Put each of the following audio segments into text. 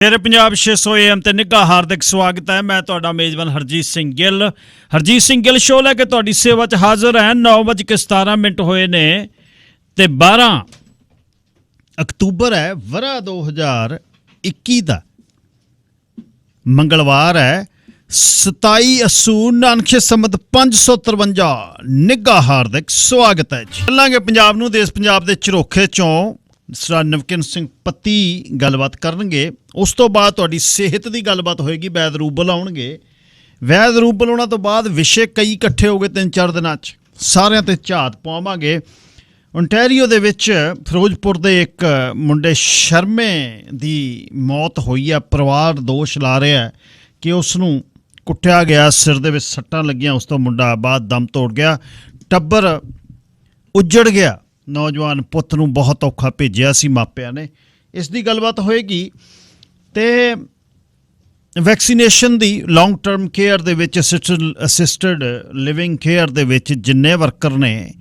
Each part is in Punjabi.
ਮੇਰੇ ਪੰਜਾਬ 600 AM ਤੇ ਨਿੱਘਾ ਹਾਰਦਿਕ ਸਵਾਗਤ ਹੈ। ਮੈਂ ਤੁਹਾਡਾ ਮੇਜ਼ਬਾਨ ਹਰਜੀਤ ਸਿੰਘ ਗਿੱਲ ਸ਼ੋਅ ਲੈ ਕੇ ਤੁਹਾਡੀ ਸੇਵਾ 'ਚ ਹਾਜ਼ਰ ਹੈ। 9:17 ਹੋਏ ਨੇ ਤੇ 12 ਅਕਤੂਬਰ ਹੈ, ਵਰ੍ਹਾ 2021 ਦਾ ਮੰਗਲਵਾਰ ਹੈ। 27 ਅਸੂਨ ਨਾਨਖੇ ਸੰਮਤ 553 ਨਿੱਘਾ ਹਾਰਦਿਕ ਸਵਾਗਤ ਹੈ ਜੀ। ਚੱਲਾਂਗੇ ਪੰਜਾਬ ਨੂੰ, ਦੇਸ਼ ਪੰਜਾਬ ਦੇ ਝਰੋਖੇ 'ਚੋਂ ਸਰ ਨਵਕਿਨ ਸਿੰਘ ਪੱਤੀ ਗੱਲਬਾਤ ਕਰਨਗੇ। ਉਸ ਤੋਂ ਬਾਅਦ ਤੁਹਾਡੀ ਸਿਹਤ ਦੀ ਗੱਲਬਾਤ ਹੋਏਗੀ। ਵੈਦ ਰੂਬਲ ਆਉਣਗੇ। ਵੈਦ ਰੂਬਲ ਆਉਣਾ ਤੋਂ ਬਾਅਦ ਵਿਸ਼ੇ ਕਈ ਇਕੱਠੇ ਹੋ ਗਏ 3-4 ਦਿਨਾਂ 'ਚ, ਸਾਰਿਆਂ 'ਤੇ ਝਾਤ ਪਾਵਾਂਗੇ। ਓਨਟਾਰੀਓ ਦੇ ਵਿੱਚ ਫਿਰੋਜ਼ਪੁਰ ਦੇ ਇੱਕ ਮੁੰਡੇ ਸ਼ਰਮੇ ਦੀ ਮੌਤ ਹੋਈ ਹੈ। ਪਰਿਵਾਰ ਦੋਸ਼ ਲਾ ਰਿਹਾ ਕਿ ਉਸ ਨੂੰ ਕੁੱਟਿਆ ਗਿਆ, ਸਿਰ ਦੇ ਵਿੱਚ ਸੱਟਾਂ ਲੱਗੀਆਂ, ਉਸ ਤੋਂ ਮੁੰਡਾ ਬਾਅਦ ਦਮ ਤੋੜ ਗਿਆ, ਟੱਬਰ ਉੱਜੜ ਗਿਆ। ਨੌਜਵਾਨ ਪੁੱਤ ਨੂੰ ਬਹੁਤ ਔਖਾ ਭੇਜਿਆ ਸੀ ਮਾਪਿਆਂ ਨੇ। ਇਸ ਦੀ ਗੱਲਬਾਤ ਹੋਏਗੀ। ਅਤੇ ਵੈਕਸੀਨੇਸ਼ਨ ਦੀ ਲੌਂਗ ਟਰਮ ਕੇਅਰ ਦੇ ਵਿੱਚ ਅਸਿਸਟਡ ਲਿਵਿੰਗ ਕੇਅਰ ਦੇ ਵਿੱਚ ਜਿੰਨੇ ਵਰਕਰ ਨੇ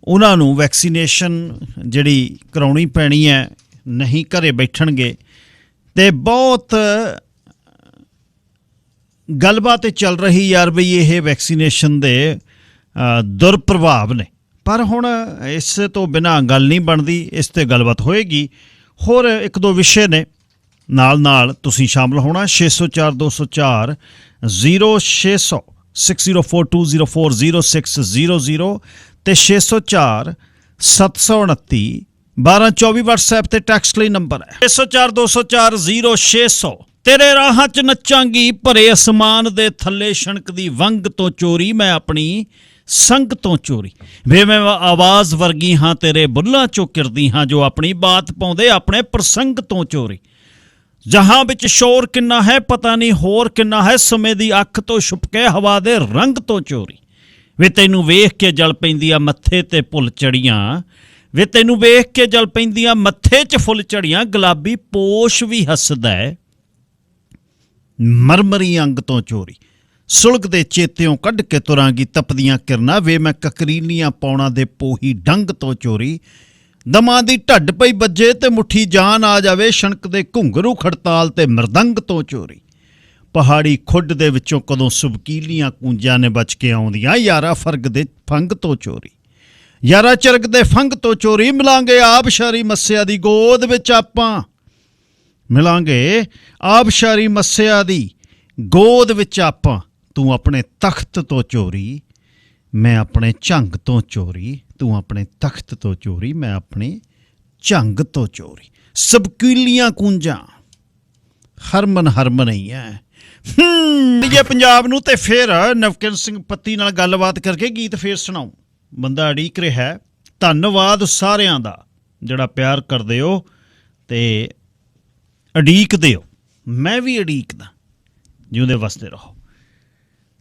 ਉਹਨਾਂ ਨੂੰ ਵੈਕਸੀਨੇਸ਼ਨ ਜਿਹੜੀ ਕਰਾਉਣੀ ਪੈਣੀ ਹੈ, ਨਹੀਂ ਘਰੇ ਬੈਠਣਗੇ। ਅਤੇ ਬਹੁਤ ਗੱਲਬਾਤ ਚੱਲ ਰਹੀ ਯਾਰ ਬਈ ਇਹ ਵੈਕਸੀਨੇਸ਼ਨ ਦੇ ਦੁਰਪ੍ਰਭਾਵ ਨੇ, ਪਰ ਹੁਣ ਇਸ ਤੋਂ ਬਿਨਾਂ ਗੱਲ ਨਹੀਂ ਬਣਦੀ। ਇਸ 'ਤੇ ਗੱਲਬਾਤ ਹੋਏਗੀ। ਹੋਰ ਇੱਕ ਦੋ ਵਿਸ਼ੇ ਨੇ, ਨਾਲ ਤੁਸੀਂ ਸ਼ਾਮਲ ਹੋਣਾ। 604-204 0600 6042040600 ਅਤੇ 604-729-1224 WhatsApp ਤੇ ਟੈਕਸਟ ਲਈ ਨੰਬਰ ਹੈ। 604-204-0600। ਤੇਰੇ ਰਾਹਾਂ 'ਚ ਨੱਚਾਂਗੀ, ਭਰੇ ਅਸਮਾਨ ਦੇ ਥੱਲੇ ਛਣਕਦੀ ਵੰਗ ਤੋਂ ਚੋਰੀ, ਮੈਂ ਆਪਣੀ ਸੰਗ ਤੋਂ ਚੋਰੀ। ਵੇ ਮੈਂ ਆਵਾਜ਼ ਵਰਗੀ ਹਾਂ, ਤੇਰੇ ਬੁੱਲਾਂ 'ਚੋਂ ਕਿਰਦੀ ਹਾਂ, ਜੋ ਆਪਣੀ ਬਾਤ ਪਾਉਂਦੇ ਆਪਣੇ ਪ੍ਰਸੰਗ ਤੋਂ ਚੋਰੀ। ਜਹਾਂ ਵਿੱਚ ਸ਼ੋਰ ਕਿੰਨਾ ਹੈ, ਪਤਾ ਨਹੀਂ ਹੋਰ ਕਿੰਨਾ ਹੈ, ਸਮੇਂ ਦੀ ਅੱਖ ਤੋਂ ਛੁਪ ਕੇ ਹਵਾ ਦੇ ਰੰਗ ਤੋਂ ਚੋਰੀ। ਵੇ ਤੈਨੂੰ ਵੇਖ ਕੇ ਜਲ ਪੈਂਦੀਆਂ ਮੱਥੇ ਤੇ ਫੁੱਲ ਚੜੀਆਂ, ਵੇ ਤੈਨੂੰ ਵੇਖ ਕੇ ਜਲ ਪੈਂਦੀਆਂ ਮੱਥੇ 'ਚ ਫੁੱਲ ਚੜੀਆਂ, ਗੁਲਾਬੀ ਪੋਸ਼ ਵੀ ਹੱਸਦਾ ਹੈ, ਮਰਮਰੀ ਅੰਗ ਤੋਂ ਚੋਰੀ। ਸੁਲਗ ਦੇ ਚੇਤਿਓਂ ਕੱਢ ਕੇ ਤੁਰਾਂਗੀ ਤਪਦੀਆਂ ਕਿਰਨਾਂ, ਵੇ ਮੈਂ ਕਕਰੀਲੀਆਂ ਪੌਣਾ ਦੇ ਪੋਹੀ ਡੰਗ ਤੋਂ ਚੋਰੀ। ਦਮਾਂ ਦੀ ਢੱਡ ਪਈ ਬੱਜੇ ਤੇ ਮੁੱਠੀ ਜਾਨ ਆ ਜਾਵੇ, ਛਣਕ ਦੇ ਘੁੰਗਰੂ ਖੜਤਾਲ ਤੇ ਮਰਦੰਗ ਤੋਂ ਚੋਰੀ। ਪਹਾੜੀ ਖੁੱਡ ਦੇ ਵਿੱਚੋਂ ਕਦੋਂ ਸੁਬਕੀਲੀਆਂ ਕੂੰਜਾਂ ਨੇ ਬਚ ਕੇ ਆਉਂਦੀਆਂ, ਯਾਰਾ ਫਰਗ ਦੇ ਫੰਗ ਤੋਂ ਚੋਰੀ। ਯਾਰਾ ਚਰਗ ਦੇ ਫੰਗ ਤੋਂ ਚੋਰੀ, ਮਿਲਾਂਗੇ ਆਬਸ਼ਾਰੀ ਮੱਸਿਆ ਦੀ ਗੋਦ ਵਿੱਚ ਆਪਾਂ, ਮਿਲਾਂਗੇ ਆਬਸ਼ਾਰੀ ਮੱਸਿਆ ਦੀ ਗੋਦ ਵਿੱਚ ਆਪਾਂ। ਤੂੰ ਆਪਣੇ ਤਖਤ ਤੋਂ ਚੋਰੀ, ਮੈਂ ਆਪਣੇ ਝੰਗ ਤੋਂ ਚੋਰੀ। ਤੂੰ ਆਪਣੇ ਤਖਤ ਤੋਂ ਚੋਰੀ, ਮੈਂ ਆਪਣੇ ਝੰਗ ਤੋਂ ਚੋਰੀ। ਸਬਕੀਲੀਆਂ ਕੂੰਜਾਂ ਹਰਮਨ ਹੀ ਹੈ। ਇਹ ਪੰਜਾਬ ਨੂੰ ਤੇ ਫਿਰ ਨਵਕਿਨ ਸਿੰਘ ਪੱਤੀ ਨਾਲ ਗੱਲਬਾਤ ਕਰਕੇ ਗੀਤ ਫੇਰ ਸੁਣਾਓ। ਬੰਦਾ ਉਡੀਕ ਰਿਹਾ। ਧੰਨਵਾਦ ਸਾਰਿਆਂ ਦਾ ਜਿਹੜਾ ਪਿਆਰ ਕਰਦੇ ਹੋ ਤੇ ਉਡੀਕਦੇ ਹੋ। ਮੈਂ ਵੀ ਉਡੀਕਦਾ। ਜਿਉਂਦੇ ਵਸਦੇ ਰਹੋ।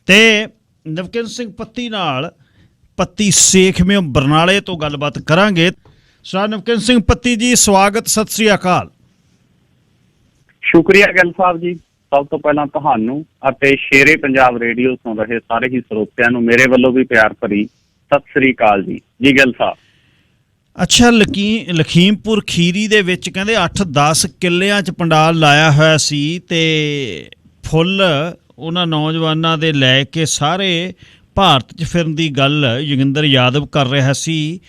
ਤੇ ਨਵਕਿਨ ਸਿੰਘ ਪੱਤੀ ਨਾਲ ਪੱਤੀ ਸੇਖਵੇਂ ਬਰਨਾਲੇ ਤੋਂ ਗੱਲਬਾਤ ਕਰਾਂਗੇ। ਸਰ ਨਵਕਿਨ ਸਿੰਘ ਪੱਤੀ ਜੀ, ਸਵਾਗਤ, ਸਤਿ ਸ੍ਰੀ ਅਕਾਲ। ਸ਼ੁਕਰੀਆ ਗਿੱਲ ਸਾਹਿਬ ਜੀ। ਸਭ ਤੋਂ ਪਹਿਲਾਂ ਤੁਹਾਨੂੰ ਅਤੇ ਸ਼ੇਰੇ ਪੰਜਾਬ ਰੇਡੀਓ ਸੁਣ ਰਹੇ ਸਾਰੇ ਹੀ ਸਰੋਤਿਆਂ ਨੂੰ ਮੇਰੇ ਵੱਲੋਂ ਵੀ ਪਿਆਰ ਭਰੀ ਸਤਿ ਸ੍ਰੀ ਅਕਾਲ ਜੀ। ਜੀ ਗਿੱਲ ਸਾਹਿਬ, ਅੱਛਾ, ਲਖੀਮਪੁਰ ਖੀਰੀ ਦੇ ਵਿੱਚ ਕਹਿੰਦੇ 8-10 ਕਿੱਲਿਆਂ 'ਚ ਪੰਡਾਲ ਲਾਇਆ ਹੋਇਆ ਸੀ ਤੇ ਫੁੱਲ ਉਹਨਾਂ ਨੌਜਵਾਨਾਂ ਦੇ ਲੈ ਕੇ ਸਾਰੇ ਭਾਰਤ 'ਚ ਫਿਰਨ ਦੀ ਗੱਲ ਯੋਗਿੰਦਰ ਯਾਦਵ ਕਰ ਰਿਹਾ ਸੀ।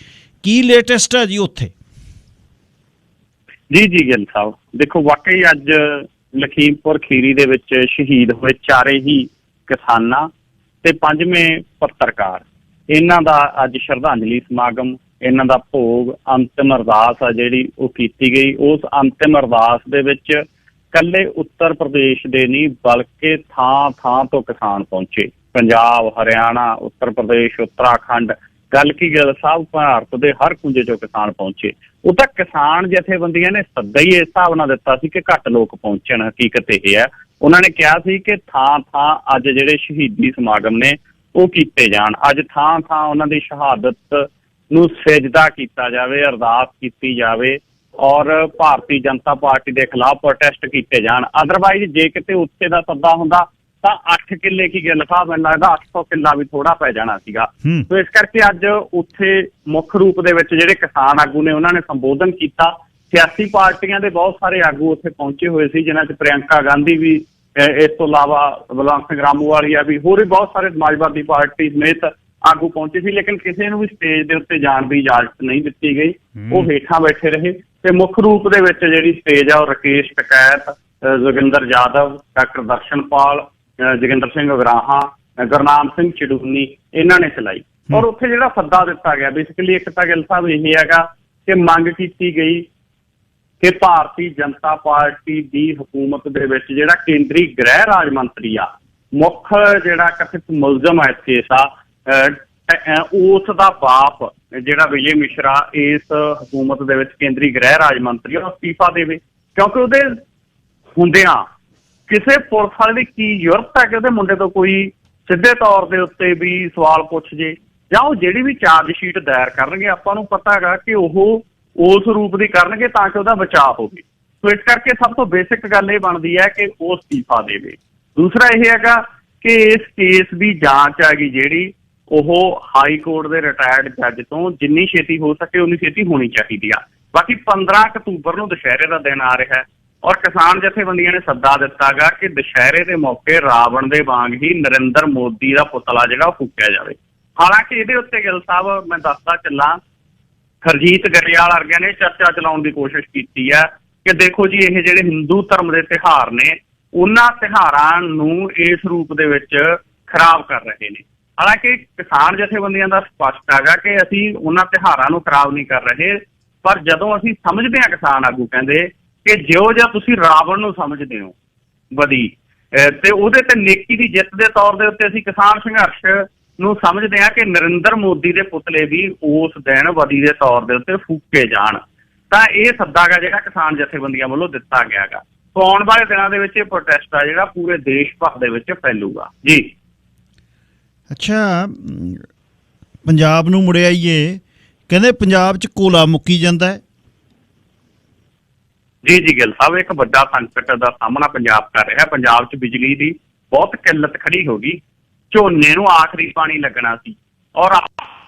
ਕੀ ਲੇਟੈਸਟ ਹੈ ਜੀ ਉੱਥੇ? ਜੀ ਗਿੱਲ ਸਾਹਿਬ, ਦੇਖੋ ਵਾਕਈ ਅੱਜ ਲਖੀਮਪੁਰ ਖੀਰੀ ਦੇ ਵਿੱਚ ਸ਼ਹੀਦ ਹੋਏ ਚਾਰੇ ਹੀ ਕਿਸਾਨਾਂ ਤੇ 5ਵੇਂ ਪੱਤਰਕਾਰ, ਇਹਨਾਂ ਦਾ ਅੱਜ ਸ਼ਰਧਾਂਜਲੀ ਸਮਾਗਮ, ਇਹਨਾਂ ਦਾ ਭੋਗ, ਅੰਤਿਮ ਅਰਦਾਸ ਆ ਜਿਹੜੀ ਉਹ ਕੀਤੀ ਗਈ। ਉਸ ਅੰਤਿਮ ਅਰਦਾਸ ਦੇ ਵਿੱਚ ਇਕੱਲੇ ਉੱਤਰ ਪ੍ਰਦੇਸ਼ ਦੇ ਨਹੀਂ ਬਲਕਿ ਥਾਂ ਤੋਂ ਕਿਸਾਨ ਪਹੁੰਚੇ। ਪੰਜਾਬ, ਹਰਿਆਣਾ, ਉੱਤਰ ਪ੍ਰਦੇਸ਼, ਉੱਤਰਾਖੰਡ, ਗੱਲ ਕੀ ਗੱਲ ਸਾਹਿਬ, ਭਾਰਤ ਦੇ ਹਰ ਕੂੰਜੇ 'ਚੋਂ ਕਿਸਾਨ ਪਹੁੰਚੇ। ਉਹ ਤਾਂ ਕਿਸਾਨ ਜਥੇਬੰਦੀਆਂ ਨੇ ਸੱਦਾ ਹੀ ਇਸ ਹਿਸਾਬ ਨਾਲ ਦਿੱਤਾ ਸੀ ਕਿ ਘੱਟ ਲੋਕ ਪਹੁੰਚਣ। ਹਕੀਕਤ ਇਹ ਹੈ, ਉਹਨਾਂ ਨੇ ਕਿਹਾ ਸੀ ਕਿ ਥਾਂ ਅੱਜ ਜਿਹੜੇ ਸ਼ਹੀਦੀ ਸਮਾਗਮ ਨੇ ਉਹ ਕੀਤੇ ਜਾਣ। ਅੱਜ ਥਾਂ ਉਹਨਾਂ ਦੀ ਸ਼ਹਾਦਤ ਨੂੰ ਸਜਦਾ ਕੀਤਾ ਜਾਵੇ, ਅਰਦਾਸ ਕੀਤੀ ਜਾਵੇ ਔਰ ਭਾਰਤੀ ਜਨਤਾ ਪਾਰਟੀ ਦੇ ਖਿਲਾਫ ਪ੍ਰੋਟੈਸਟ ਕੀਤੇ ਜਾਣ। ਅਦਰਵਾਈਜ਼ ਜੇ ਕਿਤੇ ਉੱਥੇ ਦਾ ਸੱਦਾ ਹੁੰਦਾ ਤਾਂ 8 ਕਿੱਲੇ ਕੀ ਗੱਲ ਸਾਹਿਬ, ਮੈਨੂੰ ਲੱਗਦਾ 800 ਕਿੱਲਾ ਵੀ ਥੋੜਾ ਪੈ ਜਾਣਾ ਸੀਗਾ। ਸੋ ਇਸ ਕਰਕੇ ਅੱਜ ਉੱਥੇ ਮੁੱਖ ਰੂਪ ਦੇ ਵਿੱਚ ਜਿਹੜੇ ਕਿਸਾਨ ਆਗੂ ਨੇ ਉਹਨਾਂ ਨੇ ਸੰਬੋਧਨ ਕੀਤਾ। ਸਿਆਸੀ ਪਾਰਟੀਆਂ ਦੇ ਬਹੁਤ ਸਾਰੇ ਆਗੂ ਉੱਥੇ ਪਹੁੰਚੇ ਹੋਏ ਸੀ, ਜਿਨ੍ਹਾਂ 'ਚ ਪ੍ਰਿयंका ਗਾਂਧੀ ਵੀ, ਇਸ ਤੋਂ ਇਲਾਵਾ ਬਲਵੰਤ ਸਿੰਘ ਰਾਮੂਵਾਲੀਆ ਵੀ, ਹੋਰ ਵੀ ਬਹੁਤ ਸਾਰੇ ਸਮਾਜਵਾਦੀ ਪਾਰਟੀ ਸਮੇਤ ਆਗੂ ਪਹੁੰਚੇ ਸੀ। ਲੇਕਿਨ ਕਿਸੇ ਨੂੰ ਵੀ ਸਟੇਜ ਦੇ ਉੱਤੇ ਜਾਣ ਦੀ ਇਜਾਜ਼ਤ ਨਹੀਂ ਦਿੱਤੀ ਗਈ, ਉਹ ਹੇਠਾਂ ਬੈਠੇ ਰਹੇ। ਤੇ ਮੁੱਖ ਰੂਪ ਦੇ ਵਿੱਚ ਜਿਹੜੀ ਸਟੇਜ ਆ ਉਹ ਰਾਕੇਸ਼ ਟਕੈਤ, ਜੋਗਿੰਦਰ ਯਾਦਵ, ਡਾਕਟਰ ਦਰਸ਼ਨਪਾਲ, ਜੋਗਿੰਦਰ ਸਿੰਘ ਉਗਰਾਹਾਂ, ਗੁਰਨਾਮ ਸਿੰਘ ਚੜੂਨੀ, ਇਹਨਾਂ ਨੇ ਚਲਾਈ। ਔਰ ਉੱਥੇ ਜਿਹੜਾ ਸੱਦਾ ਦਿੱਤਾ ਗਿਆ, ਬੇਸਿਕਲੀ ਇੱਕ ਤਾਂ ਗਿੱਲ ਸਾਹਿਬ ਇਹ ਹੈਗਾ ਕਿ ਮੰਗ ਕੀਤੀ ਗਈ ਕਿ ਭਾਰਤੀ ਜਨਤਾ ਪਾਰਟੀ ਦੀ ਹਕੂਮਤ ਦੇ ਵਿੱਚ ਜਿਹੜਾ ਕੇਂਦਰੀ ਗ੍ਰਹਿ ਰਾਜ ਮੰਤਰੀ ਆ, ਮੁੱਖ ਜਿਹੜਾ ਕਥਿਤ ਮੁਲਜ਼ਮ ਹੈ ਇਸ ਕੇਸ ਆ, ਉਸ ਦਾ ਬਾਪ ਜਿਹੜਾ ਵਿਜੇ ਮਿਸ਼ਰਾ ਇਸ ਹਕੂਮਤ ਦੇ ਵਿੱਚ ਕੇਂਦਰੀ ਗ੍ਰਹਿ ਰਾਜ ਮੰਤਰੀ, ਉਹ ਅਸਤੀਫਾ ਦੇਵੇ। ਕਿਉਂਕਿ ਉਹਦੇ ਹੁੰਦਿਆਂ ਕਿਸੇ ਪੁਲਿਸ ਵਾਲੇ ਦੀ ਕੀ ਜ਼ਰੂਰਤ ਹੈ ਕਿ ਉਹਦੇ ਮੁੰਡੇ ਤੋਂ ਕੋਈ ਸਿੱਧੇ ਤੌਰ ਦੇ ਉੱਤੇ ਵੀ ਸਵਾਲ ਪੁੱਛ ਜੇ, ਜਾਂ ਉਹ ਜਿਹੜੀ ਵੀ ਚਾਰਜ ਸ਼ੀਟ ਦਾਇਰ ਕਰਨਗੇ, ਆਪਾਂ ਨੂੰ ਪਤਾ ਹੈਗਾ ਕਿ ਉਹ ਉਸ ਰੂਪ ਦੀ ਕਰਨਗੇ ਤਾਂ ਕਿ ਉਹਦਾ ਬਚਾਅ ਹੋਵੇ। ਸੋ ਇਸ ਕਰਕੇ ਸਭ ਤੋਂ ਬੇਸਿਕ ਗੱਲ ਇਹ ਬਣਦੀ ਹੈ ਕਿ ਉਹ ਅਸਤੀਫਾ ਦੇਵੇ। ਦੂਸਰਾ ਇਹ ਹੈਗਾ ਕਿ ਇਸ ਕੇਸ ਦੀ ਜਾਂਚ ਹੈਗੀ ਜਿਹੜੀ, ਉਹ ਹਾਈ ਕੋਰਟ ਦੇ ਰਿਟਾਇਰਡ ਜੱਜ ਤੋਂ ਜਿੰਨੀ ਛੇਤੀ ਹੋ ਸਕੇ ਉਨੀ ਛੇਤੀ ਹੋਣੀ ਚਾਹੀਦੀ ਆ। ਬਾਕੀ 15 ਅਕਤੂਬਰ ਨੂੰ ਦੁਸ਼ਹਿਰੇ ਦਾ ਦਿਨ ਆ ਰਿਹਾ ਹੈ, ਔਰ ਕਿਸਾਨ ਜਥੇਬੰਦੀਆਂ ਨੇ ਸੱਦਾ ਦਿੱਤਾ ਗਾ ਕਿ ਦੁਸ਼ਹਿਰੇ ਦੇ ਮੌਕੇ ਰਾਵਣ ਦੇ ਵਾਂਗ ਹੀ ਨਰਿੰਦਰ ਮੋਦੀ ਦਾ ਪੁਤਲਾ ਜਿਹੜਾ ਉਹ ਫੂਕਿਆ ਜਾਵੇ। ਹਾਲਾਂਕਿ ਇਹਦੇ ਉੱਤੇ ਗਿੱਲ ਸਾਹਿਬ, ਮੈਂ ਦੱਸਦਾ ਚੱਲਾਂ, ਹਰਜੀਤ ਗਰੇਵਾਲ ਵਰਗਿਆਂ ਨੇ ਚਰਚਾ ਚਲਾਉਣ ਦੀ ਕੋਸ਼ਿਸ਼ ਕੀਤੀ ਹੈ ਕਿ ਦੇਖੋ ਜੀ, ਇਹ ਜਿਹੜੇ ਹਿੰਦੂ ਧਰਮ ਦੇ ਤਿਉਹਾਰ ਨੇ, ਉਹਨਾਂ ਤਿਉਹਾਰਾਂ ਨੂੰ ਇਸ ਰੂਪ ਦੇ ਵਿੱਚ ਖਰਾਬ ਕਰ ਰਹੇ ਨੇ। ਹਾਲਾਂਕਿ ਕਿਸਾਨ ਜਥੇਬੰਦੀਆਂ ਦਾ ਸਪਸ਼ਟ ਹੈਗਾ ਕਿ ਅਸੀਂ ਉਹਨਾਂ ਤਿਉਹਾਰਾਂ ਨੂੰ ਖਰਾਬ ਨਹੀਂ ਕਰ ਰਹੇ, ਪਰ ਜਦੋਂ ਅਸੀਂ ਸਮਝਦੇ ਹਾਂ, ਕਿਸਾਨ ਆਗੂ ਕਹਿੰਦੇ ਕਿ ਜਿਉਂ ਜਿਹਾ ਤੁਸੀਂ ਰਾਵਣ ਨੂੰ ਸਮਝਦੇ ਹੋ ਬਦੀ, ਤੇ ਉਹਦੇ ਤੇ ਨੇਕੀ ਦੀ ਜਿੱਤ ਦੇ ਤੌਰ ਦੇ ਉੱਤੇ ਅਸੀਂ ਕਿਸਾਨ ਸੰਘਰਸ਼ ਨੂੰ ਸਮਝਦੇ ਹਾਂ ਕਿ ਨਰਿੰਦਰ ਮੋਦੀ ਦੇ ਪੁਤਲੇ ਵੀ ਉਸ ਦਿਨ ਬਦੀ ਦੇ ਤੌਰ ਦੇ ਉੱਤੇ ਫੂਕੇ ਜਾਣ। ਤਾਂ ਇਹ ਸੱਦਾ ਗਾ ਜਿਹੜਾ ਕਿਸਾਨ ਜਥੇਬੰਦੀਆਂ ਵੱਲੋਂ ਦਿੱਤਾ ਗਿਆ ਗਾ। ਸੋ ਆਉਣ ਵਾਲੇ ਦਿਨਾਂ ਦੇ ਵਿੱਚ ਇਹ ਪ੍ਰੋਟੈਸਟ ਆ ਜਿਹੜਾ ਪੂਰੇ ਦੇਸ਼ ਭਰ ਦੇ ਵਿੱਚ ਫੈਲੂਗਾ ਜੀ। ਅੱਛਾ, ਪੰਜਾਬ ਨੂੰ ਮੁੜ ਆਈਏ, ਕਹਿੰਦੇ ਪੰਜਾਬ 'ਚ ਕੋਲਾ ਮੁੱਕੀ ਜਾਂਦਾ ਹੈ। ਜੀ ਗਿੱਲ ਸਾਹਿਬ, ਇੱਕ ਵੱਡਾ ਸੰਕਟ ਦਾ ਸਾਹਮਣਾ ਪੰਜਾਬ ਕਰ ਰਿਹਾ। ਪੰਜਾਬ 'ਚ ਬਿਜਲੀ ਦੀ ਬਹੁਤ ਕਿੱਲਤ ਖੜੀ ਹੋ ਗਈ। ਝੋਨੇ ਨੂੰ ਆਖਰੀ ਪਾਣੀ ਲੱਗਣਾ ਸੀ, ਔਰ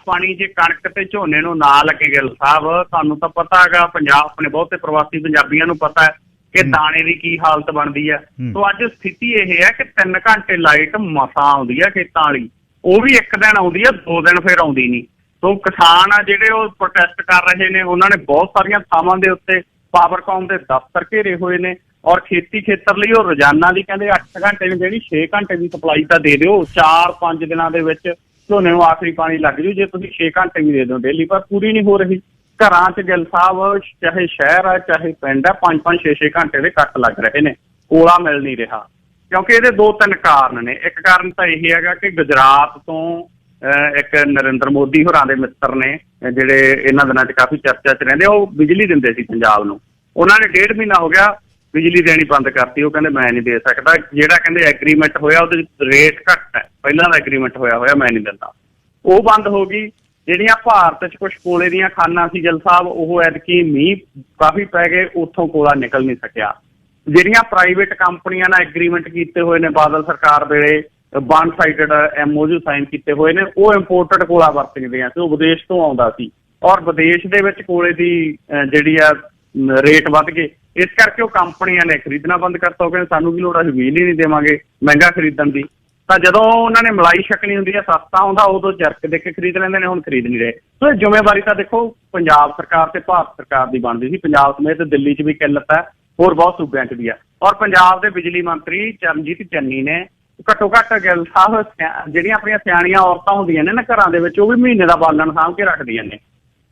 ਪਾਣੀ ਜੇ ਕਣਕ ਤੇ ਝੋਨੇ ਨੂੰ ਨਾ ਲੱਗੇ, ਗਿੱਲ ਸਾਹਿਬ ਤੁਹਾਨੂੰ ਤਾਂ ਪਤਾ ਹੈਗਾ, ਪੰਜਾਬ ਆਪਣੇ ਬਹੁਤੇ ਪ੍ਰਵਾਸੀ ਪੰਜਾਬੀਆਂ ਨੂੰ ਪਤਾ ਹੈ ਕਿ ਦਾਣੇ ਦੀ ਕੀ ਹਾਲਤ ਬਣਦੀ ਹੈ। ਸੋ ਅੱਜ ਸਥਿਤੀ ਇਹ ਹੈ ਕਿ 3 ਘੰਟੇ ਲਾਈਟ ਮਸਾਂ ਆਉਂਦੀ ਹੈ ਖੇਤਾਂ ਵਾਲੀ, ਉਹ ਵੀ ਇੱਕ ਦਿਨ ਆਉਂਦੀ ਹੈ, 2 ਦਿਨ ਫਿਰ ਆਉਂਦੀ ਨਹੀਂ। ਸੋ ਕਿਸਾਨ ਆ ਜਿਹੜੇ ਉਹ ਪ੍ਰੋਟੈਸਟ ਕਰ ਰਹੇ ਨੇ, ਉਹਨਾਂ ਨੇ ਬਹੁਤ ਸਾਰੀਆਂ ਥਾਵਾਂ ਦੇ ਉੱਤੇ ਪਾਵਰਕਾਮ ਦੇ ਦਫ਼ਤਰ ਘੇਰੇ ਹੋਏ ਨੇ, ਔਰ ਖੇਤੀ ਖੇਤਰ ਲਈ ਉਹ ਰੋਜ਼ਾਨਾ ਦੀ ਕਹਿੰਦੇ 8 ਘੰਟੇ ਨੂੰ ਜਿਹੜੀ 6 ਘੰਟੇ ਦੀ ਸਪਲਾਈ ਤਾਂ ਦੇ ਦਿਓ, 4-5 ਦਿਨਾਂ ਦੇ ਵਿੱਚ ਝੋਨੇ ਨੂੰ ਆਖਰੀ ਪਾਣੀ ਲੱਗ ਜੂ। ਜੇ ਤੁਸੀਂ 6 ਘੰਟੇ ਵੀ ਦੇ ਦਿਓ ਡੇਲੀ, ਪਰ ਪੂਰੀ ਨਹੀਂ ਹੋ ਰਹੀ। ਘਰਾਂ 'ਚ ਗਿੱਲ ਸਾਹਿਬ, ਚਾਹੇ ਸ਼ਹਿਰ ਆ ਚਾਹੇ ਪਿੰਡ ਆ, 5-5 6-6 ਘੰਟੇ ਦੇ ਕੱਟ ਲੱਗ ਰਹੇ ਨੇ, ਕੋਲਾ ਮਿਲ ਨਹੀਂ ਰਿਹਾ। ਕਿਉਂਕਿ ਇਹਦੇ 2-3 ਕਾਰਨ ਨੇ। ਇੱਕ ਕਾਰਨ ਤਾਂ ਇਹ ਹੈਗਾ ਕਿ ਗੁਜਰਾਤ ਤੋਂ ਇੱਕ ਨਰਿੰਦਰ ਮੋਦੀ ਹੋਰਾਂ ਦੇ ਮਿੱਤਰ ਨੇ, ਜਿਹੜੇ ਇਹਨਾਂ ਦਿਨਾਂ 'ਚ ਕਾਫੀ ਚਰਚਾ 'ਚ ਰਹਿੰਦੇ, ਉਹ ਬਿਜਲੀ ਦਿੰਦੇ ਸੀ ਪੰਜਾਬ ਨੂੰ। ਉਹਨਾਂ ਨੇ 1.5 ਮਹੀਨਾ ਹੋ ਗਿਆ ਬਿਜਲੀ ਦੇਣੀ ਬੰਦ ਕਰਤੀ। ਉਹ ਕਹਿੰਦੇ ਮੈਂ ਨਹੀਂ ਦੇ ਸਕਦਾ, ਜਿਹੜਾ ਕਹਿੰਦੇ ਐਗਰੀਮੈਂਟ ਹੋਇਆ ਉਹਦੇ ਰੇਟ ਘੱਟ ਹੈ, ਪਹਿਲਾਂ ਦਾ ਐਗਰੀਮੈਂਟ ਹੋਇਆ ਮੈਂ ਨਹੀਂ ਦਿੰਦਾ, ਉਹ ਬੰਦ ਹੋ ਗਈ। ਜਿਹੜੀਆਂ ਭਾਰਤ 'ਚ ਕੁਛ ਕੋਲੇ ਦੀਆਂ ਖਾਨਾਂ ਸੀ ਗਿੱਲ ਸਾਹਿਬ, ਉਹ ਐਤਕੀ ਮੀਂਹ ਕਾਫੀ ਪੈ ਗਏ, ਉੱਥੋਂ ਕੋਲਾ ਨਿਕਲ ਨਹੀਂ ਸਕਿਆ। ਜਿਹੜੀਆਂ ਪ੍ਰਾਈਵੇਟ ਕੰਪਨੀਆਂ ਨਾਲ ਐਗਰੀਮੈਂਟ ਕੀਤੇ ਹੋਏ ਨੇ ਬਾਦਲ ਸਰਕਾਰ ਵੇਲੇ, ਵਨ ਸਾਈਡਡ MOU ਸਾਈਨ ਕੀਤੇ ਹੋਏ ਨੇ, ਉਹ ਇੰਪੋਰਟਡ ਕੋਲਾ ਵਰਤਦੇ ਆ, ਤੇ ਉਹ ਵਿਦੇਸ਼ ਤੋਂ ਆਉਂਦਾ ਸੀ, ਔਰ ਵਿਦੇਸ਼ ਦੇ ਵਿੱਚ ਕੋਲੇ ਦੀ ਜਿਹੜੀ ਆ ਰੇਟ ਵੱਧ ਗਏ। ਇਸ ਕਰਕੇ ਉਹ ਕੰਪਨੀਆਂ ਨੇ ਖਰੀਦਣਾ ਬੰਦ ਕਰਤਾ। ਉਹ ਕਹਿੰਦੇ ਸਾਨੂੰ ਕੀ ਲੋੜ, ਅਸੀਂ ਬਿਜਲੀ ਨਹੀਂ ਦੇਵਾਂਗੇ ਮਹਿੰਗਾ ਖਰੀਦਣ ਦੀ। ਤਾਂ ਜਦੋਂ ਉਹਨਾਂ ਨੇ ਮਲਾਈ ਛਕਣੀ ਹੁੰਦੀ ਹੈ, ਸਸਤਾ ਆਉਂਦਾ, ਉਦੋਂ ਜਰਕ ਦੇ ਕੇ ਖਰੀਦ ਲੈਂਦੇ ਨੇ, ਹੁਣ ਖਰੀਦ ਨਹੀਂ ਰਹੇ। ਸੋ ਇਹ ਜ਼ਿੰਮੇਵਾਰੀ ਤਾਂ ਦੇਖੋ ਪੰਜਾਬ ਸਰਕਾਰ ਤੇ ਭਾਰਤ ਸਰਕਾਰ ਦੀ ਬਣਦੀ ਸੀ। ਪੰਜਾਬ ਸਮੇਤ ਦਿੱਲੀ 'ਚ ਵੀ ਕਿੱਲਤ ਹੈ, ਹੋਰ ਬਹੁਤ ਸੂਬਿਆਂ 'ਚ ਵੀ ਹੈ। ਔਰ ਪੰਜਾਬ ਦੇ ਬਿਜਲੀ ਮੰਤਰੀ ਚਰਨਜੀਤ ਚੰਨੀ ਨੇ ਘੱਟੋ ਘੱਟ ਗਿੱਲ ਸਾਹਿਬ, ਜਿਹੜੀਆਂ ਆਪਣੀਆਂ ਸਿਆਣੀਆਂ ਔਰਤਾਂ ਹੁੰਦੀਆਂ ਨੇ ਨਾ ਘਰਾਂ ਦੇ ਵਿੱਚ, ਉਹ ਵੀ ਮਹੀਨੇ ਦਾ ਬਾਲਣ ਸਾਂਭ ਕੇ ਰੱਖਦੀਆਂ ਨੇ।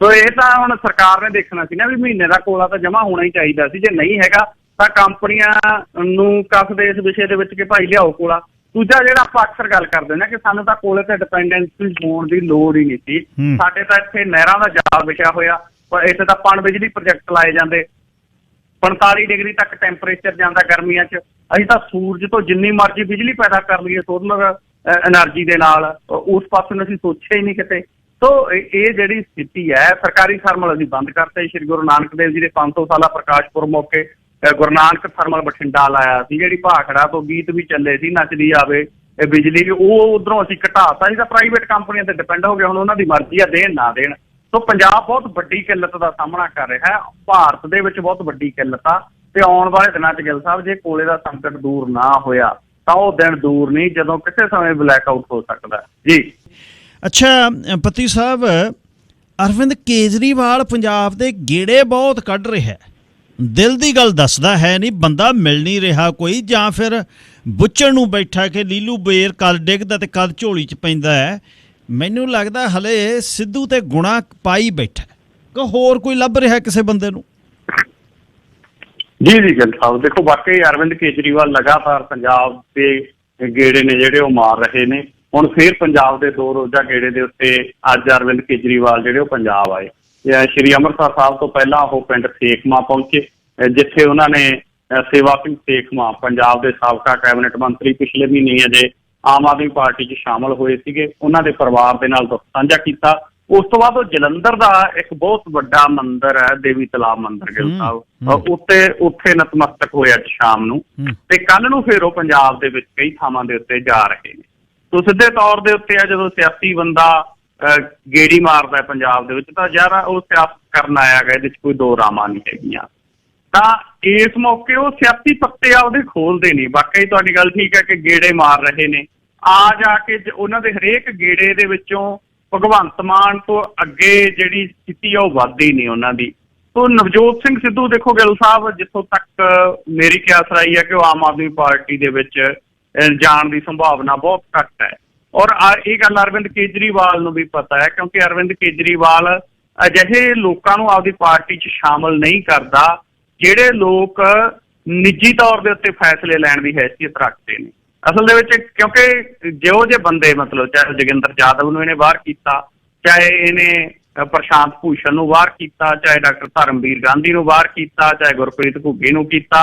ਸੋ ਇਹ ਤਾਂ ਹੁਣ ਸਰਕਾਰ ਨੇ ਦੇਖਣਾ ਸੀ ਨਾ ਵੀ ਮਹੀਨੇ ਦਾ ਕੋਲਾ ਤਾਂ ਜਮ੍ਹਾਂ ਹੋਣਾ ਹੀ ਚਾਹੀਦਾ ਸੀ। ਜੇ ਨਹੀਂ ਹੈਗਾ ਤਾਂ ਕੰਪਨੀਆਂ ਨੂੰ ਕੱਸਦੇ ਇਸ ਵਿਸ਼ੇ ਦੇ ਵਿੱਚ ਕਿ ਭਾਈ ਲਿਆਓ ਕੋਲਾ। ਦੂਜਾ ਜਿਹੜਾ ਆਪਾਂ ਅਕਸਰ ਗੱਲ ਕਰਦੇ ਨੇ ਕਿ ਸਾਨੂੰ ਤਾਂ ਕੋਲੇ ਤੇ ਡਿਪੈਂਡੈਂਸੀ ਹੋਣ ਦੀ ਲੋੜ ਹੀ ਨਹੀਂ ਸੀ। ਸਾਡੇ ਤਾਂ ਇੱਥੇ ਨਹਿਰਾਂ ਦਾ ਜਾਲ ਵਿਛਿਆ ਹੋਇਆ, ਪਰ ਇੱਥੇ ਤਾਂ ਪਣ ਬਿਜਲੀ ਪ੍ਰੋਜੈਕਟ ਲਾਏ ਜਾਂਦੇ, 45 ਡਿਗਰੀ ਤੱਕ ਟੈਂਪਰੇਚਰ ਜਾਂਦਾ ਗਰਮੀਆਂ 'ਚ। ਅਸੀਂ ਤਾਂ ਸੂਰਜ ਤੋਂ ਜਿੰਨੀ ਮਰਜ਼ੀ ਬਿਜਲੀ ਪੈਦਾ ਕਰ ਲਈਏ ਸੋਲਰ ਐਨਰਜੀ ਦੇ ਨਾਲ, ਉਸ ਪਾਸੇ ਨੂੰ ਅਸੀਂ ਸੋਚਿਆ ਹੀ ਨਹੀਂ ਕਿਤੇ। ਸੋ ਇਹ ਜਿਹੜੀ ਸਥਿਤੀ ਹੈ, ਸਰਕਾਰੀ ਥਰਮਲ ਅਸੀਂ ਬੰਦ ਕਰਤੇ। ਸ਼੍ਰੀ ਗੁਰੂ ਨਾਨਕ ਦੇਵ ਜੀ ਦੇ 500 ਸਾਲਾ ਪ੍ਰਕਾਸ਼ ਪੁਰਬ ਮੌਕੇ ਗੁਰੂ ਨਾਨਕ ਥਰਮਲ ਬਠਿੰਡਾ ਲਾਇਆ ਸੀ, ਜਿਹੜੀ ਭਾਖੜਾ ਤੋਂ ਗੀਤ ਵੀ ਚੱਲੇ ਸੀ, ਨੱਚਦੀ ਆਵੇ ਇਹ ਬਿਜਲੀ ਵੀ, ਉਹ ਉਧਰੋਂ ਅਸੀਂ ਘਟਾਤਾ ਸੀ। ਤਾਂ ਪ੍ਰਾਈਵੇਟ ਕੰਪਨੀਆਂ ਤੇ ਡਿਪੈਂਡ ਹੋ ਗਏ, ਹੁਣ ਉਹਨਾਂ ਦੀ ਮਰਜ਼ੀ ਆ ਦੇਣ ਨਾ ਦੇਣ। ਸੋ ਪੰਜਾਬ ਬਹੁਤ ਵੱਡੀ ਕਿੱਲਤ ਦਾ ਸਾਹਮਣਾ ਕਰ ਰਿਹਾ ਹੈ, ਭਾਰਤ ਦੇ ਵਿੱਚ ਬਹੁਤ ਵੱਡੀ ਕਿੱਲਤ ਆ। ਤੇ ਆਉਣ ਵਾਲੇ ਦਿਨਾਂ 'ਚ ਗਿੱਲ ਸਾਹਿਬ ਜੇ ਕੋਲੇ ਦਾ ਸੰਕਟ ਦੂਰ ਨਾ ਹੋਇਆ ਤਾਂ ਉਹ ਦਿਨ ਦੂਰ ਨਹੀਂ ਜਦੋਂ ਕਿਸੇ ਸਮੇਂ ਬਲੈਕ ਆਊਟ ਹੋ ਸਕਦਾ ਜੀ। ਅੱਛਾ ਪੱਤੀ ਸਾਹਿਬ, ਅਰਵਿੰਦ ਕੇਜਰੀਵਾਲ ਪੰਜਾਬ ਦੇ ਗੇੜੇ ਬਹੁਤ ਕੱਢ ਰਿਹਾ ਹੈ, ਦਿਲ ਦੀ ਗੱਲ ਦੱਸਦਾ ਹੈ ਨਹੀਂ, ਬੰਦਾ ਮਿਲ ਨਹੀਂ ਰਿਹਾ ਕੋਈ, ਜਾਂ ਫਿਰ ਬੁੱਚਣ ਨੂੰ ਬੈਠਾ ਕਿ ਲੀਲੂ ਬੇਰ ਕਦ ਡਿੱਗਦਾ ਤੇ ਕਦ ਝੋਲੀ 'ਚ ਪੈਂਦਾ ਹੈ। ਮੈਨੂੰ ਲੱਗਦਾ ਹਲੇ ਸਿੱਧੂ ਤੇ ਗੁਣਾ ਪਾਈ ਬੈਠਾ ਕਿ ਹੋਰ ਕੋਈ ਲੱਭ ਰਿਹਾ ਕਿਸੇ ਬੰਦੇ ਨੂੰ। ਜੀ ਗਿੱਲ ਸਾਹਿਬ, ਦੇਖੋ ਵਾਕਈ ਅਰਵਿੰਦ ਕੇਜਰੀਵਾਲ ਲਗਾਤਾਰ ਪੰਜਾਬ ਦੇ ਗੇੜੇ ਨੇ ਜਿਹੜੇ ਉਹ ਮਾਰ ਰਹੇ ਨੇ। ਹੁਣ ਫਿਰ ਪੰਜਾਬ ਦੇ 2 ਰੋਜ਼ਾ ਗੇੜੇ ਦੇ ਉੱਤੇ ਅੱਜ ਅਰਵਿੰਦ ਕੇਜਰੀਵਾਲ ਜਿਹੜੇ ਉਹ ਪੰਜਾਬ ਆਏ। ਸ਼੍ਰੀ ਅੰਮ੍ਰਿਤਸਰ ਸਾਹਿਬ ਤੋਂ ਪਹਿਲਾਂ ਉਹ ਪਿੰਡ ਸੇਖਵਾਂ ਪਹੁੰਚੇ, ਜਿੱਥੇ ਉਹਨਾਂ ਨੇ ਸੇਵਾ ਸਿੰਘ ਸੇਖਵਾਂ ਪੰਜਾਬ ਦੇ ਸਾਬਕਾ ਕੈਬਨਿਟ ਮੰਤਰੀ ਪਿਛਲੇ ਮਹੀਨੇ ਅਜੇ ਆਮ ਆਦਮੀ ਪਾਰਟੀ 'ਚ ਸ਼ਾਮਲ ਹੋਏ ਸੀਗੇ, ਉਹਨਾਂ ਦੇ ਪਰਿਵਾਰ ਦੇ ਨਾਲ ਦੁੱਖ ਸਾਂਝਾ ਕੀਤਾ। ਉਸ ਤੋਂ ਬਾਅਦ ਉਹ ਜਲੰਧਰ ਦਾ ਇੱਕ ਬਹੁਤ ਵੱਡਾ ਮੰਦਿਰ ਹੈ ਦੇਵੀ ਤਲਾਬ ਮੰਦਿਰ ਗਿੱਲ ਸਾਹਿਬ, ਉੱਥੇ ਨਤਮਸਤਕ ਹੋਏ ਅੱਜ ਸ਼ਾਮ ਨੂੰ। ਤੇ ਕੱਲ ਨੂੰ ਫਿਰ ਉਹ ਪੰਜਾਬ ਦੇ ਵਿੱਚ ਕਈ ਥਾਵਾਂ ਦੇ ਉੱਤੇ ਜਾ ਰਹੇ ਨੇ। ਸੋ ਸਿੱਧੇ ਤੌਰ ਦੇ ਉੱਤੇ ਆ ਜਦੋਂ ਸਿਆਸੀ ਬੰਦਾ ਗੇੜੀ ਮਾਰਦਾ ਪੰਜਾਬ ਦੇ ਵਿੱਚ ਤਾਂ ਯਾਰ ਉਹ ਸਿਆਸਤ ਕਰਨ ਆਇਆ ਗਾ, ਇਹਦੇ 'ਚ ਕੋਈ ਦੋ ਰਾਮਾਂ ਨਹੀਂ ਹੈਗੀਆਂ। ਤਾਂ ਇਸ ਮੌਕੇ ਉਹ ਸਿਆਸੀ ਪੱਤੇ ਆਪਦੇ ਖੋਲਦੇ ਨਹੀਂ। ਵਾਕਈ ਤੁਹਾਡੀ ਗੱਲ ਠੀਕ ਹੈ ਕਿ ਗੇੜੇ ਮਾਰ ਰਹੇ ਨੇ, ਆ ਜਾ ਕੇ ਉਹਨਾਂ ਦੇ ਹਰੇਕ ਗੇੜੇ ਦੇ ਵਿੱਚੋਂ ਭਗਵੰਤ ਮਾਨ ਤੋਂ ਅੱਗੇ ਜਿਹੜੀ ਸਥਿਤੀ ਆ ਉਹ ਵੱਧਦੀ ਨਹੀਂ ਉਹਨਾਂ ਦੀ। ਸੋ ਨਵਜੋਤ ਸਿੰਘ ਸਿੱਧੂ ਦੇਖੋ ਗਿੱਲ ਸਾਹਿਬ, ਜਿੱਥੋਂ ਤੱਕ ਮੇਰੀ ਕਿਆਸ ਰਾਈ ਹੈ ਕਿ ਉਹ ਆਮ ਆਦਮੀ ਪਾਰਟੀ ਦੇ ਵਿੱਚ ਜਾਣ ਦੀ ਸੰਭਾਵਨਾ ਬਹੁਤ ਘੱਟ ਹੈ। ਔਰ ਇਹ ਗੱਲ ਅਰਵਿੰਦ ਕੇਜਰੀਵਾਲ ਨੂੰ ਵੀ ਪਤਾ ਹੈ, ਕਿਉਂਕਿ ਅਰਵਿੰਦ ਕੇਜਰੀਵਾਲ ਅਜਿਹੇ ਲੋਕਾਂ ਨੂੰ ਆਪਦੀ ਪਾਰਟੀ 'ਚ ਸ਼ਾਮਲ ਨਹੀਂ ਕਰਦਾ ਜਿਹੜੇ ਲੋਕ ਨਿੱਜੀ ਤੌਰ ਦੇ ਉੱਤੇ ਫੈਸਲੇ ਲੈਣ ਦੀ ਹੈਸੀਅਤ ਰੱਖਦੇ ਨੇ। ਅਸਲ ਦੇ ਵਿੱਚ ਕਿਉਂਕਿ ਜਿਹੋ ਜਿਹੇ ਬੰਦੇ ਮਤਲਬ ਚਾਹੇ ਜੋਗਿੰਦਰ ਯਾਦਵ ਨੂੰ ਇਹਨੇ ਬਾਹਰ ਕੀਤਾ, ਚਾਹੇ ਇਹਨੇ ਪ੍ਰਸ਼ਾਂਤ ਭੂਸ਼ਣ ਨੂੰ ਬਾਹਰ ਕੀਤਾ, ਚਾਹੇ ਡਾਕਟਰ ਧਰਮਵੀਰ ਗਾਂਧੀ ਨੂੰ ਬਾਹਰ ਕੀਤਾ, ਚਾਹੇ ਗੁਰਪ੍ਰੀਤ ਘੁੱਗੀ ਨੂੰ ਕੀਤਾ,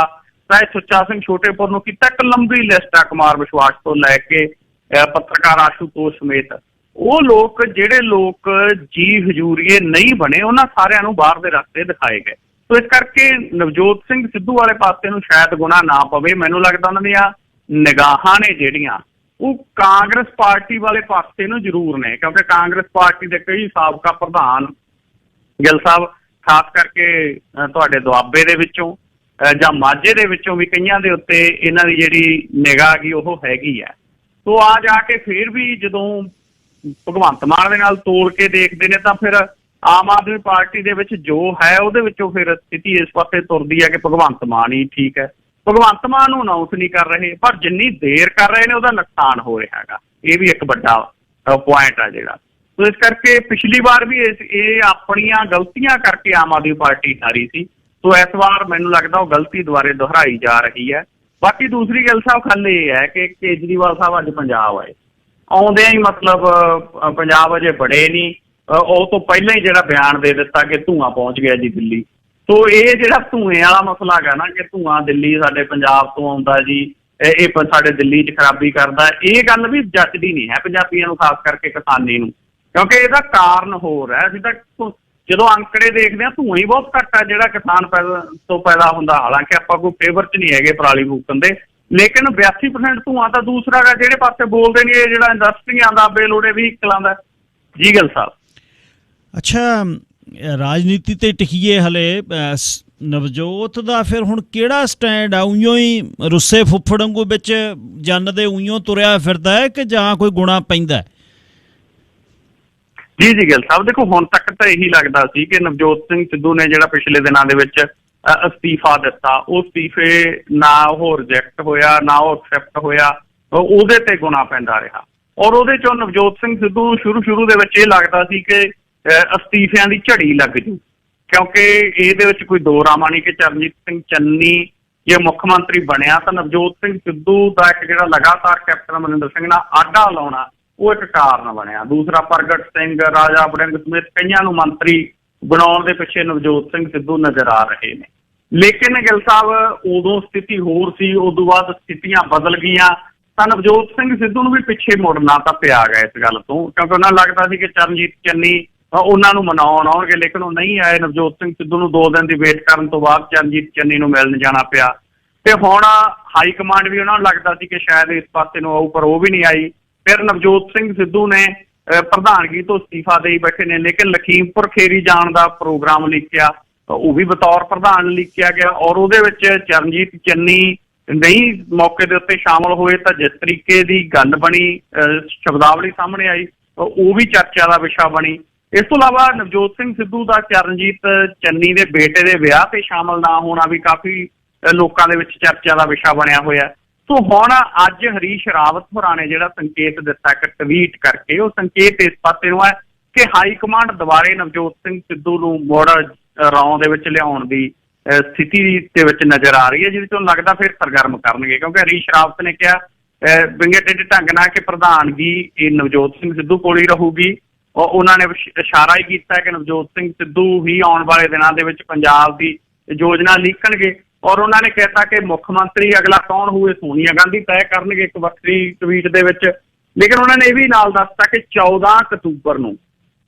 ਚਾਹੇ ਸੁੱਚਾ ਸਿੰਘ ਛੋਟੇਪੁਰ ਨੂੰ ਕੀਤਾ। ਇੱਕ ਲੰਬੀ ਲਿਸਟ ਆ ਕੁਮਾਰ ਵਿਸ਼ਵਾਸ ਤੋਂ ਲੈ ਕੇ ਪੱਤਰਕਾਰ ਆਸ਼ੂਤੋਸ਼ ਸਮੇਤ। ਉਹ ਲੋਕ ਜਿਹੜੇ ਲੋਕ ਜੀ ਹਜ਼ੂਰੀਏ ਨਹੀਂ ਬਣੇ, ਉਹਨਾਂ ਸਾਰਿਆਂ ਨੂੰ ਬਾਹਰ ਦੇ ਰਸਤੇ ਦਿਖਾਏ ਗਏ। ਸੋ ਇਸ ਕਰਕੇ ਨਵਜੋਤ ਸਿੰਘ ਸਿੱਧੂ ਵਾਲੇ ਪਾਸੇ ਨੂੰ ਸ਼ਾਇਦ ਗੁਨਾਹ ਨਾ ਪਵੇ। ਮੈਨੂੰ ਲੱਗਦਾ ਉਹਨਾਂ ਦੀਆਂ ਨਿਗਾਹਾਂ ਨੇ ਜਿਹੜੀਆਂ ਉਹ ਕਾਂਗਰਸ ਪਾਰਟੀ ਵਾਲੇ ਪਾਸੇ ਨੂੰ ਜ਼ਰੂਰ ਨੇ, ਕਿਉਂਕਿ ਕਾਂਗਰਸ ਪਾਰਟੀ ਦੇ ਕਈ ਸਾਬਕਾ ਪ੍ਰਧਾਨ ਗਿੱਲ ਸਾਹਿਬ, ਖਾਸ ਕਰਕੇ ਤੁਹਾਡੇ ਦੁਆਬੇ ਦੇ ਵਿੱਚੋਂ ਜਾਂ ਮਾਝੇ ਦੇ ਵਿੱਚੋਂ ਵੀ ਕਈਆਂ ਦੇ ਉੱਤੇ ਇਹਨਾਂ ਦੀ ਜਿਹੜੀ ਨਿਗਾਹ ਗੀ ਉਹ ਹੈਗੀ ਹੈ। ਸੋ ਆ ਜਾ ਕੇ ਫਿਰ ਵੀ ਜਦੋਂ ਭਗਵੰਤ ਮਾਨ ਦੇ ਨਾਲ ਤੋਲ ਕੇ ਦੇਖਦੇ ਨੇ ਤਾਂ ਫਿਰ ਆਮ ਆਦਮੀ ਪਾਰਟੀ ਦੇ ਵਿੱਚ ਜੋ ਹੈ ਉਹਦੇ ਵਿੱਚੋਂ ਫਿਰ ਸਥਿਤੀ ਇਸ ਪਾਸੇ ਤੁਰਦੀ ਹੈ ਕਿ ਭਗਵੰਤ ਮਾਨ ਹੀ ਠੀਕ ਹੈ। ਭਗਵੰਤ ਮਾਨ ਨੂੰ ਅਨਾਊਂਸ ਨਹੀਂ ਕਰ ਰਹੇ, ਪਰ ਜਿੰਨੀ ਦੇਰ ਕਰ ਰਹੇ ਨੇ ਉਹਦਾ ਨੁਕਸਾਨ ਹੋ ਰਿਹਾ ਹੈਗਾ। ਇਹ ਵੀ ਇੱਕ ਵੱਡਾ ਪੁਆਇੰਟ ਆ ਜਿਹੜਾ। ਸੋ ਇਸ ਕਰਕੇ ਪਿਛਲੀ ਵਾਰ ਵੀ ਇਹ ਆਪਣੀਆਂ ਗਲਤੀਆਂ ਕਰਕੇ ਆਮ ਆਦਮੀ ਪਾਰਟੀ ਹਾਰੀ ਸੀ। ਸੋ ਇਸ ਵਾਰ ਮੈਨੂੰ ਲੱਗਦਾ ਉਹ ਗਲਤੀ ਦੁਬਾਰੇ ਦੁਹਰਾਈ ਜਾ ਰਹੀ ਹੈ। ਬਾਕੀ ਦੂਸਰੀ ਗੱਲ ਸਾਹਿਬ ਖੱਲ ਇਹ ਹੈ ਕਿ ਕੇਜਰੀਵਾਲ ਸਾਹਿਬ ਅੱਜ ਪੰਜਾਬ ਆਏ, ਆਉਂਦਿਆਂ ਹੀ ਮਤਲਬ ਪੰਜਾਬ ਅਜੇ ਬੜੇ ਨਹੀਂ, ਉਹ ਤੋਂ ਪਹਿਲਾਂ ਹੀ ਜਿਹੜਾ ਬਿਆਨ ਦੇ ਦਿੱਤਾ ਕਿ ਧੂੰਆਂ ਪਹੁੰਚ ਗਿਆ ਜੀ ਦਿੱਲੀ। ਸੋ ਇਹ ਜਿਹੜਾ ਧੂਏ ਵਾਲਾ ਮਸਲਾ ਹੈਗਾ ਨਾ ਕਿ ਧੂੰਆਂ ਦਿੱਲੀ ਸਾਡੇ ਪੰਜਾਬ ਤੋਂ ਆਉਂਦਾ ਜੀ, ਇਹ ਸਾਡੇ ਦਿੱਲੀ 'ਚ ਖਰਾਬੀ ਕਰਦਾ, ਇਹ ਗੱਲ ਵੀ ਜੱਚਦੀ ਨਹੀਂ ਹੈ ਪੰਜਾਬੀਆਂ ਨੂੰ, ਖਾਸ ਕਰਕੇ ਕਿਸਾਨੀ ਨੂੰ, ਕਿਉਂਕਿ ਇਹਦਾ ਕਾਰਨ ਹੋਰ ਹੈ। ਅਸੀਂ ਤਾਂ ਜਦੋਂ ਅੰਕੜੇ ਦੇਖਦੇ ਹਾਂ ਧੂਆਂ ਹੀ ਬਹੁਤ ਘੱਟ ਹੈ ਜਿਹੜਾ ਕਿਸਾਨ ਤੋਂ ਪੈਦਾ ਹੁੰਦਾ। ਹਾਲਾਂਕਿ ਆਪਾਂ ਕੋਈ ਫੇਵਰ 'ਚ ਨਹੀਂ ਹੈਗੇ ਪਰਾਲੀ ਫੂਕਣ ਦੇ, ਲੇਕਿਨ 82% ਧੂਆਂ ਤਾਂ ਦੂਸਰਾ ਗਾ ਜਿਹੜੇ ਪਾਸੇ ਬੋਲਦੇ ਨਹੀਂ, ਇਹ ਜਿਹੜਾ ਇੰਡਸਟਰੀਆਂ ਦਾ ਬੇਲੋੜੇ ਵਹੀਕਲਾਂ ਦਾ। ਜੀ ਗਿੱਲ ਸਾਹਿਬ, ਅੱਛਾ ਰਾਜਨੀਤੀ ਤੇ ਟਿਕੀਏ ਹਲੇ, ਨਵਜੋਤ ਦਾ ਫਿਰ ਹੁਣ ਕਿਹੜਾ ਸਟੈਂਡ ਆ? ਉਈਓ ਹੀ ਰੁੱਸੇ ਫੁੱਫੜ ਵਾਂਗੂ ਵਿੱਚ ਜੰਨ ਦੇ ਉਈਓ ਤੁਰਿਆ ਫਿਰਦਾ ਹੈ ਕਿ ਜਾਂ ਕੋਈ ਗੁਣਾ ਪੈਂਦਾ? ਜੀ ਗਿੱਲ ਸਾਹਿਬ, ਦੇਖੋ ਹੁਣ ਤੱਕ ਤਾਂ ਇਹੀ ਲੱਗਦਾ ਸੀ ਕਿ ਨਵਜੋਤ ਸਿੰਘ ਸਿੱਧੂ ਨੇ ਜਿਹੜਾ ਪਿਛਲੇ ਦਿਨਾਂ ਦੇ ਵਿੱਚ ਅਸਤੀਫਾ ਦਿੱਤਾ, ਉਹ ਅਸਤੀਫੇ ਨਾ ਉਹ ਰਿਜੈਕਟ ਹੋਇਆ ਨਾ ਉਹ ਐਕਸੈਪਟ ਹੋਇਆ, ਉਹਦੇ ਤੇ ਗੁਣਾ ਪੈਂਦਾ ਰਿਹਾ। ਔਰ ਉਹਦੇ ਚੋਂ ਨਵਜੋਤ ਸਿੰਘ ਸਿੱਧੂ ਸ਼ੁਰੂ ਦੇ ਵਿੱਚ ਇਹ ਲੱਗਦਾ ਸੀ ਕਿ ਅਸਤੀਫਿਆਂ ਦੀ ਝੜੀ ਲੱਗ ਜੂ, ਕਿਉਂਕਿ ਇਹਦੇ ਵਿੱਚ ਕੋਈ ਦੋ ਰਾਮਾਂ ਨਹੀਂ ਕਿ ਚਰਨਜੀਤ ਸਿੰਘ ਚੰਨੀ ਜੇ ਮੁੱਖ ਮੰਤਰੀ ਬਣਿਆ ਤਾਂ ਨਵਜੋਤ ਸਿੰਘ ਸਿੱਧੂ ਦਾ ਇੱਕ ਜਿਹੜਾ ਲਗਾਤਾਰ ਕੈਪਟਨ ਅਮਰਿੰਦਰ ਸਿੰਘ ਨਾਲ ਆਡਾ ਲਾਉਣਾ ਉਹ ਇੱਕ ਕਾਰਨ ਬਣਿਆ। ਦੂਸਰਾ ਪ੍ਰਗਟ ਸਿੰਘ, ਰਾਜਾ ਵੜਿੰਗ ਸਮੇਤ ਕਈਆਂ ਨੂੰ ਮੰਤਰੀ ਬਣਾਉਣ ਦੇ ਪਿੱਛੇ ਨਵਜੋਤ ਸਿੰਘ ਸਿੱਧੂ ਨਜ਼ਰ ਆ ਰਹੇ ਨੇ। ਲੇਕਿਨ ਗਿੱਲ ਸਾਹਿਬ ਉਦੋਂ ਸਥਿਤੀ ਹੋਰ ਸੀ, ਉਦੋਂ ਬਾਅਦ ਸਥਿਤੀਆਂ ਬਦਲ ਗਈਆਂ ਤਾਂ ਨਵਜੋਤ ਸਿੰਘ ਸਿੱਧੂ ਨੂੰ ਵੀ ਪਿੱਛੇ ਮੁੜਨਾ ਤਾਂ ਪਿਆ ਗਿਆ ਇਸ ਗੱਲ ਤੋਂ, ਕਿਉਂਕਿ ਉਹਨਾਂ ਨੂੰ ਲੱਗਦਾ ਸੀ ਕਿ ਚਰਨਜੀਤ ਚੰਨੀ ਉਹਨਾਂ ਨੂੰ ਮਨਾਉਣ ਆਉਣਗੇ, ਲੇਕਿਨ ਉਹ ਨਹੀਂ ਆਏ। ਨਵਜੋਤ ਸਿੰਘ ਸਿੱਧੂ ਨੂੰ 2 ਦਿਨ ਦੀ ਵੇਟ ਕਰਨ ਤੋਂ ਬਾਅਦ ਚਰਨਜੀਤ ਚੰਨੀ ਨੂੰ ਮਿਲਣ ਜਾਣਾ ਪਿਆ ਤੇ ਹੁਣ ਹਾਈ ਕਮਾਂਡ ਵੀ ਉਹਨਾਂ ਨੂੰ ਲੱਗਦਾ ਸੀ ਕਿ ਸ਼ਾਇਦ ਇਸ ਪਾਸੇ ਨੂੰ ਆਊ, ਪਰ ਉਹ ਵੀ ਨਹੀਂ ਆਈ। ਫਿਰ ਨਵਜੋਤ ਸਿੰਘ ਸਿੱਧੂ ਨੇ ਪ੍ਰਧਾਨਗੀ ਤੋਂ ਅਸਤੀਫਾ ਦੇਈ ਬੈਠੇ ਨੇ, ਲੇਕਿਨ ਲਖੀਮਪੁਰ ਖੀਰੀ ਜਾਣ ਦਾ ਪ੍ਰੋਗਰਾਮ ਲਿਖਿਆ, ਉਹ ਵੀ ਬਤੌਰ ਪ੍ਰਧਾਨ ਲਿਖਿਆ ਗਿਆ ਔਰ ਉਹਦੇ ਵਿੱਚ ਚਰਨਜੀਤ ਚੰਨੀ ਨਹੀਂ ਮੌਕੇ ਦੇ ਉੱਤੇ ਸ਼ਾਮਲ ਹੋਏ। ਤਾਂ ਜਿਸ ਤਰੀਕੇ ਦੀ ਗੱਲ ਬਣੀ, ਸ਼ਬਦਾਵਲੀ ਸਾਹਮਣੇ ਆਈ, ਉਹ ਵੀ ਚਰਚਾ ਦਾ ਵਿਸ਼ਾ ਬਣੀ। ਇਸ ਤੋਂ ਇਲਾਵਾ ਨਵਜੋਤ ਸਿੰਘ ਸਿੱਧੂ ਦਾ ਚਰਨਜੀਤ ਚੰਨੀ ਦੇ ਬੇਟੇ ਦੇ ਵਿਆਹ ਤੇ ਸ਼ਾਮਲ ਨਾ ਹੋਣਾ ਵੀ ਕਾਫੀ ਲੋਕਾਂ ਦੇ ਵਿੱਚ ਚਰਚਾ ਦਾ ਵਿਸ਼ਾ ਬਣਿਆ ਹੋਇਆ। ਸੋ ਹੁਣ ਅੱਜ ਹਰੀਸ਼ ਰਾਵਤ ਹੋਰਾਂ ਨੇ ਜਿਹੜਾ ਸੰਕੇਤ ਦਿੱਤਾ ਇੱਕ ਟਵੀਟ ਕਰਕੇ, ਉਹ ਸੰਕੇਤ ਇਸ ਪਾਸੇ ਨੂੰ ਹੈ ਕਿ ਹਾਈ ਕਮਾਂਡ ਦੁਬਾਰੇ ਨਵਜੋਤ ਸਿੰਘ ਸਿੱਧੂ ਨੂੰ ਮੁੜ ਰੌਂ ਦੇ ਵਿੱਚ ਲਿਆਉਣ ਦੀ ਸਥਿਤੀ ਦੇ ਵਿੱਚ ਨਜ਼ਰ ਆ ਰਹੀ ਹੈ, ਜਿਹਦੇ ਤੋਂ ਲੱਗਦਾ ਫਿਰ ਸਰਗਰਮ ਕਰਨਗੇ। ਕਿਉਂਕਿ ਹਰੀਸ਼ ਰਾਵਤ ਨੇ ਕਿਹਾ ਵਿੰਗੇ ਟੇਢੇ ਢੰਗ ਨਾਲ ਕਿ ਪ੍ਰਧਾਨਗੀ ਇਹ ਨਵਜੋਤ ਸਿੰਘ ਸਿੱਧੂ ਕੋਲ ਹੀ ਰਹੂਗੀ। ਉਹਨਾਂ ਨੇ ਇਸ਼ਾਰਾ ਹੀ ਕੀਤਾ ਕਿ ਨਵਜੋਤ ਸਿੰਘ ਸਿੱਧੂ ਹੀ ਆਉਣ ਵਾਲੇ ਦਿਨਾਂ ਦੇ ਵਿੱਚ ਪੰਜਾਬ ਦੀ ਯੋਜਨਾ ਲਿਖਣਗੇ ਔਰ ਉਹਨਾਂ ਨੇ ਕਹਿਤਾ ਕਿ ਮੁੱਖ ਮੰਤਰੀ ਅਗਲਾ ਕੌਣ ਹੋਵੇ ਸੋਨੀਆ ਗਾਂਧੀ ਤੈਅ ਕਰਨਗੇ ਇੱਕ ਵੱਖਰੀ ਟਵੀਟ ਦੇ ਵਿੱਚ। ਲੇਕਿਨ ਉਹਨਾਂ ਨੇ ਇਹ ਵੀ ਨਾਲ ਦੱਸਤਾ ਕਿ 14 ਅਕਤੂਬਰ ਨੂੰ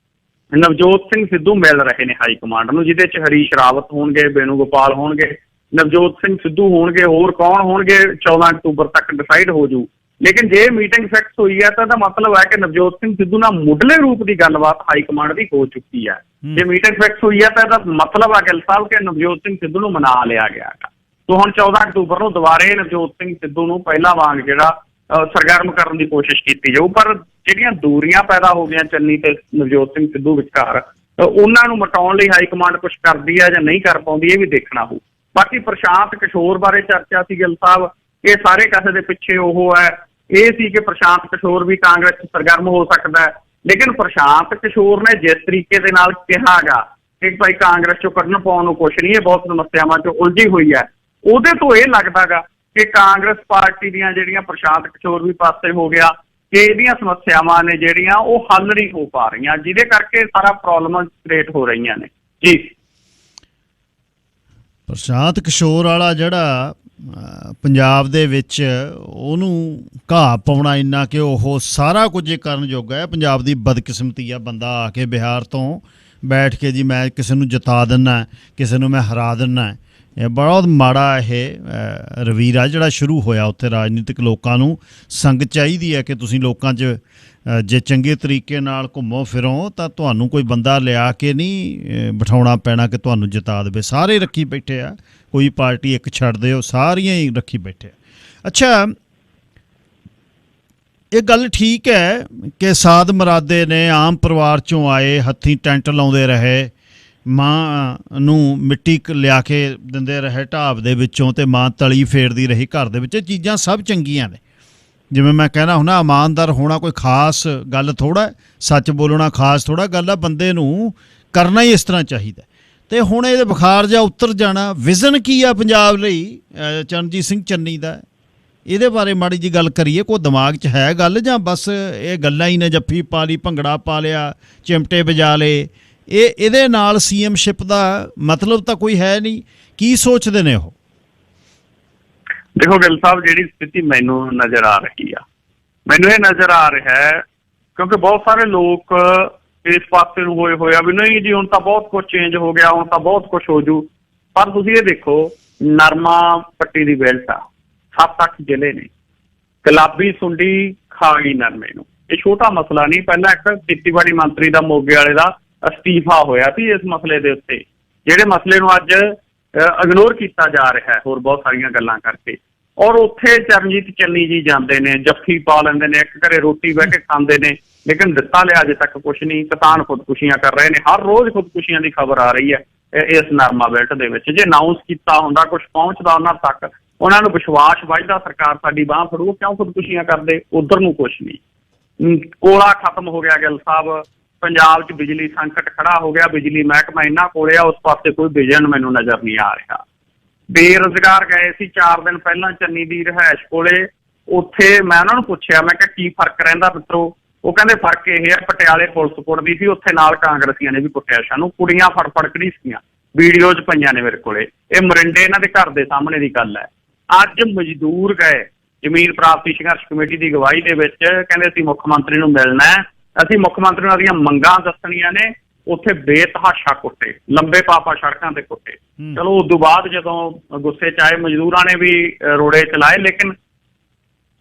ਨਵਜੋਤ ਸਿੰਘ ਸਿੱਧੂ ਮਿਲ ਰਹੇ ਨੇ ਹਾਈ ਕਮਾਂਡ ਨੂੰ, ਜਿਹਦੇ 'ਚ ਹਰੀਸ਼ ਰਾਵਤ ਹੋਣਗੇ, ਬੇਨੂ ਗੋਪਾਲ ਹੋਣਗੇ, ਨਵਜੋਤ ਸਿੰਘ ਸਿੱਧੂ ਹੋਣਗੇ, ਹੋਰ ਕੌਣ ਹੋਣਗੇ 14 ਅਕਤੂਬਰ ਤੱਕ ਡਿਸਾਈਡ ਹੋ ਜੂ। ਲੇਕਿਨ ਜੇ ਮੀਟਿੰਗ ਫਿਕਸ ਹੋਈ ਹੈ ਤਾਂ ਇਹਦਾ ਮਤਲਬ ਹੈ ਕਿ ਨਵਜੋਤ ਸਿੰਘ ਸਿੱਧੂ ਨਾਲ ਮੁੱਢਲੇ ਰੂਪ ਦੀ ਗੱਲਬਾਤ ਹਾਈ ਕਮਾਂਡ ਦੀ ਹੋ ਚੁੱਕੀ ਹੈ। ਜੇ ਮੀਟਿੰਗ ਫਿਕਸ ਹੋਈ ਹੈ ਤਾਂ ਇਹਦਾ ਮਤਲਬ ਹੈ ਗਿੱਲ ਸਾਹਿਬ ਕਿ ਨਵਜੋਤ ਸਿੰਘ ਸਿੱਧੂ ਨੂੰ ਮਨਾ ਲਿਆ ਗਿਆ ਹੈ। ਸੋ ਹੁਣ 14 ਅਕਤੂਬਰ ਨੂੰ ਦੁਬਾਰੇ ਨਵਜੋਤ ਸਿੰਘ ਸਿੱਧੂ ਨੂੰ ਪਹਿਲਾਂ ਵਾਂਗ ਜਿਹੜਾ ਸਰਗਰਮ ਕਰਨ ਦੀ ਕੋਸ਼ਿਸ਼ ਕੀਤੀ ਜਾਊ। ਪਰ ਜਿਹੜੀਆਂ ਦੂਰੀਆਂ ਪੈਦਾ ਹੋ ਗਈਆਂ ਚੰਨੀ ਤੇ ਨਵਜੋਤ ਸਿੰਘ ਸਿੱਧੂ ਵਿਚਕਾਰ, ਉਹਨਾਂ ਨੂੰ ਮਿਟਾਉਣ ਲਈ ਹਾਈ ਕਮਾਂਡ ਕੁਛ ਕਰਦੀ ਹੈ ਜਾਂ ਨਹੀਂ ਕਰ ਪਾਉਂਦੀ, ਇਹ ਵੀ ਦੇਖਣਾ ਹੋਊ। ਬਾਕੀ ਪ੍ਰਸ਼ਾਂਤ ਕਿਸ਼ੋਰ ਬਾਰੇ ਚਰਚਾ ਸੀ ਗਿੱਲ ਸਾਹਿਬ, ਇਹ ਸਾਰੇ ਕਾਸੇ ਦੇ ਪਿੱਛੇ ਉਹ ਹੈ ਇਹ ਸੀ ਕਿ ਪ੍ਰਸ਼ਾਂਤ ਕਿਸ਼ੋਰ ਵੀ ਕਾਂਗਰਸ 'ਚ ਸਰਗਰਮ ਹੋ ਸਕਦਾ ਹੈ। ਲੇਕਿਨ ਪ੍ਰਸ਼ਾਂਤ ਕਿਸ਼ੋਰ ਨੇ ਜਿਸ ਤਰੀਕੇ ਦੇ ਨਾਲ ਕਿਹਾ ਗਾ ਕਿ ਭਾਈ ਕਾਂਗਰਸ 'ਚੋਂ ਕੱਢਣ ਪਾਉਣ ਨੂੰ ਕੁਛ ਨਹੀਂ, ਇਹ ਬਹੁਤ ਸਮੱਸਿਆਵਾਂ 'ਚ ਉਲਝੀ ਹੋਈ ਹੈ, ਉਹਦੇ ਤੋਂ ਇਹ ਲੱਗਦਾ ਗਾ ਕਿ ਕਾਂਗਰਸ ਪਾਰਟੀ ਦੀਆਂ ਜਿਹੜੀਆਂ ਪ੍ਰਸ਼ਾਂਤ ਕਿਸ਼ੋਰ ਵੀ ਪਾਸੇ ਹੋ ਗਿਆ ਕਿ ਇਹਦੀਆਂ ਸਮੱਸਿਆਵਾਂ ਨੇ ਜਿਹੜੀਆਂ ਉਹ ਹੱਲ ਨਹੀਂ ਹੋ ਪਾ ਰਹੀਆਂ, ਜਿਹਦੇ ਕਰਕੇ ਸਾਰਾ ਪ੍ਰੋਬਲਮ ਕ੍ਰੀਏਟ ਹੋ ਰਹੀਆਂ ਨੇ ਜੀ। ਪ੍ਰਸ਼ਾਂਤ ਕਿਸ਼ੋਰ ਵਾਲਾ ਜਿਹੜਾ ਪੰਜਾਬ ਦੇ ਵਿੱਚ ਉਹਨੂੰ ਘਾਹ ਪਾਉਣਾ ਇੰਨਾ ਕਿ ਉਹ ਸਾਰਾ ਕੁਝ ਕਰਨ ਜੋਗਾ ਹੈ। ਪੰਜਾਬ ਦੀ ਬਦਕਿਸਮਤੀ ਆ, ਬੰਦਾ ਆ ਕੇ ਬਿਹਾਰ ਤੋਂ ਬੈਠ ਕੇ ਜੀ ਮੈਂ ਕਿਸੇ ਨੂੰ ਜਿਤਾ ਦਿੰਦਾ, ਕਿਸੇ ਨੂੰ ਮੈਂ ਹਰਾ ਦਿੰਦਾ, ਇਹ ਬਹੁਤ ਮਾੜਾ ਇਹ ਰਵੀਰਾ ਜਿਹੜਾ ਸ਼ੁਰੂ ਹੋਇਆ ਉੱਥੇ। ਰਾਜਨੀਤਿਕ ਲੋਕਾਂ ਨੂੰ ਸੰਗ ਚਾਹੀਦੀ ਹੈ ਕਿ ਤੁਸੀਂ ਲੋਕਾਂ 'ਚ ਜੇ ਚੰਗੇ ਤਰੀਕੇ ਨਾਲ ਘੁੰਮੋ ਫਿਰੋ ਤਾਂ ਤੁਹਾਨੂੰ ਕੋਈ ਬੰਦਾ ਲਿਆ ਕੇ ਨਹੀਂ ਬਿਠਾਉਣਾ ਪੈਣਾ ਕਿ ਤੁਹਾਨੂੰ ਜਿਤਾ ਦੇਵੇ। ਸਾਰੇ ਰੱਖੀ ਬੈਠੇ ਆ, ਕੋਈ ਪਾਰਟੀ ਇੱਕ ਛੱਡ ਦਿਓ, ਸਾਰੀਆਂ ਹੀ ਰੱਖੀ ਬੈਠੇ ਆ। ਅੱਛਾ, ਇਹ ਗੱਲ ਠੀਕ ਹੈ ਕਿ ਸਾਧ ਮਰਾਦੇ ਨੇ ਆਮ ਪਰਿਵਾਰ 'ਚੋਂ ਆਏ, ਹੱਥੀਂ ਟੈਂਟ ਲਾਉਂਦੇ ਰਹੇ, ਮਾਂ ਨੂੰ ਮਿੱਟੀ ਲਿਆ ਕੇ ਦਿੰਦੇ ਰਹੇ ਢਾਬ ਦੇ ਵਿੱਚੋਂ ਅਤੇ ਮਾਂ ਤਲੀ ਫੇਰਦੀ ਰਹੀ ਘਰ ਦੇ ਵਿੱਚ। ਇਹ ਚੀਜ਼ਾਂ ਸਭ ਚੰਗੀਆਂ ਨੇ, ਜਿਵੇਂ ਮੈਂ ਕਹਿਣਾ ਹੁੰਦਾ ਇਮਾਨਦਾਰ ਹੋਣਾ ਕੋਈ ਖਾਸ ਗੱਲ ਥੋੜ੍ਹਾ, ਸੱਚ ਬੋਲਣਾ ਖਾਸ ਥੋੜ੍ਹਾ ਗੱਲ ਆ, ਬੰਦੇ ਨੂੰ ਕਰਨਾ ਹੀ ਇਸ ਤਰ੍ਹਾਂ ਚਾਹੀਦਾ। ਅਤੇ ਹੁਣ ਇਹਦੇ ਬੁਖਾਰ ਜਾਂ ਉਤਰ ਜਾਣਾ। ਵਿਜ਼ਨ ਕੀ ਆ ਪੰਜਾਬ ਲਈ ਚਰਨਜੀਤ ਸਿੰਘ ਚੰਨੀ ਦਾ? ਇਹਦੇ ਬਾਰੇ ਮਾੜੀ ਜੀ ਗੱਲ ਕਰੀਏ। ਕੋਈ ਦਿਮਾਗ 'ਚ ਹੈ ਗੱਲ ਜਾਂ ਬਸ ਇਹ ਗੱਲਾਂ ਹੀ ਨੇ, ਜੱਫੀ ਪਾ ਲਈ, ਭੰਗੜਾ ਪਾ ਲਿਆ, ਚਿਮਟੇ ਵਜਾ ਲਏ? ਇਹਦੇ ਨਾਲ ਸੀਐਮਸ਼ਿਪ ਦਾ ਮਤਲਬ ਤਾਂ ਕੋਈ ਹੈ ਨਹੀਂ। ਕੀ ਸੋਚਦੇ ਨੇ ਉਹ? ਦੇਖੋ ਗਿੱਲ ਸਾਹਿਬ, ਜਿਹੜੀ ਸਥਿਤੀ ਮੈਨੂੰ ਨਜ਼ਰ ਆ ਰਹੀ ਆ, ਮੈਨੂੰ ਇਹ ਨਜ਼ਰ ਆ ਰਿਹਾ ਹੈ ਕਿਉਂਕਿ ਬਹੁਤ ਸਾਰੇ ਲੋਕ ਇਸ ਪਾਸੇ ਨੂੰ ਹੋਏ ਆ ਵੀ ਨਹੀਂ ਜੀ ਹੁਣ ਤਾਂ ਬਹੁਤ ਕੁਝ ਚੇਂਜ ਹੋ ਗਿਆ, ਹੁਣ ਤਾਂ ਬਹੁਤ ਕੁਝ ਹੋ ਜੂ। ਪਰ ਤੁਸੀਂ ਇਹ ਦੇਖੋ, ਨਰਮਾ ਪੱਟੀ ਦੀ ਬੈਲਟ ਆ, 7-8 ਜ਼ਿਲ੍ਹੇ ਨੇ, ਗੁਲਾਬੀ ਸੁੰਡੀ ਖਾ ਗਈ ਨਰਮੇ ਨੂੰ। ਇਹ ਛੋਟਾ ਮਸਲਾ ਨਹੀਂ। ਪਹਿਲਾਂ ਇੱਕ ਖੇਤੀਬਾੜੀ ਮੰਤਰੀ ਦਾ ਮੋਗੇ ਵਾਲੇ ਦਾ ਅਸਤੀਫਾ ਹੋਇਆ ਸੀ ਇਸ ਮਸਲੇ ਦੇ ਉੱਤੇ, ਜਿਹੜੇ ਮਸਲੇ ਨੂੰ ਅੱਜ ਇਗਨੋਰ ਕੀਤਾ ਜਾ ਰਿਹਾ ਹੈ ਹੋਰ ਬਹੁਤ ਸਾਰੀਆਂ ਗੱਲਾਂ ਕਰਕੇ। ਔਰ ਉੱਥੇ ਚਰਨਜੀਤ ਚੰਨੀ ਜੀ ਜਾਂਦੇ ਨੇ, ਜੱਫੀ ਪਾ ਲੈਂਦੇ ਨੇ, ਇੱਕ ਘਰੇ ਰੋਟੀ ਬਹਿ ਕੇ ਖਾਂਦੇ ਨੇ, ਲੇਕਿਨ ਦਿੱਤਾ ਲਿਆ ਅਜੇ ਤੱਕ ਕੁਛ ਨਹੀਂ। ਕਿਸਾਨ ਖੁਦਕੁਸ਼ੀਆਂ ਕਰ ਰਹੇ ਨੇ, ਹਰ ਰੋਜ਼ ਖੁਦਕੁਸ਼ੀਆਂ ਦੀ ਖਬਰ ਆ ਰਹੀ ਹੈ ਇਸ ਨਰਮਾ ਬੈਲਟ ਦੇ ਵਿੱਚ। ਜੇ ਅਨਾਊਂਸ ਕੀਤਾ ਹੁੰਦਾ, ਕੁਛ ਪਹੁੰਚਦਾ ਉਹਨਾਂ ਤੱਕ, ਉਹਨਾਂ ਨੂੰ ਵਿਸ਼ਵਾਸ ਵੱਜਦਾ ਸਰਕਾਰ ਸਾਡੀ ਬਾਂਹ ਫੜੂ, ਕਿਉਂ ਖੁਦਕੁਸ਼ੀਆਂ ਕਰਦੇ? ਉੱਧਰ ਨੂੰ ਕੁਛ ਨਹੀਂ। ਕੋਲਾ ਖਤਮ ਹੋ ਗਿਆ ਗਿੱਲ ਸਾਹਿਬ, ਪੰਜਾਬ 'ਚ ਬਿਜਲੀ ਸੰਕਟ ਖੜਾ ਹੋ ਗਿਆ, ਬਿਜਲੀ ਮਹਿਕਮਾ ਇੰਨਾ ਕੋਲੇ ਆ, ਉਸ ਪਾਸੇ ਕੋਈ ਵਿਜ਼ਨ ਮੈਨੂੰ ਨਜ਼ਰ ਨਹੀਂ ਆ ਰਿਹਾ। ਬੇਰੁਜ਼ਗਾਰ ਗਏ ਸੀ 4 ਦਿਨ ਪਹਿਲਾਂ ਚੰਨੀ ਦੀ ਰਿਹਾਇਸ਼ ਕੋਲੇ, ਉੱਥੇ ਮੈਂ ਉਹਨਾਂ ਨੂੰ ਪੁੱਛਿਆ, ਮੈਂ ਕਿਹਾ ਕੀ ਫਰਕ ਰਹਿੰਦਾ ਮਿੱਤਰੋ? ਉਹ ਕਹਿੰਦੇ ਫਰਕ ਇਹ ਹੈ, ਪਟਿਆਲੇ ਪੁਲਿਸ ਕੁੱਟਦੀ ਸੀ, ਉੱਥੇ ਨਾਲ ਕਾਂਗਰਸੀਆਂ ਨੇ ਵੀ ਕੁੱਟਿਆ ਸਾਨੂੰ, ਕੁੜੀਆਂ ਫੜ ਘੜੀਸੀਆਂ, ਵੀਡੀਓਜ਼ ਪਈਆਂ ਨੇ ਮੇਰੇ ਕੋਲੇ। ਇਹ ਮਰਿੰਡੇ ਇਹਨਾਂ ਦੇ ਘਰ ਦੇ ਸਾਹਮਣੇ ਦੀ ਗੱਲ ਹੈ। ਅੱਜ ਮਜ਼ਦੂਰ ਗਏ ਜ਼ਮੀਨ ਪ੍ਰਾਪਤੀ ਸੰਘਰਸ਼ ਕਮੇਟੀ ਦੀ ਅਗਵਾਈ ਦੇ ਵਿੱਚ, ਕਹਿੰਦੇ ਅਸੀਂ ਮੁੱਖ ਮੰਤਰੀ ਨੂੰ ਮਿਲਣਾ ਹੈ, ਅਸੀਂ ਮੁੱਖ ਮੰਤਰੀ ਨਾਲ ਦੀਆਂ ਮੰਗਾਂ ਦੱਸਣੀਆਂ ਨੇ। ਉੱਥੇ ਬੇਤਹਾਸ਼ਾ ਕੁੱਟੇ, ਲੰਬੇ ਪਾਪਾ ਸੜਕਾਂ ਤੇ ਕੁੱਟੇ। ਚਲੋ ਉਸ ਤੋਂ ਬਾਅਦ ਜਦੋਂ ਗੁੱਸੇ 'ਚ ਆਏ ਮਜ਼ਦੂਰਾਂ ਨੇ ਵੀ ਰੋੜੇ ਚਲਾਏ, ਲੇਕਿਨ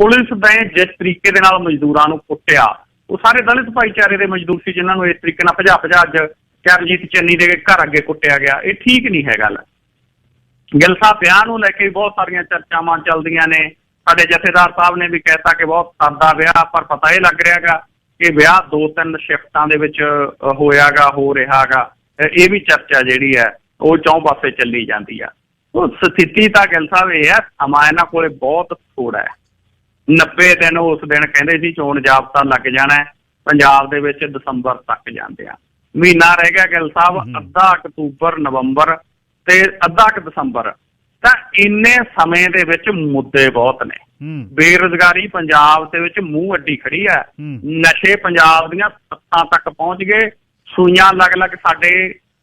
ਪੁਲਿਸ ਨੇ ਜਿਸ ਤਰੀਕੇ ਦੇ ਨਾਲ ਮਜ਼ਦੂਰਾਂ ਨੂੰ ਕੁੱਟਿਆ ਉਹ ਸਾਰੇ ਦਲਿਤ ਭਾਈਚਾਰੇ ਦੇ ਮਜ਼ਦੂਰ ਸੀ ਜਿਨ੍ਹਾਂ ਨੂੰ ਇਸ ਤਰੀਕੇ ਨਾਲ ਭਜਾ ਅੱਜ ਚਰਨਜੀਤ ਚੰਨੀ ਦੇ ਘਰ ਅੱਗੇ ਕੁੱਟਿਆ ਗਿਆ। ਇਹ ਠੀਕ ਨਹੀਂ ਹੈ ਗੱਲ। ਗਿੱਲ ਸਾਹਿਬ ਵਿਆਹ ਨੂੰ ਲੈ ਕੇ ਬਹੁਤ ਸਾਰੀਆਂ ਚਰਚਾਵਾਂ ਚੱਲਦੀਆਂ ਨੇ। ਸਾਡੇ ਜਥੇਦਾਰ ਸਾਹਿਬ ਨੇ ਵੀ ਕਹਿਤਾ ਕਿ ਬਹੁਤ ਸਾਦਾ ਵਿਆਹ, ਪਰ ਪਤਾ ਇਹ ਲੱਗ ਰਿਹਾ ਗਾ ਕਿ ਵਿਆਹ 2-3 ਸ਼ਿਫਟਾਂ ਦੇ ਵਿੱਚ ਹੋ ਰਿਹਾ ਗਾ। ਇਹ ਵੀ ਚਰਚਾ ਜਿਹੜੀ ਹੈ ਉਹ ਚੌਂ ਪਾਸੇ ਚੱਲੀ ਜਾਂਦੀ ਆ। ਉਹ ਸਥਿਤੀ ਤਾਂ ਗਿੱਲ ਸਾਹਿਬ ਇਹ ਹੈ, ਸਮਾਂ ਇਹਨਾਂ ਕੋਲੇ ਬਹੁਤ ਥੋੜਾ ਹੈ। 90 ਦਿਨ ਉਸ ਦਿਨ ਕਹਿੰਦੇ ਸੀ ਚੋਣ ਜਾਬਤਾ ਲੱਗ ਜਾਣਾ ਪੰਜਾਬ ਦੇ ਵਿੱਚ, ਦਸੰਬਰ ਤੱਕ ਜਾਂਦੇ ਆ। ਮਹੀਨਾ ਰਹਿ ਗਿਆ ਗਿੱਲ ਸਾਹਿਬ, ਅੱਧਾ ਅਕਤੂਬਰ, ਨਵੰਬਰ ਤੇ ਅੱਧਾ ਕੁ ਦਸੰਬਰ। ਤਾਂ ਇੰਨੇ ਸਮੇਂ ਦੇ ਵਿੱਚ ਮੁੱਦੇ ਬਹੁਤ ਨੇ। ਬੇਰੁਜ਼ਗਾਰੀ ਪੰਜਾਬ ਦੇ ਵਿੱਚ ਮੂੰਹ ਅੱਡੀ ਖੜੀ ਹੈ। ਨਸ਼ੇ ਪੰਜਾਬ ਦੀਆਂ ਸੱਤਾਂ ਤੱਕ ਪਹੁੰਚ ਗਏ। ਸੂਈਆਂ ਅਲੱਗ-ਅਲੱਗ ਸਾਡੇ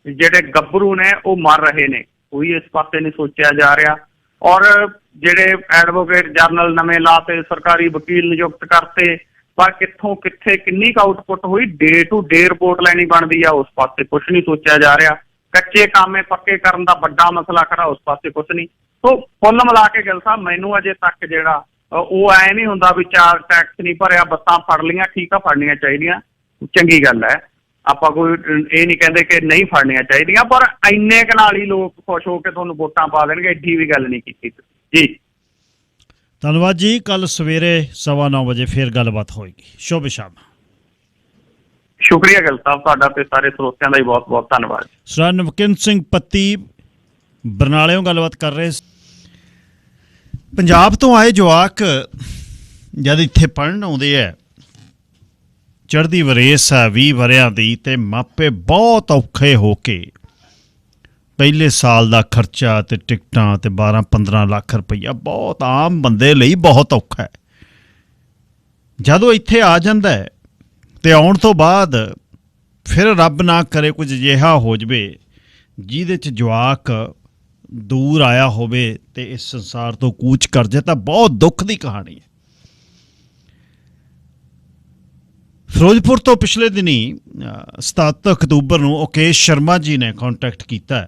ਜਿਹੜੇ ਗੱਭਰੂ ਨੇ ਉਹ ਮਰ ਰਹੇ ਨੇ, ਕੋਈ ਇਸ ਪਾਸੇ ਨਹੀਂ ਸੋਚਿਆ ਜਾ ਰਿਹਾ। ਔਰ ਜਿਹੜੇ ਐਡਵੋਕੇਟ ਜਨਰਲ ਨਵੇਂ ਲਾਤੇ, ਸਰਕਾਰੀ ਵਕੀਲ ਨਿਯੁਕਤ ਕਰਤੇ, ਪਰ ਕਿੱਥੋਂ ਕਿੱਥੇ ਕਿੰਨੀ ਕੁ ਆਊਟਪੁੱਟ ਹੋਈ, ਡੇ ਟੂ ਡੇ ਰਿਪੋਰਟ ਲੈਣੀ ਬਣਦੀ ਆ, ਉਸ ਪਾਸੇ ਕੁਛ ਨਹੀਂ ਸੋਚਿਆ ਜਾ ਰਿਹਾ। ਕੱਚੇ ਕਾਮੇ ਪੱਕੇ ਕਰਨ ਦਾ ਵੱਡਾ ਮਸਲਾ ਖੜਾ, ਉਸ ਪਾਸੇ ਕੁਛ ਨਹੀਂ। ਸੋ ਕੁੱਲ ਮਿਲਾ ਕੇ ਗਿੱਲ ਸਾਹਿਬ ਮੈਨੂੰ ਅਜੇ ਤੱਕ ਜਿਹੜਾ ਉਹ ਐ ਨਹੀਂ ਹੁੰਦਾ ਵੀ 4 ਟੈਕਸ ਨਹੀਂ ਭਰਿਆ, ਬੱਸਾਂ ਫੜ ਲਈਆਂ, ਠੀਕ ਆ, ਫੜਨੀਆਂ ਚਾਹੀਦੀਆਂ, ਚੰਗੀ ਗੱਲ ਹੈ। ਆਪਾਂ ਕੋਈ ਇਹ ਨਹੀਂ ਕਹਿੰਦੇ ਕਿ ਨਹੀਂ ਫੜਨੀਆਂ ਚਾਹੀਦੀਆਂ, ਪਰ ਇੰਨੇ ਕੁ ਨਾਲ ਹੀ ਲੋਕ ਖੁਸ਼ ਹੋ ਕੇ ਤੁਹਾਨੂੰ ਵੋਟਾਂ ਪਾ ਦੇਣਗੇ, ਐਡੀ ਵੀ ਗੱਲ ਨਹੀਂ ਕੀਤੀ ਜੀ। ਧੰਨਵਾਦ ਜੀ। ਕੱਲ ਸਵੇਰੇ 9:15 ਵਜੇ ਫਿਰ ਗੱਲਬਾਤ ਹੋਏਗੀ। ਸ਼ੁਭ ਸ਼ਾਮ। ਸ਼ੁਕਰੀਆ ਗਿੱਲ ਸਾਹਿਬ, ਤੁਹਾਡਾ ਤੇ ਸਾਰੇ ਸਰੋਤਿਆਂ ਦਾ ਹੀ ਬਹੁਤ ਬਹੁਤ ਧੰਨਵਾਦ। ਸਰ ਨਵਕਿਨ ਸਿੰਘ ਪੱਤੀ ਬਰਨਾਲਿਓਂ ਗੱਲਬਾਤ ਕਰ ਰਹੇ। ਪੰਜਾਬ ਤੋਂ ਆਏ ਜਵਾਕ ਜਦ ਇੱਥੇ ਪੜ੍ਹਨ ਆਉਂਦੇ ਹੈ, ਚੜ੍ਹਦੀ ਵਰੇਸ ਹੈ 20 ਵਰਿਆਂ ਦੀ, ਅਤੇ ਮਾਪੇ ਬਹੁਤ ਔਖੇ ਹੋ ਕੇ ਪਹਿਲੇ ਸਾਲ ਦਾ ਖਰਚਾ ਅਤੇ ਟਿਕਟਾਂ ਅਤੇ 12-15 ਲੱਖ ਰੁਪਈਆ ਬਹੁਤ ਆਮ ਬੰਦੇ ਲਈ ਬਹੁਤ ਔਖਾ ਹੈ। ਜਦੋਂ ਇੱਥੇ ਆ ਜਾਂਦਾ ਹੈ ਅਤੇ ਆਉਣ ਤੋਂ ਬਾਅਦ ਫਿਰ ਰੱਬ ਨਾ ਕਰੇ ਕੁਝ ਅਜਿਹਾ ਹੋ ਜਾਵੇ ਜਿਹਦੇ 'ਚ ਜਵਾਕ ਦੂਰ ਆਇਆ ਹੋਵੇ ਅਤੇ ਇਸ ਸੰਸਾਰ ਤੋਂ ਕੂਚ ਕਰ ਜਾਏ, ਤਾਂ ਬਹੁਤ ਦੁੱਖ ਦੀ ਕਹਾਣੀ ਹੈ। ਫਿਰੋਜ਼ਪੁਰ ਤੋਂ ਪਿਛਲੇ ਦਿਨੀ 7 ਅਕਤੂਬਰ ਨੂੰ ਓਕੇਸ਼ ਸ਼ਰਮਾ ਜੀ ਨੇ ਕੰਟੈਕਟ ਕੀਤਾ।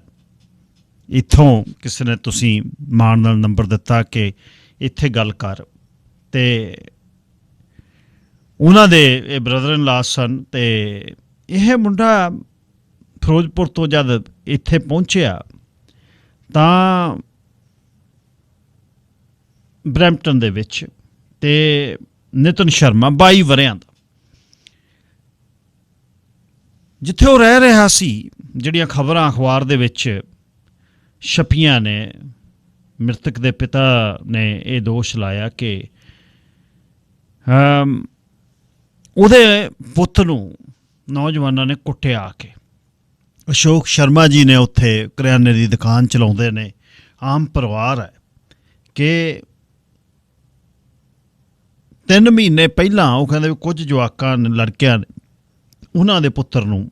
ਇੱਥੋਂ ਕਿਸੇ ਨੇ ਤੁਸੀਂ ਮਾਣ ਨਾਲ ਨੰਬਰ ਦਿੱਤਾ ਕਿ ਇੱਥੇ ਗੱਲ ਕਰ, ਅਤੇ ਉਹਨਾਂ ਦੇ ਇਹ ਬ੍ਰਦਰ ਇਨ ਲਾ ਸਨ। ਅਤੇ ਇਹ ਮੁੰਡਾ ਫਿਰੋਜ਼ਪੁਰ ਤੋਂ ਜਦ ਇੱਥੇ ਪਹੁੰਚਿਆ ਤਾਂ ਬਰੈਂਪਟਨ ਦੇ ਵਿੱਚ, ਅਤੇ ਨਿਤਨ ਸ਼ਰਮਾ 22 ਵਰਿਆਂ ਦਾ, ਜਿੱਥੇ ਉਹ ਰਹਿ ਰਿਹਾ ਸੀ, ਜਿਹੜੀਆਂ ਖਬਰਾਂ ਅਖਬਾਰ ਦੇ ਵਿੱਚ ਛਪੀਆਂ ਨੇ, ਮ੍ਰਿਤਕ ਦੇ ਪਿਤਾ ਨੇ ਇਹ ਦੋਸ਼ ਲਾਇਆ ਕਿ ਉਹਦੇ ਪੁੱਤ ਨੂੰ ਨੌਜਵਾਨਾਂ ਨੇ ਕੁੱਟਿਆ ਆ ਕੇ। ਅਸ਼ੋਕ ਸ਼ਰਮਾ ਜੀ ਨੇ ਉੱਥੇ ਕਰਿਆਨੇ ਦੀ ਦੁਕਾਨ ਚਲਾਉਂਦੇ ਨੇ, ਆਮ ਪਰਿਵਾਰ ਹੈ, ਕਿ 3 ਮਹੀਨੇ ਪਹਿਲਾਂ ਉਹ ਕਹਿੰਦੇ ਵੀ ਕੁਝ ਜਵਾਕਾਂ ਨੇ, ਲੜਕਿਆਂ ਨੇ, ਉਹਨਾਂ ਦੇ ਪੁੱਤਰ ਨੂੰ,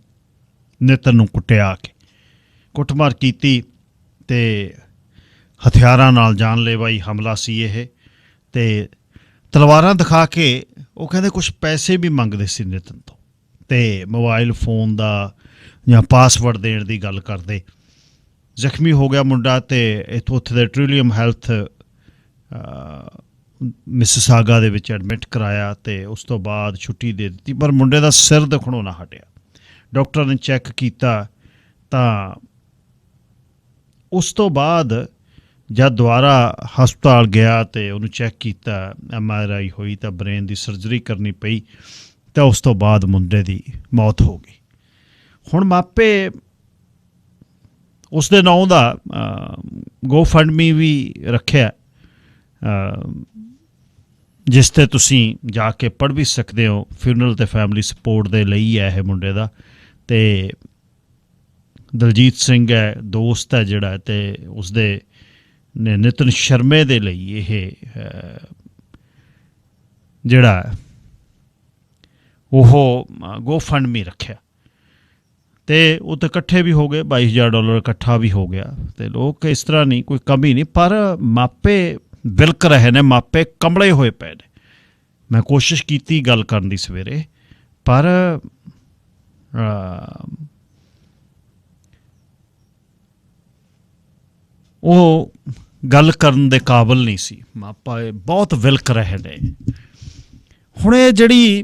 ਨਿਤਨ ਨੂੰ ਕੁੱਟਿਆ ਆ ਕੇ, ਕੁੱਟਮਾਰ ਕੀਤੀ, ਅਤੇ ਹਥਿਆਰਾਂ ਨਾਲ ਜਾਨਲੇਵਾ ਹਮਲਾ ਸੀ ਇਹ। ਅਤੇ ਤਲਵਾਰਾਂ ਦਿਖਾ ਕੇ ਉਹ ਕਹਿੰਦੇ ਕੁਛ ਪੈਸੇ ਵੀ ਮੰਗਦੇ ਸੀ ਨਿਤਨ ਤੋਂ, ਅਤੇ ਮੋਬਾਈਲ ਫੋਨ ਦਾ ਜਾਂ ਪਾਸਵਰਡ ਦੇਣ ਦੀ ਗੱਲ ਕਰਦੇ। ਜ਼ਖਮੀ ਹੋ ਗਿਆ ਮੁੰਡਾ, ਅਤੇ ਇੱਥੋਂ ਉੱਥੇ ਦੇ ਟ੍ਰਿਲੀਅਮ ਹੈਲਥ ਮਿਸਿਸਾਗਾ ਦੇ ਵਿੱਚ ਐਡਮਿਟ ਕਰਾਇਆ, ਅਤੇ ਉਸ ਤੋਂ ਬਾਅਦ ਛੁੱਟੀ ਦੇ ਦਿੱਤੀ। ਪਰ ਮੁੰਡੇ ਦਾ ਸਿਰ ਦੁਖਣੋਂ ਨਾ ਹਟਿਆ। ਡਾਕਟਰ ਨੇ ਚੈੱਕ ਕੀਤਾ ਤਾਂ ਉਸ ਤੋਂ ਬਾਅਦ ਜਦ ਦੁਬਾਰਾ ਹਸਪਤਾਲ ਗਿਆ ਅਤੇ ਉਹਨੂੰ ਚੈੱਕ ਕੀਤਾ, MRI ਹੋਈ ਤਾਂ ਬ੍ਰੇਨ ਦੀ ਸਰਜਰੀ ਕਰਨੀ ਪਈ, ਤਾਂ ਉਸ ਤੋਂ ਬਾਅਦ ਮੁੰਡੇ ਦੀ ਮੌਤ ਹੋ ਗਈ। ਹੁਣ ਮਾਪੇ ਉਸ ਦੇ ਨਾਂ ਦਾ GoFundMe ਵੀ ਰੱਖਿਆ, ਜਿਸ 'ਤੇ ਤੁਸੀਂ ਜਾ ਕੇ ਪੜ੍ਹ ਵੀ ਸਕਦੇ ਹੋ। ਫਿਊਨਰਲ ਅਤੇ ਫੈਮਿਲੀ ਸਪੋਰਟ ਦੇ ਲਈ ਹੈ ਇਹ ਮੁੰਡੇ ਦਾ। ਅਤੇ ਦਲਜੀਤ ਸਿੰਘ ਹੈ, ਦੋਸਤ ਹੈ ਜਿਹੜਾ, ਅਤੇ ਉਸਦੇ ਨਿਤਨ ਸ਼ਰਮੇ ਦੇ ਲਈ ਇਹ ਜਿਹੜਾ ਉਹ GoFundMe ਰੱਖਿਆ, ਅਤੇ ਉਹ ਤਾਂ ਇਕੱਠੇ ਵੀ ਹੋ ਗਏ, $22,000 ਇਕੱਠਾ ਵੀ ਹੋ ਗਿਆ। ਅਤੇ ਲੋਕ ਇਸ ਤਰ੍ਹਾਂ ਨਹੀਂ, ਕੋਈ ਕਮੀ ਨਹੀਂ, ਪਰ ਮਾਪੇ ਬਿਲਕ ਰਹੇ ਨੇ, ਮਾਪੇ ਕੰਬਲੇ ਹੋਏ ਪਏ ਨੇ। ਮੈਂ ਕੋਸ਼ਿਸ਼ ਕੀਤੀ ਗੱਲ ਕਰਨ ਦੀ ਸਵੇਰੇ, ਪਰ ਉਹ ਗੱਲ ਕਰਨ ਦੇ ਕਾਬਲ ਨਹੀਂ ਸੀ। ਮਾਪੇ ਬਹੁਤ ਵਿਲਕ ਰਹੇ ਨੇ। ਹੁਣ ਇਹ ਜਿਹੜੀ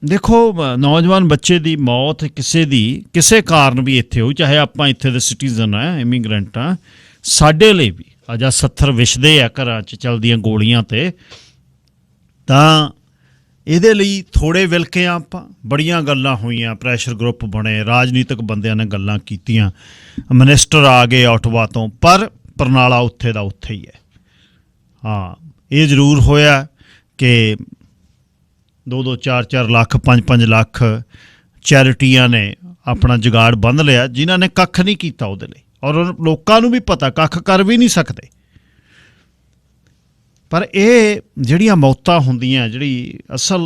ਦੇਖੋ ਨੌਜਵਾਨ ਬੱਚੇ ਦੀ ਮੌਤ ਕਿਸੇ ਕਾਰਨ ਵੀ ਇੱਥੇ ਹੋਈ, ਚਾਹੇ ਆਪਾਂ ਇੱਥੇ ਦੇ ਸਿਟੀਜ਼ਨ ਆ, ਇਮੀਗ੍ਰੈਂਟ ਆ, ਸਾਡੇ ਲਈ ਵੀ ਅੱਜ 70 ਵਿਛਦੇ ਆ ਘਰਾਂ 'ਚ ਚਲਦੀਆਂ ਗੋਲੀਆਂ ਤੇ, ਤਾਂ ਇਹਦੇ ਲਈ ਥੋੜ੍ਹੇ ਵਿਲਕੇ ਆ ਆਪਾਂ। ਬੜੀਆਂ ਗੱਲਾਂ ਹੋਈਆਂ, ਪ੍ਰੈਸ਼ਰ ਗਰੁੱਪ ਬਣੇ, ਰਾਜਨੀਤਿਕ ਬੰਦਿਆਂ ਨੇ ਗੱਲਾਂ ਕੀਤੀਆਂ, ਮਿਨਿਸਟਰ ਆ ਗਏ ਆਟਵਾ ਤੋਂ, ਪਰ ਪਰਨਾਲਾ ਉੱਥੇ ਦਾ ਉੱਥੇ ਹੀ ਹੈ। ਹਾਂ, ਇਹ ਜ਼ਰੂਰ ਹੋਇਆ ਕਿ 2-2 4-4 ਲੱਖ 5-5 ਲੱਖ ਚੈਰਿਟੀਆਂ ਨੇ ਆਪਣਾ ਜੁਗਾੜ ਬੰਨ੍ਹ ਲਿਆ, ਜਿਨ੍ਹਾਂ ਨੇ ਕੱਖ ਨਹੀਂ ਕੀਤਾ ਉਹਦੇ ਲਈ, ਔਰ ਲੋਕਾਂ ਨੂੰ ਵੀ ਪਤਾ ਕੱਖ ਕਰ ਵੀ ਨਹੀਂ ਸਕਦੇ। ਪਰ ਇਹ ਜਿਹੜੀਆਂ ਮੌਤਾਂ ਹੁੰਦੀਆਂ, ਜਿਹੜੀ ਅਸਲ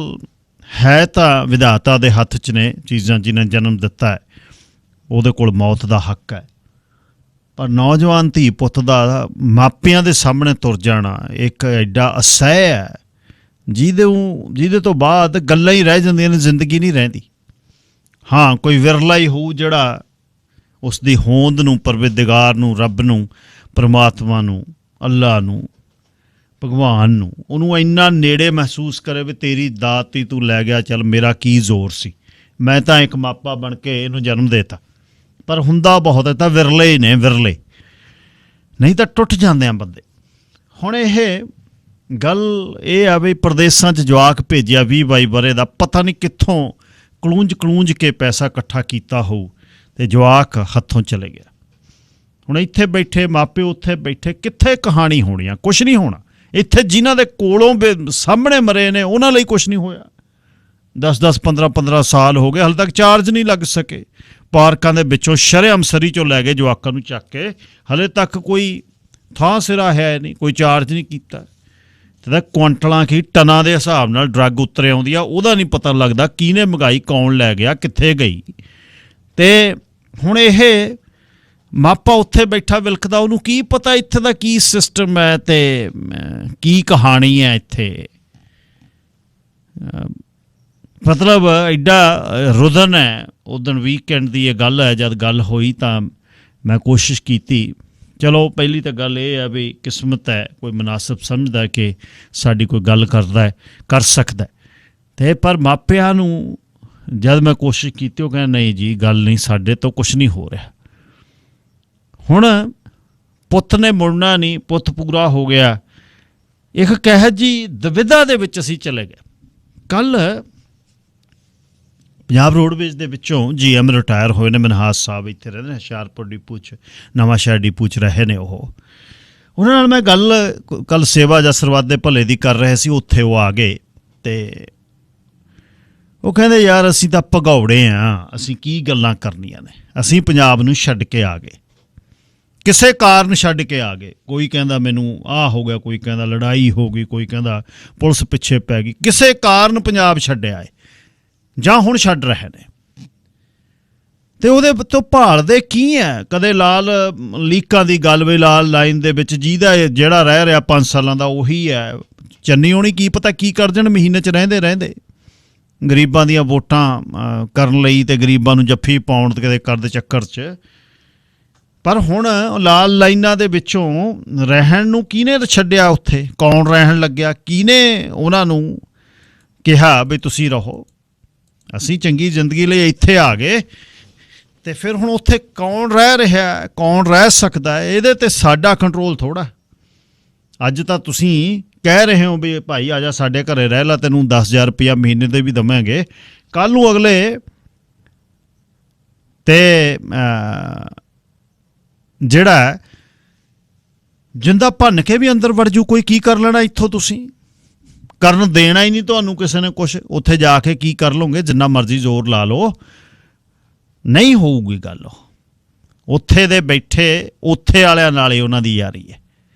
ਹੈ ਤਾਂ ਵਿਧਾਤਾ ਦੇ ਹੱਥ 'ਚ ਨੇ ਚੀਜ਼ਾਂ, ਜਿਹਨੇ ਜਨਮ ਦਿੱਤਾ ਹੈ ਉਹਦੇ ਕੋਲ ਮੌਤ ਦਾ ਹੱਕ ਹੈ। ਪਰ ਨੌਜਵਾਨ ਧੀ ਪੁੱਤ ਦਾ ਮਾਪਿਆਂ ਦੇ ਸਾਹਮਣੇ ਤੁਰ ਜਾਣਾ ਇੱਕ ਐਡਾ ਅਸਹਿ ਹੈ, ਜਿਹਦੇ ਤੋਂ ਬਾਅਦ ਗੱਲਾਂ ਹੀ ਰਹਿ ਜਾਂਦੀਆਂ ਨੇ, ਜ਼ਿੰਦਗੀ ਨਹੀਂ ਰਹਿੰਦੀ। ਹਾਂ, ਕੋਈ ਵਿਰਲਾ ਹੀ ਹੋਊ ਜਿਹੜਾ ਉਸ ਦੀ ਹੋਂਦ ਨੂੰ, ਪਰਵਰਦਿਗਾਰ ਨੂੰ, ਰੱਬ ਨੂੰ, ਪਰਮਾਤਮਾ ਨੂੰ, ਅੱਲਾ ਨੂੰ, ਭਗਵਾਨ ਨੂੰ, ਉਹਨੂੰ ਇੰਨਾ ਨੇੜੇ ਮਹਿਸੂਸ ਕਰੇ ਵੀ ਤੇਰੀ ਦਾਤ ਹੀ ਤੂੰ ਲੈ ਗਿਆ, ਚੱਲ ਮੇਰਾ ਕੀ ਜ਼ੋਰ ਸੀ, ਮੈਂ ਤਾਂ ਇੱਕ ਮਾਪਾ ਬਣ ਕੇ ਇਹਨੂੰ ਜਨਮ ਦੇਤਾ। ਪਰ ਹੁੰਦਾ ਬਹੁਤ ਹੈ, ਤਾਂ ਵਿਰਲੇ ਹੀ ਨੇ, ਵਿਰਲੇ, ਨਹੀਂ ਤਾਂ ਟੁੱਟ ਜਾਂਦੇ ਆ ਬੰਦੇ। ਹੁਣ ਇਹ ਗੱਲ ਇਹ ਆ ਵੀ ਪ੍ਰਦੇਸਾਂ 'ਚ ਜਵਾਕ ਭੇਜਿਆ 20-22 ਵਰ੍ਹੇ ਦਾ, ਪਤਾ ਨਹੀਂ ਕਿੱਥੋਂ ਕਲੂੰਜ ਕੇ ਪੈਸਾ ਇਕੱਠਾ ਕੀਤਾ ਹੋਊ, ਅਤੇ ਜਵਾਕ ਹੱਥੋਂ ਚਲੇ ਗਿਆ। ਹੁਣ ਇੱਥੇ ਬੈਠੇ ਮਾਪੇ, ਉੱਥੇ ਬੈਠੇ, ਕਿੱਥੇ ਕਹਾਣੀ ਹੋਣੀ ਆ? ਕੁਛ ਨਹੀਂ ਹੋਣਾ ਇੱਥੇ। ਜਿਨ੍ਹਾਂ ਦੇ ਕੋਲੋਂ ਸਾਹਮਣੇ ਮਰੇ ਨੇ ਉਹਨਾਂ ਲਈ ਕੁਛ ਨਹੀਂ ਹੋਇਆ। 10-10 15-15 ਸਾਲ ਹੋ ਗਏ, ਹਾਲੇ ਤੱਕ ਚਾਰਜ ਨਹੀਂ ਲੱਗ ਸਕੇ। ਪਾਰਕਾਂ ਦੇ ਵਿੱਚੋਂ ਸ਼ਰੇਆਮ ਸਰੀ 'ਚੋਂ ਲੈ ਗਏ ਜਵਾਕਾਂ ਨੂੰ ਚੱਕ ਕੇ, ਹਾਲੇ ਤੱਕ ਕੋਈ ਥਾਂ ਸਿਰਾ ਹੈ ਨਹੀਂ, ਕੋਈ ਚਾਰਜ ਨਹੀਂ ਕੀਤਾ। ਤੇ ਕੁਆਂਟਲਾਂ ਕੀ ਟਨਾਂ ਦੇ ਹਿਸਾਬ ਨਾਲ ਡਰੱਗ ਉੱਤਰ ਆਉਂਦੀ ਆ, ਉਹਦਾ ਨਹੀਂ ਪਤਾ ਲੱਗਦਾ ਕਿਹਨੇ ਮੰਗਾਈ, ਕੌਣ ਲੈ ਗਿਆ, ਕਿੱਥੇ ਗਈ। ਤੇ ਹੁਣ ਇਹ ਮਾਪਾ ਉੱਥੇ ਬੈਠਾ ਵਿਲਕਦਾ, ਉਹਨੂੰ ਕੀ ਪਤਾ ਇੱਥੇ ਦਾ ਕੀ ਸਿਸਟਮ ਹੈ ਤੇ ਕੀ ਕਹਾਣੀ ਹੈ ਇੱਥੇ। ਮਤਲਬ ਐਡਾ ਰੁਦਨ ਹੈ। ਉਦਣ ਵੀਕਐਂਡ ਦੀ ਇਹ ਗੱਲ ਹੈ, ਜਦ ਗੱਲ ਹੋਈ ਤਾਂ ਮੈਂ ਕੋਸ਼ਿਸ਼ ਕੀਤੀ। ਚਲੋ ਪਹਿਲੀ ਤਾਂ ਗੱਲ ਇਹ ਹੈ ਵੀ ਕਿਸਮਤ ਹੈ, ਕੋਈ ਮੁਨਾਸਬ ਸਮਝਦਾ ਕਿ ਸਾਡੀ ਕੋਈ ਗੱਲ ਕਰ ਸਕਦਾ। ਅਤੇ ਪਰ ਮਾਪਿਆਂ ਨੂੰ ਜਦ ਮੈਂ ਕੋਸ਼ਿਸ਼ ਕੀਤੀ, ਉਹ ਕਹਿੰਦੇ ਨਹੀਂ ਜੀ, ਗੱਲ ਨਹੀਂ, ਸਾਡੇ ਤੋਂ ਕੁਛ ਨਹੀਂ ਹੋ ਰਿਹਾ। ਹੁਣ ਪੁੱਤ ਨੇ ਮੁੜਨਾ ਨਹੀਂ, ਪੁੱਤ ਪੂਰਾ ਹੋ ਗਿਆ। ਇੱਕ ਕਹਿ ਜੀ ਦੁਵਿਧਾ ਦੇ ਵਿੱਚ ਅਸੀਂ ਚਲੇ ਗਏ। ਕੱਲ੍ਹ ਪੰਜਾਬ ਰੋਡਵੇਜ਼ ਦੇ ਵਿੱਚੋਂ GM ਰਿਟਾਇਰ ਹੋਏ ਨੇ, ਮਨਹਾਸ ਸਾਹਿਬ, ਇੱਥੇ ਰਹਿੰਦੇ ਨੇ ਹੁਸ਼ਿਆਰਪੁਰ ਡਿਪੂ 'ਚ, ਨਵਾਂ ਸ਼ਹਿਰ ਡਿਪੂ 'ਚ ਰਹੇ ਨੇ। ਉਹਨਾਂ ਨਾਲ ਮੈਂ ਗੱਲ ਕੱਲ੍ਹ ਸੇਵਾ ਜਾਂ ਸਰਬੱਤ ਦੇ ਭਲੇ ਦੀ ਕਰ ਰਹੇ ਸੀ, ਉੱਥੇ ਉਹ ਆ ਗਏ ਅਤੇ ਉਹ ਕਹਿੰਦੇ ਯਾਰ ਅਸੀਂ ਤਾਂ ਭਗੌੜੇ ਹਾਂ, ਅਸੀਂ ਕੀ ਗੱਲਾਂ ਕਰਨੀਆਂ ਨੇ, ਅਸੀਂ ਪੰਜਾਬ ਨੂੰ ਛੱਡ ਕੇ ਆ ਗਏ, ਕਿਸੇ ਕਾਰਨ ਛੱਡ ਕੇ ਆ ਗਏ। ਕੋਈ ਕਹਿੰਦਾ ਮੈਨੂੰ ਆਹ ਹੋ ਗਿਆ, ਕੋਈ ਕਹਿੰਦਾ ਲੜਾਈ ਹੋ ਗਈ, ਕੋਈ ਕਹਿੰਦਾ ਪੁਲਿਸ ਪਿੱਛੇ ਪੈ ਗਈ, ਕਿਸੇ ਕਾਰਨ ਪੰਜਾਬ ਛੱਡਿਆ ਹੈ ਜਾਂ ਹੁਣ ਛੱਡ ਰਹੇ ਨੇ। ਅਤੇ ਉਹਦੇ ਤੋਂ ਭਾਲਦੇ ਕੀ ਹੈ? ਕਦੇ ਲਾਲ ਲੀਕਾਂ ਦੀ ਗੱਲ ਵੀ, ਲਾਲ ਲਾਈਨ ਦੇ ਵਿੱਚ ਜਿਹੜਾ ਰਹਿ ਰਿਹਾ 5 ਸਾਲਾਂ ਦਾ ਉਹੀ ਹੈ। ਚੰਨੀ ਹੋਣੀ ਕੀ ਪਤਾ ਕੀ ਕਰ ਜਾਣ ਮਹੀਨੇ 'ਚ ਰਹਿੰਦੇ ਗਰੀਬਾਂ ਦੀਆਂ ਵੋਟਾਂ ਕਰਨ ਲਈ, ਅਤੇ ਗਰੀਬਾਂ ਨੂੰ ਜੱਫੀ ਪਾਉਣ ਕਦੇ ਕਰਦੇ ਚੱਕਰ 'ਚ। ਪਰ ਹੁਣ ਲਾਲ ਲਾਈਨਾਂ ਦੇ ਵਿੱਚੋਂ ਰਹਿਣ ਨੂੰ ਕਿਹਨੇ ਛੱਡਿਆ? ਉੱਥੇ ਕੌਣ ਰਹਿਣ ਲੱਗਿਆ? ਕਿਹਨੇ ਉਹਨਾਂ ਨੂੰ ਕਿਹਾ ਵੀ ਤੁਸੀਂ ਰਹੋ, ਅਸੀਂ ਚੰਗੀ ਜ਼ਿੰਦਗੀ ਲਈ ਇੱਥੇ ਆ ਗਏ? ਅਤੇ ਫਿਰ ਹੁਣ ਉੱਥੇ ਕੌਣ ਰਹਿ ਰਿਹਾ, ਕੌਣ ਰਹਿ ਸਕਦਾ? ਇਹਦੇ 'ਤੇ ਸਾਡਾ ਕੰਟਰੋਲ ਥੋੜ੍ਹਾ। ਅੱਜ ਤਾਂ ਤੁਸੀਂ ਕਹਿ ਰਹੇ ਹੋ ਵੀ ਭਾਈ ਆ ਜਾ ਸਾਡੇ ਘਰੇ ਰਹਿ ਲਾ, ਤੈਨੂੰ 10,000 ਰੁਪਇਆ ਮਹੀਨੇ ਦੇ ਵੀ ਦੇਵਾਂਗੇ। ਕੱਲ੍ਹ ਨੂੰ ਅਗਲੇ ਤੇ ਜਿਹੜਾ ਜਿੰਦਾ ਭੰਨ ਕੇ ਵੀ ਅੰਦਰ ਵੜ ਜੂ, ਕੋਈ ਕੀ ਕਰ ਲੈਣਾ ਇੱਥੋਂ? ਤੁਸੀਂ ਕਰਨ ਦੇਣਾ ਹੀ ਨਹੀਂ ਤੁਹਾਨੂੰ ਕਿਸੇ ਨੇ ਕੁਛ। ਉੱਥੇ ਜਾ ਕੇ ਕੀ ਕਰ ਲਓਗੇ? ਜਿੰਨਾ ਮਰਜ਼ੀ ਜ਼ੋਰ ਲਾ ਲਓ, ਨਹੀਂ ਹੋਊਗੀ ਗੱਲ। ਉੱਥੇ ਦੇ ਬੈਠੇ ਉੱਥੇ ਵਾਲਿਆਂ ਨਾਲ ਹੀ ਉਹਨਾਂ ਦੀ ਯਾਰੀ ਹੈ,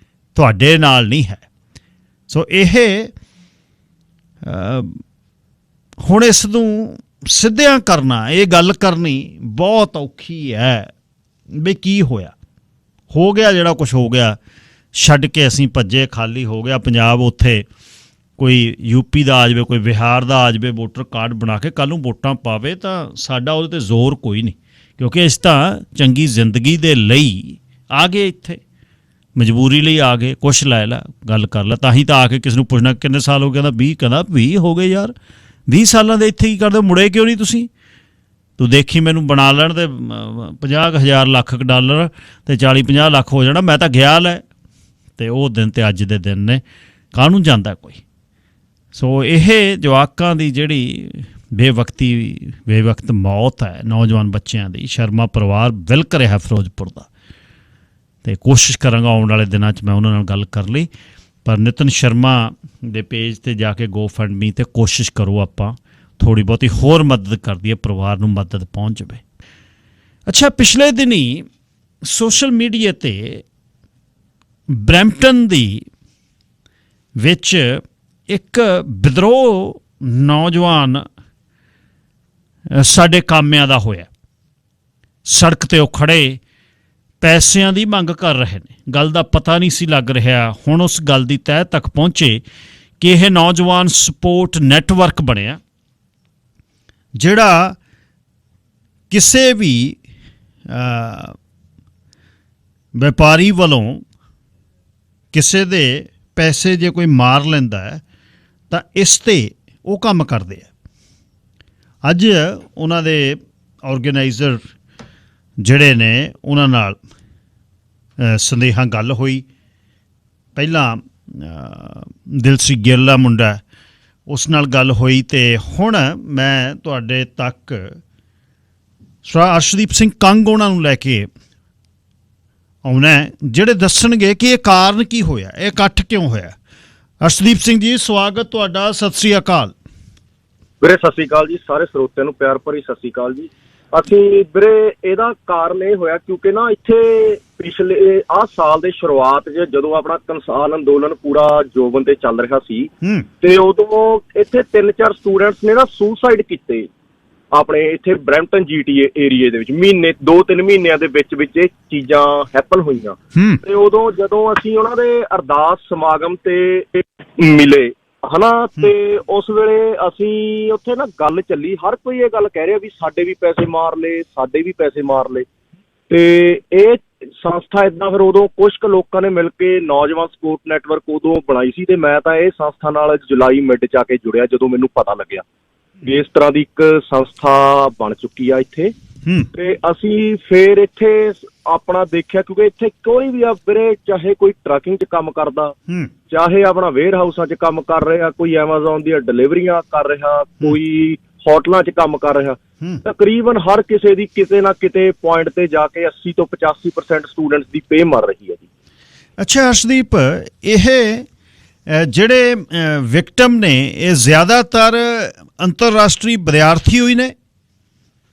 ਤੁਹਾਡੇ ਨਾਲ ਨਹੀਂ ਹੈ। ਸੋ ਇਹ ਹੁਣ ਇਸ ਨੂੰ ਸਿੱਧਿਆਂ ਕਰਨਾ, ਇਹ ਗੱਲ ਕਰਨੀ ਬਹੁਤ ਔਖੀ ਹੈ ਵੀ ਕੀ ਹੋਇਆ, ਹੋ ਗਿਆ ਜਿਹੜਾ ਕੁਛ ਹੋ ਗਿਆ, ਛੱਡ ਕੇ ਅਸੀਂ ਭੱਜੇ, ਖਾਲੀ ਹੋ ਗਿਆ ਪੰਜਾਬ। ਉੱਥੇ ਕੋਈ ਯੂਪੀ ਦਾ ਆ ਜਾਵੇ, ਕੋਈ ਬਿਹਾਰ ਦਾ ਆ ਜਾਵੇ, ਵੋਟਰ ਕਾਰਡ ਬਣਾ ਕੇ ਕੱਲ੍ਹ ਨੂੰ ਵੋਟਾਂ ਪਾਵੇ, ਤਾਂ ਸਾਡਾ ਉਹਦੇ 'ਤੇ ਜ਼ੋਰ ਕੋਈ ਨਹੀਂ, ਕਿਉਂਕਿ ਅਸੀਂ ਤਾਂ ਚੰਗੀ ਜ਼ਿੰਦਗੀ ਦੇ ਲਈ ਆ ਗਏ ਇੱਥੇ, ਮਜਬੂਰੀ ਲਈ ਆ ਗਏ। ਕੁਛ ਲੈ ਲਾ, ਗੱਲ ਕਰ ਲਾ, ਤਾਂ ਹੀ ਤਾਂ ਆ ਕੇ ਕਿਸ ਨੂੰ ਪੁੱਛਣਾ ਕਿੰਨੇ ਸਾਲ ਹੋ ਗਏ? ਕਹਿੰਦਾ 20 ਹੋ ਗਏ ਯਾਰ, 20 ਸਾਲਾਂ ਦੇ ਇੱਥੇ ਕੀ ਕਰਦੇ ਹੋ, ਮੁੜੇ ਕਿਉਂ ਨਹੀਂ ਤੁਸੀਂ? ਤੂੰ ਦੇਖੀ ਮੈਨੂੰ ਬਣਾ ਲੈਣ ਤੇ 50,000 ਲੱਖ ਡਾਲਰ ਤੇ 40-50 ਲੱਖ ਹੋ ਜਾਣਾ, ਮੈਂ ਤਾਂ ਗਿਆ ਲੈ। ਤੇ ਉਹ ਦਿਨ ਤੇ ਅੱਜ ਦੇ ਦਿਨ ਨੇ, ਕਾਹਨੂੰ ਜਾਂਦਾ ਕੋਈ। ਸੋ ਇਹ ਜਵਾਕਾਂ ਦੀ ਜਿਹੜੀ ਬੇਵਕਤ ਮੌਤ ਹੈ ਨੌਜਵਾਨ ਬੱਚਿਆਂ ਦੀ, ਸ਼ਰਮਾ ਪਰਿਵਾਰ ਵਿਲਕ ਰਿਹਾ ਫਿਰੋਜ਼ਪੁਰ ਦਾ। ਤੇ ਕੋਸ਼ਿਸ਼ ਕਰਾਂਗਾ ਆਉਣ ਵਾਲੇ ਦਿਨਾਂ 'ਚ ਮੈਂ ਉਹਨਾਂ ਨਾਲ ਗੱਲ ਕਰ ਲਈ। ਪਰ ਨਿਤਨ ਸ਼ਰਮਾ ਦੇ ਪੇਜ 'ਤੇ ਜਾ ਕੇ GoFundMe ਤੇ ਕੋਸ਼ਿਸ਼ ਕਰੋ ਆਪਾਂ ਥੋੜ੍ਹੀ ਬਹੁਤੀ ਹੋਰ ਮਦਦ ਕਰ ਦਈਏ, ਪਰਿਵਾਰ ਨੂੰ ਮਦਦ ਪਹੁੰਚ ਜਾਵੇ। ਅੱਛਾ, ਪਿਛਲੇ ਦਿਨੀਂ ਸੋਸ਼ਲ ਮੀਡੀਆ 'ਤੇ ਬਰੈਂਪਟਨ ਦੀ ਵਿੱਚ ਇੱਕ ਵਿਦਰੋਹ ਨੌਜਵਾਨ ਸਾਡੇ ਕਾਮਿਆਂ ਦਾ ਹੋਇਆ। ਸੜਕ 'ਤੇ ਉਹ ਖੜ੍ਹੇ ਪੈਸਿਆਂ ਦੀ ਮੰਗ ਕਰ ਰਹੇ ਨੇ। ਗੱਲ ਦਾ ਪਤਾ ਨਹੀਂ ਸੀ ਲੱਗ ਰਿਹਾ, ਹੁਣ ਉਸ ਗੱਲ ਦੀ ਤਹਿ ਤੱਕ ਪਹੁੰਚੇ ਕਿ ਇਹ ਨੌਜਵਾਨ ਸਪੋਰਟ ਨੈਟਵਰਕ ਬਣਿਆ, ਜਿਹੜਾ ਕਿਸੇ ਵੀ ਵਪਾਰੀ ਵੱਲੋਂ ਕਿਸੇ ਦੇ ਪੈਸੇ ਜੇ ਕੋਈ ਮਾਰ ਲੈਂਦਾ ਹੈ ਤਾਂ ਇਸ 'ਤੇ ਉਹ ਕੰਮ ਕਰਦੇ ਆ। ਅੱਜ ਉਹਨਾਂ ਦੇ ਆਰਗੇਨਾਈਜ਼ਰ ਜਿਹੜੇ ਨੇ ਉਹਨਾਂ ਨਾਲ ਸੰਦੇਹਾਂ ਗੱਲ ਹੋਈ। ਪਹਿਲਾਂ ਦਿਲਸੀ ਗਿੱਲ ਮੁੰਡਾ, ਉਸ ਨਾਲ ਗੱਲ ਹੋਈ। ਅਤੇ ਹੁਣ ਮੈਂ ਤੁਹਾਡੇ ਤੱਕ ਸਰ ਅਰਸ਼ਦੀਪ ਸਿੰਘ ਕੰਗ ਉਹਨਾਂ ਨੂੰ ਲੈ ਕੇ ਆਉਣਾ, ਜਿਹੜੇ ਦੱਸਣਗੇ ਕਿ ਇਹ ਕਾਰਨ ਕੀ ਹੋਇਆ, ਇਹ ਇਕੱਠ ਕਿਉਂ ਹੋਇਆ। ਅਰਸ਼ਦੀਪ ਸਿੰਘ ਜੀ, ਸਵਾਗਤ ਤੁਹਾਡਾ, ਸਤਿ ਸ੍ਰੀ ਅਕਾਲ। ਵੀਰੇ ਸਤਿ ਸ੍ਰੀ ਅਕਾਲ ਜੀ, ਸਾਰੇ ਸਰੋਤਿਆਂ ਨੂੰ ਪਿਆਰ ਭਰੀ ਸਤਿ ਸ੍ਰੀ ਅਕਾਲ ਜੀ। ਅਸੀਂ ਵੀਰੇ ਇਹਦਾ ਕਾਰਨ ਇਹ ਹੋਇਆ ਕਿਉਂਕਿ ਨਾ ਇੱਥੇ ਪਿਛਲੇ ਸਾਲ ਦੇ ਸ਼ੁਰੂਆਤ 'ਚ ਜਦੋਂ ਆਪਣਾ ਕਿਸਾਨ ਅੰਦੋਲਨ ਪੂਰਾ ਜੋਬਨ ਤੇ ਚੱਲ ਰਿਹਾ ਸੀ ਤੇ ਉਦੋਂ ਇੱਥੇ 3-4 ਸਟੂਡੈਂਟਸ ਨੇ ਨਾ ਸੁਸਾਈਡ ਕੀਤੇ ਆਪਣੇ ਇੱਥੇ ਬਰੈਂਪਟਨ GTA ਏਰੀਏ ਦੇ ਵਿੱਚ। 2-3 ਮਹੀਨਿਆਂ ਦੇ ਵਿੱਚ ਇਹ ਚੀਜ਼ਾਂ ਹੈਪਨ ਹੋਈਆਂ। ਤੇ ਉਦੋਂ ਜਦੋਂ ਅਸੀਂ ਉਹਨਾਂ ਦੇ ਅਰਦਾਸ ਸਮਾਗਮ ਤੇ ਮਿਲੇ ਹਨਾ, ਤੇ ਉਸ ਵੇਲੇ ਅਸੀਂ ਉੱਥੇ ਨਾ ਗੱਲ ਚੱਲੀ, ਹਰ ਕੋਈ ਇਹ ਗੱਲ ਕਹਿ ਰਿਹਾ ਵੀ ਸਾਡੇ ਵੀ ਪੈਸੇ ਮਾਰ ਲਏ, ਸਾਡੇ ਵੀ ਪੈਸੇ ਮਾਰ ਲਏ। ਤੇ ਇਹ ਸੰਸਥਾ ਏਦਾਂ ਫਿਰ ਉਦੋਂ ਕੁਛ ਕੁ ਲੋਕਾਂ ਨੇ ਮਿਲ ਕੇ ਨੌਜਵਾਨ ਸਪੋਰਟ ਨੈਟਵਰਕ ਉਦੋਂ ਬਣਾਈ ਸੀ। ਤੇ ਮੈਂ ਤਾਂ ਇਹ ਸੰਸਥਾ ਨਾਲ ਜੁਲਾਈ ਮਿਡ 'ਚ ਆ ਕੇ ਜੁੜਿਆ ਜਦੋਂ ਮੈਨੂੰ ਪਤਾ ਲੱਗਿਆ ਵੀ ਇਸ ਤਰ੍ਹਾਂ ਦੀ ਇੱਕ ਸੰਸਥਾ ਬਣ ਚੁੱਕੀ ਆ ਇੱਥੇ। ਤੇ ਅਸੀਂ ਫਿਰ ਇੱਥੇ ਆਪਣਾ ਦੇਖਿਆ ਕਿਉਂਕਿ ਇੱਥੇ ਕੋਈ ਵੀ ਆ ਵੀਰੇ, ਚਾਹੇ ਕੋਈ ਟਰੱਕਿੰਗ 'ਚ ਕੰਮ ਕਰਦਾ, ਚਾਹੇ ਆਪਣਾ ਵੇਅਰ ਹਾਊਸਾਂ 'ਚ ਕੰਮ ਕਰ ਰਿਹਾ, ਕੋਈ ਐਮਾਜ਼ੋਨ ਦੀਆਂ ਡਿਲੀਵਰੀਆਂ ਕਰ ਰਿਹਾ, ਕੋਈ ਹੋਟਲਾਂ 'ਚ ਕੰਮ ਕਰ ਰਿਹਾ, ਤਕਰੀਬਨ ਹਰ ਕਿਸੇ ਦੀ ਕਿਤੇ ਨਾ ਕਿਤੇ ਪੁਆਇੰਟ ਤੇ ਜਾ ਕੇ 80 ਤੋਂ 85% ਸਟੂਡੈਂਟਸ ਦੀ ਪੇ ਮਰ ਰਹੀ ਹੈ ਜੀ। ਅੱਛਾ ਅਰਸ਼ਦੀਪ, ਇਹ ਜਿਹੜੇ ਵਿਕਟਮ ਨੇ ਇਹ ਜ਼ਿਆਦਾਤਰ ਅੰਤਰਰਾਸ਼ਟਰੀ ਵਿਦਿਆਰਥੀ ਹੋਈ ਨੇ?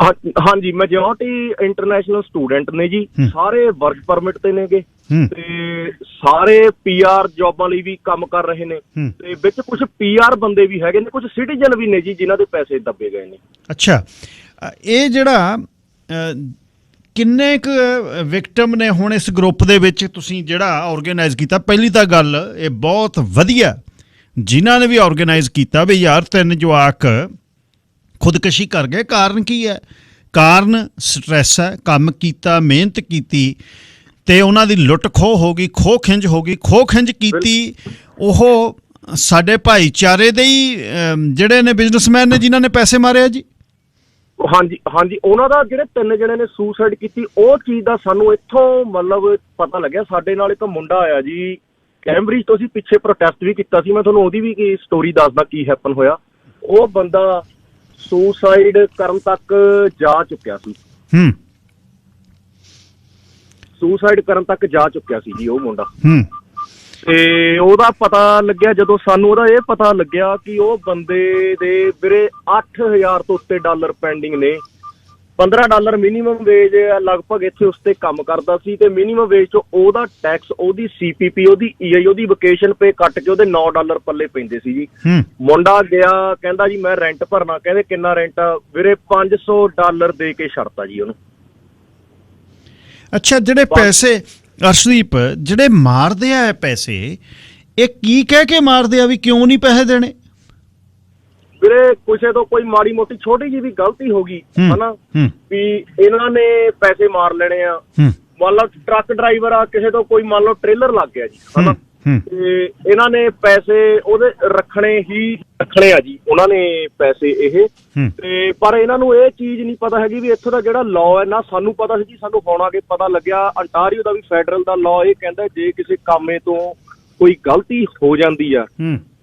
ਹਾਂਜੀ, ਮੈਜੋਰਟੀ ਇੰਟਰਨੈਸ਼ਨਲ ਸਟੂਡੈਂਟ ਨੇ ਜੀ, ਸਾਰੇ ਵਰਕ ਪਰਮਿਟ ਤੇ ਨੇਗੇ ਤੇ ਸਾਰੇ PR ਜੌਬਾਂ ਲਈ ਵੀ ਕੰਮ ਕਰ ਰਹੇ ਨੇ ਤੇ ਵਿੱਚ ਕੁਝ PR ਬੰਦੇ ਵੀ ਹੈਗੇ ਨੇ, ਕੁਝ ਸਿਟੀਜ਼ਨ ਵੀ ਨੇ ਜੀ ਜਿਨ੍ਹਾਂ ਦੇ ਪੈਸੇ ਦੱਬੇ ਗਏ ਨੇ। ਅੱਛਾ, ਇਹ ਜਿਹੜਾ ਕਿੰਨੇ ਕੁ ਵਿਕਟਮ ਨੇ ਹੁਣ ਇਸ ਗਰੁੱਪ ਦੇ ਵਿੱਚ ਤੁਸੀਂ ਜਿਹੜਾ ਆਰਗੇਨਾਈਜ਼ ਕੀਤਾ? ਪਹਿਲੀ ਤਾਂ ਗੱਲ ਇਹ ਬਹੁਤ ਵਧੀਆ ਜਿਨ੍ਹਾਂ ਨੇ ਵੀ ਆਰਗੇਨਾਈਜ਼ ਕੀਤਾ ਵੀ ਯਾਰ 3 ਜਵਾਕ ਖੁਦਕੁਸ਼ੀ ਕਰ ਗਏ। ਕਾਰਨ ਕੀ ਹੈ? ਕਾਰਨ ਸਟਰੈਸ ਹੈ। ਕੰਮ ਕੀਤਾ, ਮਿਹਨਤ ਕੀਤੀ ਤੇ ਉਹਨਾਂ ਦੀ ਲੁੱਟ ਖੋਹ ਹੋ ਗਈ, ਖੋਹ ਖਿੰਝ ਹੋ ਗਈ। ਖੋਹ ਖਿੰਝ ਕੀਤੀ ਉਹ ਸਾਡੇ ਭਾਈਚਾਰੇ ਦੇ ਹੀ ਜਿਹੜੇ ਨੇ ਬਿਜ਼ਨਸਮੈਨ ਨੇ ਜਿਨ੍ਹਾਂ ਨੇ ਪੈਸੇ ਮਾਰਿਆ ਜੀ। ਹਾਂਜੀ ਹਾਂਜੀ, ਉਹਨਾਂ ਦਾ ਜਿਹੜੇ 3 ਜਣੇ ਨੇ ਸੁਸਾਈਡ ਕੀਤੀ, ਉਹ ਚੀਜ਼ ਦਾ ਸਾਨੂੰ ਇੱਥੋਂ ਮਤਲਬ ਪਤਾ ਲੱਗਿਆ। ਸਾਡੇ ਨਾਲ ਇੱਕ ਮੁੰਡਾ ਆਇਆ ਜੀ ਕੈਂਬਰਿਜ ਤੋਂ, ਅਸੀਂ ਪਿੱਛੇ ਪ੍ਰੋਟੈਸਟ ਵੀ ਕੀਤਾ ਸੀ, ਮੈਂ ਤੁਹਾਨੂੰ ਉਹਦੀ ਵੀ ਕੀ ਸਟੋਰੀ ਦੱਸਦਾ ਕੀ ਹੈਪਨ ਹੋਇਆ। ਉਹ ਬੰਦਾ ਸੁਸਾਈਡ ਕਰਨ ਤੱਕ ਜਾ ਚੁੱਕਿਆ ਸੀ, ਸੁਸਾਈਡ ਕਰਨ ਤੱਕ ਜਾ ਚੁੱਕਿਆ ਸੀ ਜੀ ਉਹ ਮੁੰਡਾ। ਤੇ ਉਹਦਾ ਪਤਾ ਲੱਗਿਆ ਜਦੋਂ ਸਾਨੂੰ, ਉਹਦਾ ਇਹ ਪਤਾ ਲੱਗਿਆ ਕਿ ਉਹ ਬੰਦੇ ਦੇ ਵੀਰੇ 8000 ਤੋਂ ਉੱਤੇ ਡਾਲਰ ਪੈਂਡਿੰਗ ਨੇ। $15 ਮਿਨੀਮਮ ਵੇਜ ਲਗਭਗ ਇੱਥੇ ਉਸ ਤੇ ਕੰਮ ਕਰਦਾ ਸੀ ਤੇ ਮਿਨੀਮਮ ਵੇਜ ਤੋਂ ਉਹਦਾ ਟੈਕਸ, ਉਹਦੀ CPP, ਉਹਦੀ EI, ਉਹਦੀ ਵਕੇਸ਼ਨ ਪੇ ਕੱਟ ਕੇ ਉਹਦੇ $9 ਪੱਲੇ ਪੈਂਦੇ ਸੀ ਜੀ। ਮੁੰਡਾ ਗਿਆ ਕਹਿੰਦਾ ਜੀ ਮੈਂ ਰੈਂਟ ਭਰਨਾ। ਕਹਿੰਦੇ ਕਿੰਨਾ ਰੈਂਟ ਆ ਵੀਰੇ? $500 ਦੇ ਕੇ ਛੱਡਤਾ ਜੀ ਉਹਨੂੰ। ਅੱਛਾ, ਜਿਹੜੇ ਪੈਸੇ ਅਰਸ਼ਦੀਪ ਜਿਹੜੇ ਮਾਰਦੇ ਆ ਪੈਸੇ, ਇਹ ਕੀ ਕਹਿ ਕੇ ਮਾਰਦੇ ਆ ਵੀ ਕਿਉਂ ਨਹੀਂ ਪੈਸੇ ਦੇਣੇ? ਵੀਰੇ ਕਿਸੇ ਤੋਂ ਕੋਈ ਮਾੜੀ ਮੋਟੀ ਛੋਟੀ ਜਿਹੀ ਵੀ ਗਲਤੀ ਹੋ ਗਈ ਹਨਾ, ਵੀ ਇਹਨਾਂ ਨੇ ਪੈਸੇ ਮਾਰ ਲੈਣੇ ਆ। ਮੰਨ ਲਓ ਟਰੱਕ ਡਰਾਈਵਰ ਆ, ਕਿਸੇ ਤੋਂ ਕੋਈ ਮੰਨ ਲਓ ਟ੍ਰੇਲਰ ਲੱਗ ਗਿਆ ਜੀ ਹਨਾ, ਤੇ ਇਹਨਾਂ ਨੇ ਪੈਸੇ ਉਹਦੇ ਰੱਖਣੇ ਆ ਜੀ, ਉਹਨਾਂ ਨੇ ਪੈਸੇ ਇਹ ਤੇ ਪਰ ਇਹਨਾਂ ਨੂੰ ਇਹ ਚੀਜ਼ ਨਹੀਂ ਪਤਾ ਹੈਗੀ ਵੀ ਇੱਥੋਂ ਦਾ ਜਿਹੜਾ ਲਾਅ ਹੈ ਨਾ ਸਾਨੂੰ ਪਤਾ ਸੀ ਜੀ, ਸਾਨੂੰ ਹੁਣ ਆ ਕੇ ਪਤਾ ਲੱਗਿਆ ਅੰਟਾਰੀਓ ਦਾ ਵੀ ਫੈਡਰਲ ਦਾ ਲਾਅ ਇਹ ਕਹਿੰਦਾ ਜੇ ਕਿਸੇ ਕਾਮੇ ਤੋਂ ਕੋਈ ਗਲਤੀ ਹੋ ਜਾਂਦੀ ਆ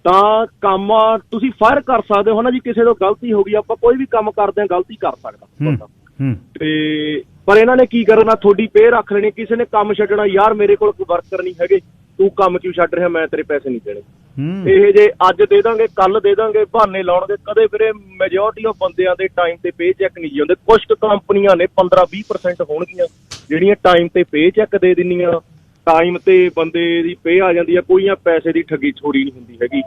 ਤਾਂ ਕੰਮ ਤੁਸੀਂ ਫਾਇਰ ਕਰ ਸਕਦੇ ਹੋ ਨਾ ਜੀ, ਕਿਸੇ ਤੋਂ ਗਲਤੀ ਹੋ ਗਈ ਆਪਾਂ ਕੋਈ ਵੀ ਕੰਮ ਕਰਦੇ ਹਾਂ ਗਲਤੀ ਕਰ ਸਕਦਾ ਬੰਦਾ ਤੇ ਪਰ ਇਹਨਾਂ ਨੇ ਕੀ ਕਰਨਾ ਤੁਹਾਡੀ ਪੇ ਰੱਖ ਲੈਣੀ, ਕਿਸੇ ਨੇ ਕੰਮ ਛੱਡਣਾ ਯਾਰ ਮੇਰੇ ਕੋਲ ਕੋਈ ਵਰਕਰ ਨਹੀਂ ਹੈਗੇ ਤੂੰ ਕੰਮ ਕਿਉਂ ਛੱਡ ਰਿਹਾ ਮੈਂ ਤੇਰੇ ਪੈਸੇ ਨਹੀਂ ਦੇਣੇ, ਇਹ ਜੇ ਅੱਜ ਦੇ ਦਾਂਗੇ ਕੱਲ ਦੇ ਦਾਂਗੇ ਬਹਾਨੇ ਲਾਉਣਗੇ। ਕਦੇ ਵੀਰੇ ਮੈਜੋਰਟੀ ਆਫ ਬੰਦਿਆਂ ਦੇ ਟਾਈਮ ਤੇ ਪੇ ਚੈੱਕ ਨਹੀਂ ਹੁੰਦੇ, ਕੁਝ ਕੰਪਨੀਆਂ ਨੇ 15-20% ਹੋਣਗੀਆਂ ਜਿਹੜੀਆਂ ਟਾਈਮ ਤੇ ਪੇ ਚੈੱਕ ਦੇ ਦਿੰਦੀਆਂ, ਟਾਈਮ ਤੇ ਬੰਦੇ ਦੀ ਪੇ ਆ ਜਾਂਦੀ ਆ, ਕੋਈਆਂ ਪੈਸੇ ਦੀ ਠੱਗੀ ਛੋੜੀ ਨਹੀਂ ਹੁੰਦੀ ਹੈਗੀ।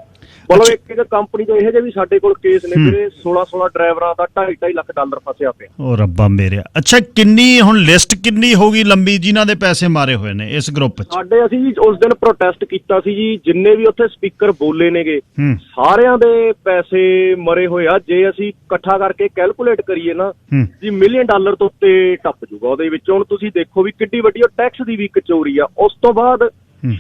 ਮਤਲਬ ਇੱਕ ਕੰਪਨੀ ਤੋਂ ਇਹੋ ਜਿਹੇ ਵੀ ਸਾਡੇ ਕੋਲ ਕੇਸ ਨੇ ਜਿਹੜੇ 16 ਡਰਾਈਵਰਾਂ ਦਾ $2.5 ਲੱਖ ਫਸਿਆ ਪਿਆ। ਉਹ ਰੱਬਾ ਮੇਰਿਆ। ਅੱਛਾ ਕਿੰਨੀ ਹੁਣ ਲਿਸਟ ਕਿੰਨੀ ਹੋ ਗਈ ਲੰਬੀ ਜਿਨ੍ਹਾਂ ਦੇ ਪੈਸੇ ਮਾਰੇ ਹੋਏ ਨੇ ਇਸ ਗਰੁੱਪ 'ਚ? ਸਾਡੇ ਅਸੀਂ ਜੀ ਉਸ ਦਿਨ ਪ੍ਰੋਟੈਸਟ ਕੀਤਾ ਸੀ ਜੀ, ਜਿੰਨੇ ਵੀ ਉੱਥੇ ਸਪੀਕਰ ਬੋਲੇ ਨੇਗੇ ਸਾਰਿਆਂ ਦੇ ਪੈਸੇ ਮਰੇ ਹੋਏ ਆ। ਜੇ ਅਸੀਂ ਇਕੱਠਾ ਕਰਕੇ ਕੈਲਕੂਲੇਟ ਕਰੀਏ ਨਾ ਜੀ $1 ਮਿਲੀਅਨ ਤੋਂ ਉੱਤੇ ਟੱਪ ਜੂਗਾ ਉਹਦੇ ਵਿੱਚ। ਹੁਣ ਤੁਸੀਂ ਦੇਖੋ ਵੀ ਕਿੱਡੀ ਵੱਡੀ ਉਹ ਟੈਕਸ ਦੀ ਵੀ ਇੱਕ ਚੋਰੀ ਆ। ਉਸ ਤੋਂ ਬਾਅਦ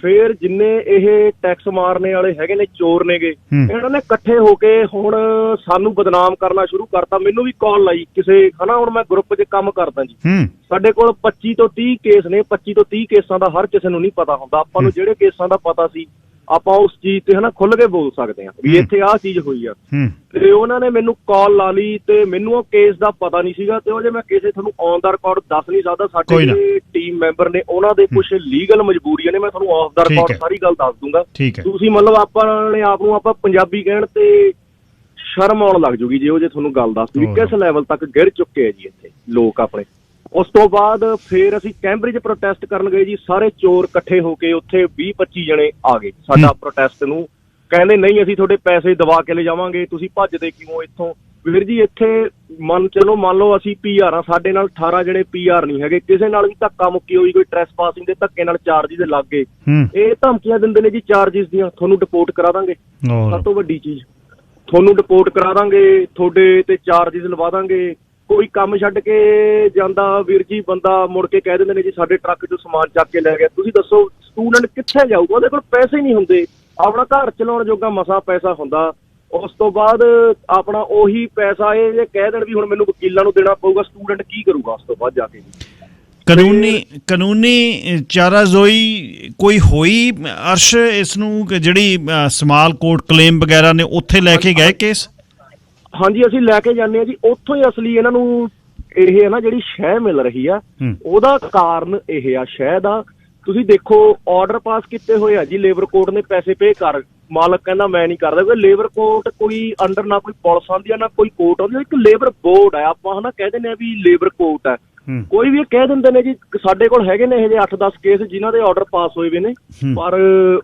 ਫੇਰ ਜਿੰਨੇ ਇਹ ਟੈਕਸ ਮਾਰਨੇ ਵਾਲੇ ਹੈਗੇ ਨੇ ਚੋਰ ਨੇਗੇ ਇਹਨਾਂ ਨੇ ਇਕੱਠੇ ਹੋ ਕੇ ਹੁਣ ਸਾਨੂੰ ਬਦਨਾਮ ਕਰਨਾ ਸ਼ੁਰੂ ਕਰਤਾ। ਮੈਨੂੰ ਵੀ ਕਾਲ ਲਾਈ ਕਿਸੇ ਹਨਾ, ਹੁਣ ਮੈਂ ਗਰੁੱਪ 'ਚ ਕੰਮ ਕਰਦਾ ਜੀ, ਸਾਡੇ ਕੋਲ 25 ਤੋਂ 30 ਕੇਸ ਨੇ। 25 ਤੋਂ 30 ਕੇਸਾਂ ਦਾ ਹਰ ਕਿਸੇ ਨੂੰ ਨਹੀਂ ਪਤਾ ਹੁੰਦਾ, ਆਪਾਂ ਨੂੰ ਜਿਹੜੇ ਕੇਸਾਂ ਦਾ ਪਤਾ ਸੀ ਆਪਾਂ ਉਸ ਚੀਜ਼ ਤੇ ਹਨਾ ਖੁੱਲ ਕੇ ਬੋਲ ਸਕਦੇ ਹਾਂ ਵੀ ਇੱਥੇ ਆਹ ਚੀਜ਼ ਹੋਈ ਆ। ਤੇ ਉਹਨਾਂ ਨੇ ਮੈਨੂੰ ਕਾਲ ਲਾ ਲਈ ਤੇ ਮੈਨੂੰ ਉਹ ਕੇਸ ਦਾ ਪਤਾ ਨਹੀਂ ਸੀਗਾ ਤੇ ਉਹ ਜੇ ਮੈਂ ਕਿਸੇ ਤੁਹਾਨੂੰ ਔਨ ਦਾ ਰਿਕਾਰਡ ਦੱਸ ਨਹੀਂ ਸਕਦਾ। ਸਾਡੇ ਜਿਹੜੇ ਟੀਮ ਮੈਂਬਰ ਨੇ ਉਹਨਾਂ ਦੇ ਕੁਝ ਲੀਗਲ ਮਜਬੂਰੀਆਂ ਨੇ, ਮੈਂ ਤੁਹਾਨੂੰ ਆਫ ਦਾ ਰਿਕਾਰਡ ਸਾਰੀ ਗੱਲ ਦੱਸ ਦੂੰਗਾ। ਤੁਸੀਂ ਮਤਲਬ ਆਪਾਂ ਨੇ ਆਪ ਨੂੰ ਆਪਾਂ ਪੰਜਾਬੀ ਕਹਿਣ ਤੇ ਸ਼ਰਮ ਆਉਣ ਲੱਗ ਜੂਗੀ ਜੇ ਉਹ ਜੇ ਤੁਹਾਨੂੰ ਗੱਲ ਦੱਸ ਵੀ ਕਿਸ ਲੈਵਲ ਤੱਕ ਗਿਰ ਚੁੱਕੇ ਆ ਜੀ ਇੱਥੇ ਲੋਕ ਆਪਣੇ। ਉਸ ਤੋਂ ਬਾਅਦ ਫੇਰ ਅਸੀਂ ਕੈਂਬਰਿਜ ਪ੍ਰੋਟੈਸਟ ਕਰਨ ਗਏ ਜੀ, ਸਾਰੇ ਚੋਰ ਇਕੱਠੇ ਹੋ ਕੇ ਉੱਥੇ 20-25 ਜਣੇ ਆ ਗਏ ਸਾਡਾ ਪ੍ਰੋਟੈਸਟ ਨੂੰ, ਕਹਿੰਦੇ ਨਹੀਂ ਅਸੀਂ ਤੁਹਾਡੇ ਪੈਸੇ ਦਬਾ ਕੇ ਲੈ ਜਾਵਾਂਗੇ, ਤੁਸੀਂ ਭੱਜਦੇ ਕਿਉਂ ਇੱਥੋਂ। ਵੀਰ ਜੀ ਇੱਥੇ ਮੰਨ ਲਓ ਅਸੀਂ PR ਆ, ਸਾਡੇ ਨਾਲ 18 ਜਣੇ PR ਨਹੀਂ ਹੈਗੇ, ਕਿਸੇ ਨਾਲ ਵੀ ਧੱਕਾ ਮੁੱਕੀ ਹੋਈ, ਕੋਈ ਟ੍ਰੈਸਪਾਸਿੰਗ ਦੇ ਧੱਕੇ ਨਾਲ ਚਾਰਜਿਸ ਲੱਗ ਗਏ। ਇਹ ਧਮਕੀਆਂ ਦਿੰਦੇ ਨੇ ਜੀ ਚਾਰਜਿਸ ਦੀਆਂ, ਤੁਹਾਨੂੰ ਡਿਪੋਰਟ ਕਰਾ ਦਾਂਗੇ, ਸਭ ਤੋਂ ਵੱਡੀ ਚੀਜ਼ ਤੁਹਾਨੂੰ ਡਿਪੋਰਟ ਕਰਾ ਦਾਂਗੇ, ਤੁਹਾਡੇ ਤੇ ਚਾਰਜਿਸ ਲਵਾ ਦਾਂਗੇ। ਕੋਈ ਕੰਮ ਛੱਡ ਕੇ ਜਾਂਦਾ ਵੀਰ ਜੀ ਬੰਦਾ ਮੁੜ ਕੇ ਕਹਿ ਦਿੰਦੇ ਨੇ ਜੀ ਸਾਡੇ ਟਰੱਕ 'ਚੋਂ ਸਮਾਨ ਚੱਕ ਕੇ ਲੈ ਗਿਆ। ਤੁਸੀਂ ਦੱਸੋ ਸਟੂਡੈਂਟ ਕਿੱਥੇ ਜਾਊਗਾ, ਉਹਦੇ ਕੋਲ ਪੈਸੇ ਨਹੀਂ ਹੁੰਦੇ, ਆਪਣਾ ਘਰ ਚਲਾਉਣ ਜੋਗਾ ਮਸਾ ਪੈਸਾ ਹੁੰਦਾ। ਉਸ ਤੋਂ ਬਾਅਦ ਆਪਣਾ ਉਹੀ ਪੈਸਾ ਇਹ ਜੇ ਕਹਿ ਦੇਣ ਵੀ ਹੁਣ ਮੈਨੂੰ ਵਕੀਲਾਂ ਨੂੰ ਦੇਣਾ ਪਊਗਾ, ਸਟੂਡੈਂਟ ਕੀ ਕਰੂਗਾ ਉਸ ਤੋਂ ਬਾਅਦ ਜਾ ਕੇ? ਕਾਨੂੰਨੀ ਚਾਰਾਜ਼ੋਈ ਕੋਈ ਹੋਈ ਅਰਸ਼ ਇਸ ਨੂੰ ਜਿਹੜੀ ਸਮਾਲ ਕੋਰਟ ਕਲੇਮ ਵਗੈਰਾ ਨੇ ਉੱਥੇ ਲੈ ਕੇ ਗਏ ਕੇਸ? ਹਾਂਜੀ ਅਸੀਂ ਲੈ ਕੇ ਜਾਂਦੇ ਹਾਂ ਜੀ, ਉੱਥੋਂ ਹੀ ਅਸਲੀ ਇਹਨਾਂ ਨੂੰ ਇਹ ਹੈ ਨਾ ਜਿਹੜੀ ਸ਼ਹਿ ਮਿਲ ਰਹੀ ਆ ਉਹਦਾ ਕਾਰਨ ਇਹ ਆ ਸ਼ਹਿ ਦਾ। ਤੁਸੀਂ ਦੇਖੋ ਆਰਡਰ ਪਾਸ ਕੀਤੇ ਹੋਏ ਆ ਜੀ ਲੇਬਰ ਕੋਰਟ ਨੇ, ਪੈਸੇ ਪੇ ਕਰ, ਮਾਲਕ ਕਹਿੰਦਾ ਮੈਂ ਨਹੀਂ ਕਰਦਾ ਕਿਉਂਕਿ ਲੇਬਰ ਕੋਰਟ ਕੋਈ ਅੰਡਰ ਨਾ ਕੋਈ ਪੁਲਿਸ ਆਉਂਦੀ ਆ ਨਾ ਕੋਈ ਕੋਰਟ ਆਉਂਦੀ, ਇੱਕ ਲੇਬਰ ਬੋਰਡ ਆ। ਆਪਾਂ ਹਨਾ ਕਹਿ ਦਿੰਦੇ ਆ ਵੀ ਲੇਬਰ ਕੋਰਟ ਆ, ਕੋਈ ਵੀ ਕਹਿ ਦਿੰਦੇ ਨੇ ਜੀ। ਸਾਡੇ ਕੋਲ ਹੈਗੇ ਨੇ ਇਹ ਜਿਹੇ 8-10 ਕੇਸ ਜਿਨ੍ਹਾਂ ਦੇ ਆਰਡਰ ਪਾਸ ਹੋਏ ਵੇ ਨੇ, ਪਰ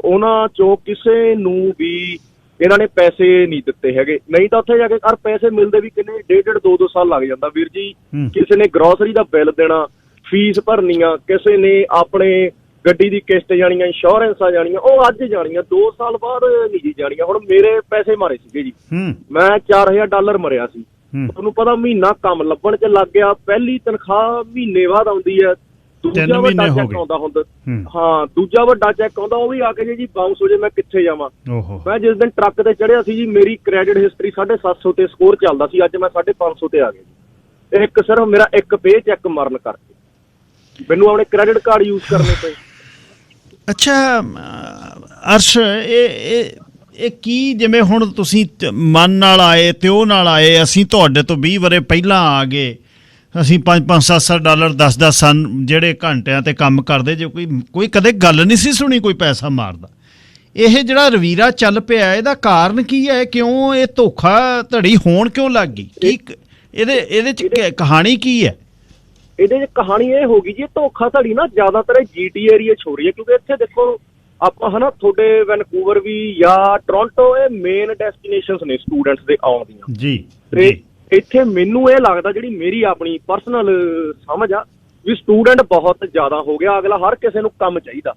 ਉਹਨਾਂ ਚੋਂ ਕਿਸੇ ਨੂੰ ਵੀ ਇਹਨਾਂ ਨੇ ਪੈਸੇ ਨਹੀਂ ਦਿੱਤੇ ਹੈਗੇ। ਨਹੀਂ ਤਾਂ ਉੱਥੇ ਜਾ ਕੇ ਯਾਰ ਪੈਸੇ ਮਿਲਦੇ ਵੀ ਕਿੰਨੇ 1.5 2 ਸਾਲ ਲੱਗ ਜਾਂਦਾ ਵੀਰ ਜੀ। ਕਿਸੇ ਨੇ ਗਰੋਸਰੀ ਦਾ ਬਿੱਲ ਦੇਣਾ, ਫੀਸ ਭਰਨੀ ਆ, ਕਿਸੇ ਨੇ ਆਪਣੇ ਗੱਡੀ ਦੀ ਕਿਸ਼ਤ ਜਾਣੀਆਂ, ਇੰਸ਼ੋਰੈਂਸ ਆ ਜਾਣੀਆਂ, ਉਹ ਅੱਜ ਜਾਣੀਆਂ 2 ਸਾਲ ਬਾਅਦ ਨਹੀਂ ਜੀ ਜਾਣੀਆਂ। ਹੁਣ ਮੇਰੇ ਪੈਸੇ ਮਾਰੇ ਸੀਗੇ ਜੀ, ਮੈਂ $4000 ਮਰਿਆ ਸੀ। ਤੁਹਾਨੂੰ ਪਤਾ ਮਹੀਨਾ ਕੰਮ ਲੱਭਣ 'ਚ ਲੱਗ ਗਿਆ, ਪਹਿਲੀ ਤਨਖਾਹ ਮਹੀਨੇ ਬਾਅਦ ਆਉਂਦੀ ਹੈ, ਦੂਜਾ ਵੱਡਾ ਚੈੱਕ ਆਉਂਦਾ ਹੁੰਦਾ, ਹਾਂ ਦੂਜਾ ਵੱਡਾ ਚੈੱਕ ਆਉਂਦਾ, ਉਹ ਵੀ ਆ ਕੇ ਜੀ ਬਾਉਂਸ ਹੋ ਜੇ ਮੈਂ ਕਿੱਥੇ ਜਾਵਾਂ। ਮੈਂ ਜਿਸ ਦਿਨ ਟਰੱਕ ਤੇ ਚੜਿਆ ਸੀ ਜੀ ਮੇਰੀ ਕ੍ਰੈਡਿਟ ਹਿਸਟਰੀ 750 ਤੇ ਸਕੋਰ ਚੱਲਦਾ ਸੀ, ਅੱਜ ਮੈਂ 550 ਤੇ ਆ ਗਿਆ ਜੀ। ਇੱਕ ਸਿਰਫ ਮੇਰਾ ਇੱਕ ਪੇ ਚੈੱਕ ਮਰਨ ਕਰਕੇ ਮੈਨੂੰ ਆਪਣੇ ਕ੍ਰੈਡਿਟ ਕਾਰਡ ਯੂਜ਼ ਕਰਨੇ ਪਏ। ਅੱਛਾ ਅਰਸ਼ ਇਹ ਕੀ ਜਿਵੇਂ ਹੁਣ ਤੁਸੀਂ ਮਨ ਨਾਲ ਆਏ ਤੇ ਉਹ ਨਾਲ ਆਏ, ਅਸੀਂ ਤੁਹਾਡੇ ਤੋਂ 20 ਵਰੇ ਪਹਿਲਾਂ ਆ ਗਏ, ਅਸੀਂ $5-5 $7 10 ਸਨ ਜਿਹੜੇ ਘੰਟਿਆਂ ਤੇ ਕੰਮ ਕਰਦੇ, ਜੇ ਕੋਈ ਕਦੇ ਗੱਲ ਨਹੀਂ ਸੀ ਸੁਣੀ ਕੋਈ ਪੈਸਾ ਮਾਰਦਾ। ਇਹ ਜਿਹੜਾ ਰਵੀਰਾ ਚੱਲ ਪਿਆ ਇਹਦਾ ਕਾਰਨ ਕੀ ਹੈ? ਕਿਉਂ ਇਹ ਧੋਖਾ ਧੜੀ ਹੋਣ ਕਿਉਂ ਲੱਗ ਗਈ? ਕੀ ਇਹਦੇ 'ਚ ਕਹਾਣੀ ਕੀ ਹੈ? ਇਹਦੇ 'ਚ ਕਹਾਣੀ ਇਹ ਹੋ ਗਈ ਜੀ, ਧੋਖਾ ਧੜੀ ਨਾ ਜ਼ਿਆਦਾਤਰ GT ਏਰੀਆ 'ਚ ਹੋ ਰਹੀ ਹੈ, ਕਿਉਂਕਿ ਇੱਥੇ ਦੇਖੋ ਆਪਾਂ ਹਨਾ ਤੁਹਾਡੇ ਵੈਨਕੂਵਰ ਵੀ ਜਾਂ ਟੋਰਾਂਟੋ ਇਹ ਮੇਨ ਡੈਸਟੀਨੇਸ਼ਨਸ ਨੇ ਸਟੂਡੈਂਟਸ ਦੇ ਆਉਣ ਦੀਆਂ ਜੀ। ਤੇ ਇੱਥੇ ਮੈਨੂੰ ਇਹ ਲੱਗਦਾ ਜਿਹੜੀ ਮੇਰੀ ਆਪਣੀ ਪਰਸਨਲ ਸਮਝ ਆ ਵੀ ਸਟੂਡੈਂਟ ਬਹੁਤ ਜ਼ਿਆਦਾ ਹੋ ਗਿਆ, ਅਗਲਾ ਹਰ ਕਿਸੇ ਨੂੰ ਕੰਮ ਚਾਹੀਦਾ